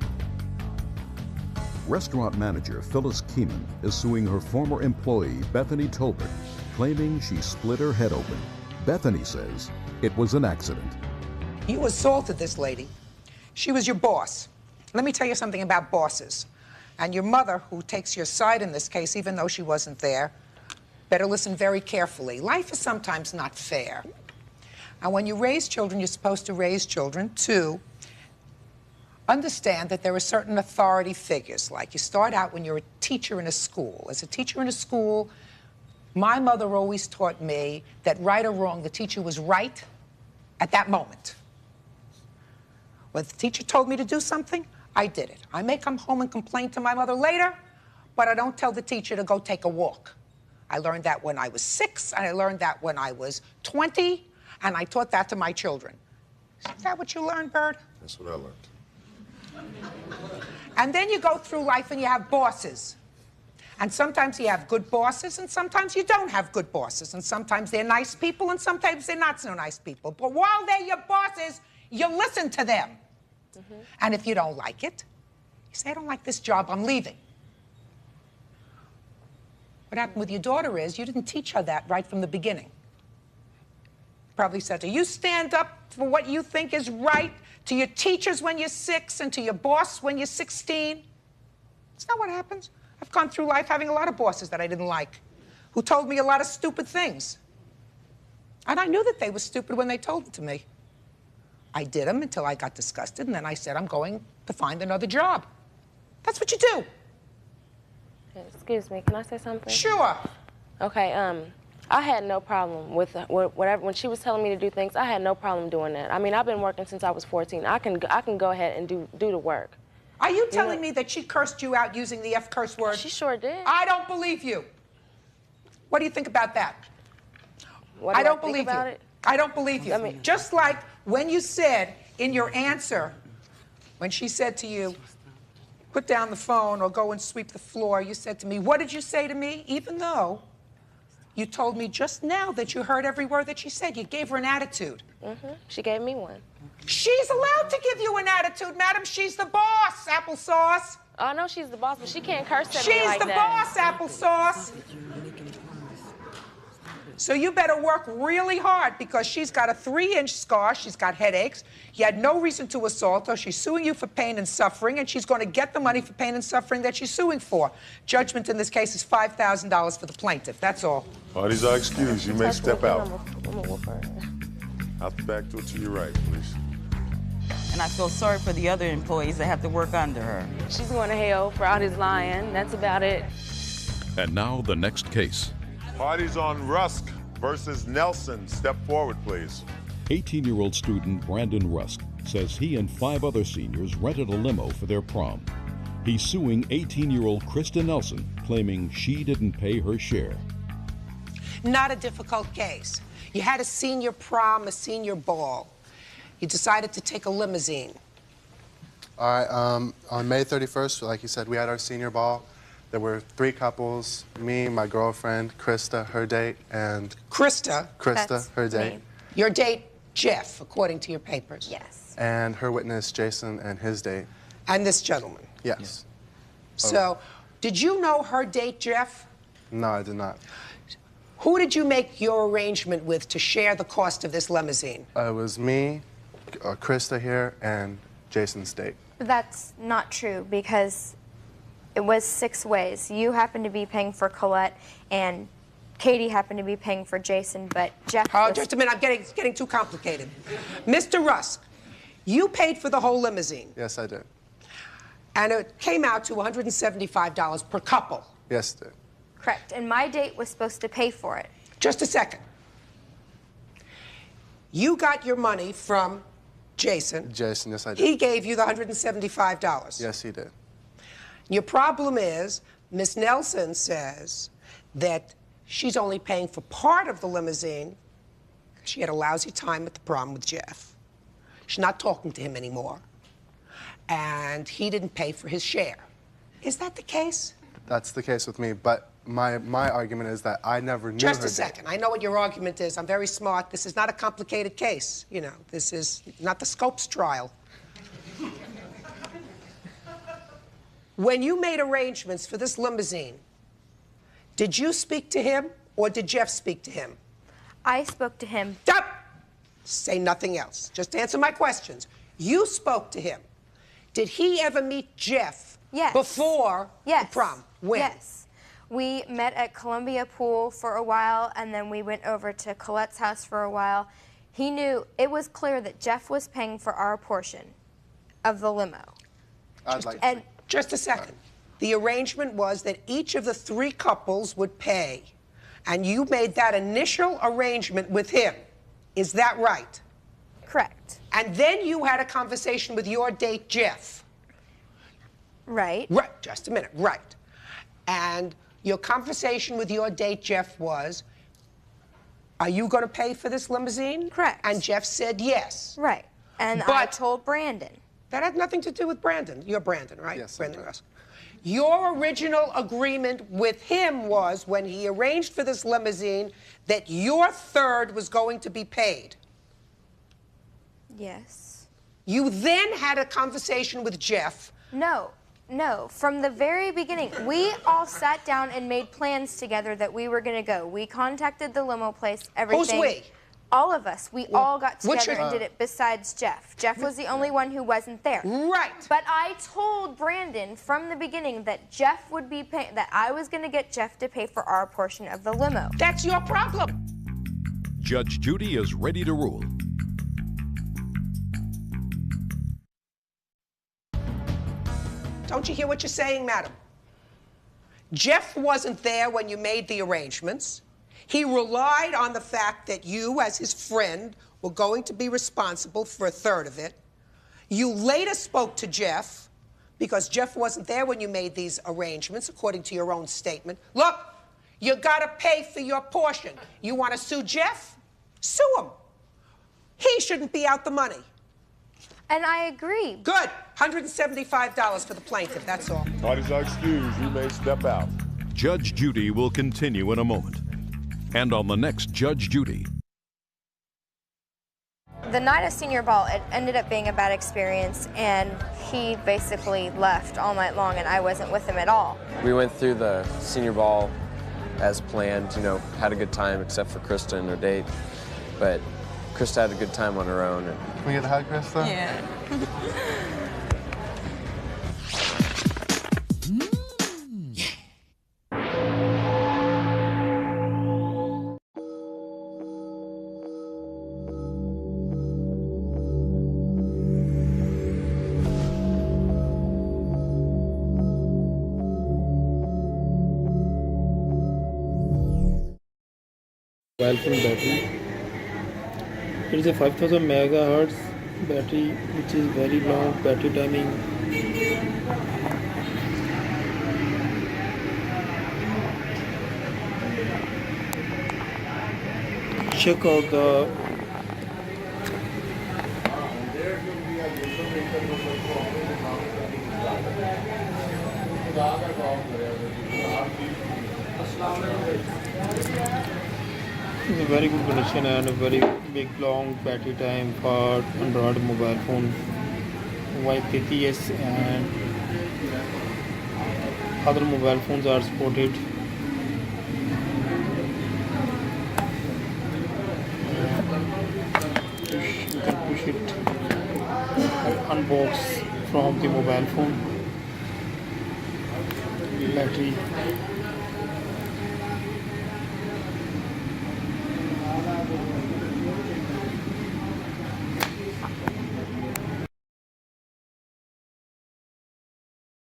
Restaurant manager Phyllis Keeman is suing her former employee Bethany Tolbert, claiming she split her head open. Bethany says it was an accident.
You assaulted this lady. She was your boss. Let me tell you something about bosses. And your mother, who takes your side in this case, even though she wasn't there, better listen very carefully. Life is sometimes not fair. And when you raise children, you're supposed to raise children to understand that there are certain authority figures. Like you start out when you're a teacher in a school. As a teacher in a school, my mother always taught me that right or wrong, the teacher was right at that moment. When the teacher told me to do something, I did it. I may come home and complain to my mother later, but I don't tell the teacher to go take a walk. I learned that when I was 6, and I learned that when I was 20, and I taught that to my children. Is that what you learned, Bird?
That's what I learned.
And then you go through life and you have bosses. And sometimes you have good bosses, and sometimes you don't have good bosses. And sometimes they're nice people, and sometimes they're not so nice people. But while they're your bosses, you listen to them. And if you don't like it, you say, I don't like this job, I'm leaving. What happened with your daughter is you didn't teach her that right from the beginning. Probably said to her, you stand up for what you think is right to your teachers when you're 6 and to your boss when you're 16. It's not what happens. I've gone through life having a lot of bosses that I didn't like, who told me a lot of stupid things. And I knew that they were stupid when they told it to me. I did them until I got disgusted, and then I said, I'm going to find another job. That's what you do.
Excuse me, can I say something?
Sure.
Okay, I had no problem with whatever. When she was telling me to do things, I had no problem doing that. I mean, I've been working since I was 14. I can go ahead and do the work.
Are you telling me that she cursed you out using the F curse word?
She sure did.
I don't believe you. What do you think about that?
What do
I don't
think
believe
about
you.
it?
I don't believe you.
I mean,
just like when you said in your answer, when she said to you, put down the phone or go and sweep the floor, you said to me, what did you say to me? Even though you told me just now that you heard every word that she said. You gave her an attitude.
She gave me one.
She's allowed to give you an attitude, madam. She's the boss, applesauce.
Oh, I know she's the boss, but she can't curse at me like that.
She's the boss, applesauce. So you better work really hard because she's got a 3-inch scar. She's got headaches. You had no reason to assault her. She's suing you for pain and suffering, and she's going to get the money for pain and suffering that she's suing for. Judgment in this case is $5,000 for the plaintiff. That's all.
Parties are excused. You may step out.
I'm gonna whoop her.
Out the back door to your right, please.
And I feel sorry for the other employees that have to work under her.
She's going to hell for all his lying. That's about it.
And now the next case.
Parties on Rusk versus Nelson. Step forward, please.
18-year-old student Brandon Rusk says he and 5 other seniors rented a limo for their prom. He's suing 18-year-old Krista Nelson, claiming she didn't pay her share.
Not a difficult case. You had a senior prom, a senior ball. You decided to take a limousine.
All right, on May 31st, like you said, we had our senior ball. There were 3 couples, me, my girlfriend, Krista, her date, and...
Krista?
Krista, her date.
Me. Your date, Jeff, according to your papers.
Yes.
And her witness, Jason, and his date.
And this gentleman?
Yes.
So, did you know her date, Jeff?
No, I did not.
Who did you make your arrangement with to share the cost of this limousine?
It was me, Krista here, and Jason's date.
That's not true because it was 6 ways. You happened to be paying for Colette, and Katie happened to be paying for Jason, but Jeff
Oh,
was...
just a minute, it's getting too complicated. Mr. Rusk, you paid for the whole limousine.
Yes, I did.
And it came out to $175 per couple.
Yes, it did.
Correct, and my date was supposed to pay for it.
Just a second. You got your money from Jason.
Jason, yes, I did.
He gave you the $175.
Yes, he did.
Your problem is, Miss Nelson says that she's only paying for part of the limousine because she had a lousy time at the prom with Jeff. She's not talking to him anymore. And he didn't pay for his share. Is that the case?
That's the case with me, but my argument is that I never knew
Just
her
a second. I know what your argument is. I'm very smart. This is not a complicated case. You know, this is not the Scopes trial. When you made arrangements for this limousine, did you speak to him or did Jeff speak to him?
I spoke to him.
Stop! Say nothing else. Just answer my questions. You spoke to him. Did he ever meet Jeff before the prom? When?
Yes. We met at Columbia Pool for a while, and then we went over to Colette's house for a while. He knew, it was clear that Jeff was paying for our portion of the limo.
Just a second. The arrangement was that each of the 3 couples would pay, and you made that initial arrangement with him. Is that right?
Correct.
And then you had a conversation with your date, Jeff.
Right.
Right. Just a minute. Right. And your conversation with your date, Jeff, was, are you going to pay for this limousine?
Correct.
And Jeff said yes.
Right. And I told Brandon.
That had nothing to do with Brandon. You're Brandon, right? Yes. Brandon Rusk. Your original agreement with him was, when he arranged for this limousine, that your third was going to be paid.
Yes.
You then had a conversation with Jeff.
No. No, from the very beginning, we all sat down and made plans together that we were going to go. We contacted the limo place, everything.
Who's we?
All of us. We all got
What's
together and did it besides Jeff. Jeff was the only one who wasn't there.
Right.
But I told Brandon from the beginning that Jeff would be paying, that I was going to get Jeff to pay for our portion of the limo.
That's your problem.
Judge Judy is ready to rule.
Don't you hear what you're saying, madam? Jeff wasn't there when you made the arrangements. He relied on the fact that you, as his friend, were going to be responsible for a third of it. You later spoke to Jeff, because Jeff wasn't there when you made these arrangements, according to your own statement. Look, you gotta pay for your portion. You wanna sue Jeff? Sue him. He shouldn't be out the money.
And I agree.
Good. $175 for the plaintiff, that's all.
Parties are excused. You may step out.
Judge Judy will continue in a moment. And on the next Judge Judy.
The night of senior ball, it ended up being a bad experience, and he basically left all night long, and I wasn't with him at all.
We went through the senior ball as planned, you know, had a good time except for Krista and her date. But Krista had a good time on her own.
Can we get a hug, Krista?
Yeah.
Mobile phone battery. It is a 5000 megahertz battery, which is very long battery timing. Check out the it's a very good condition and a very big long battery time for Android mobile phone. YPPS and other mobile phones are supported. You can push it and unbox from the mobile phone. Battery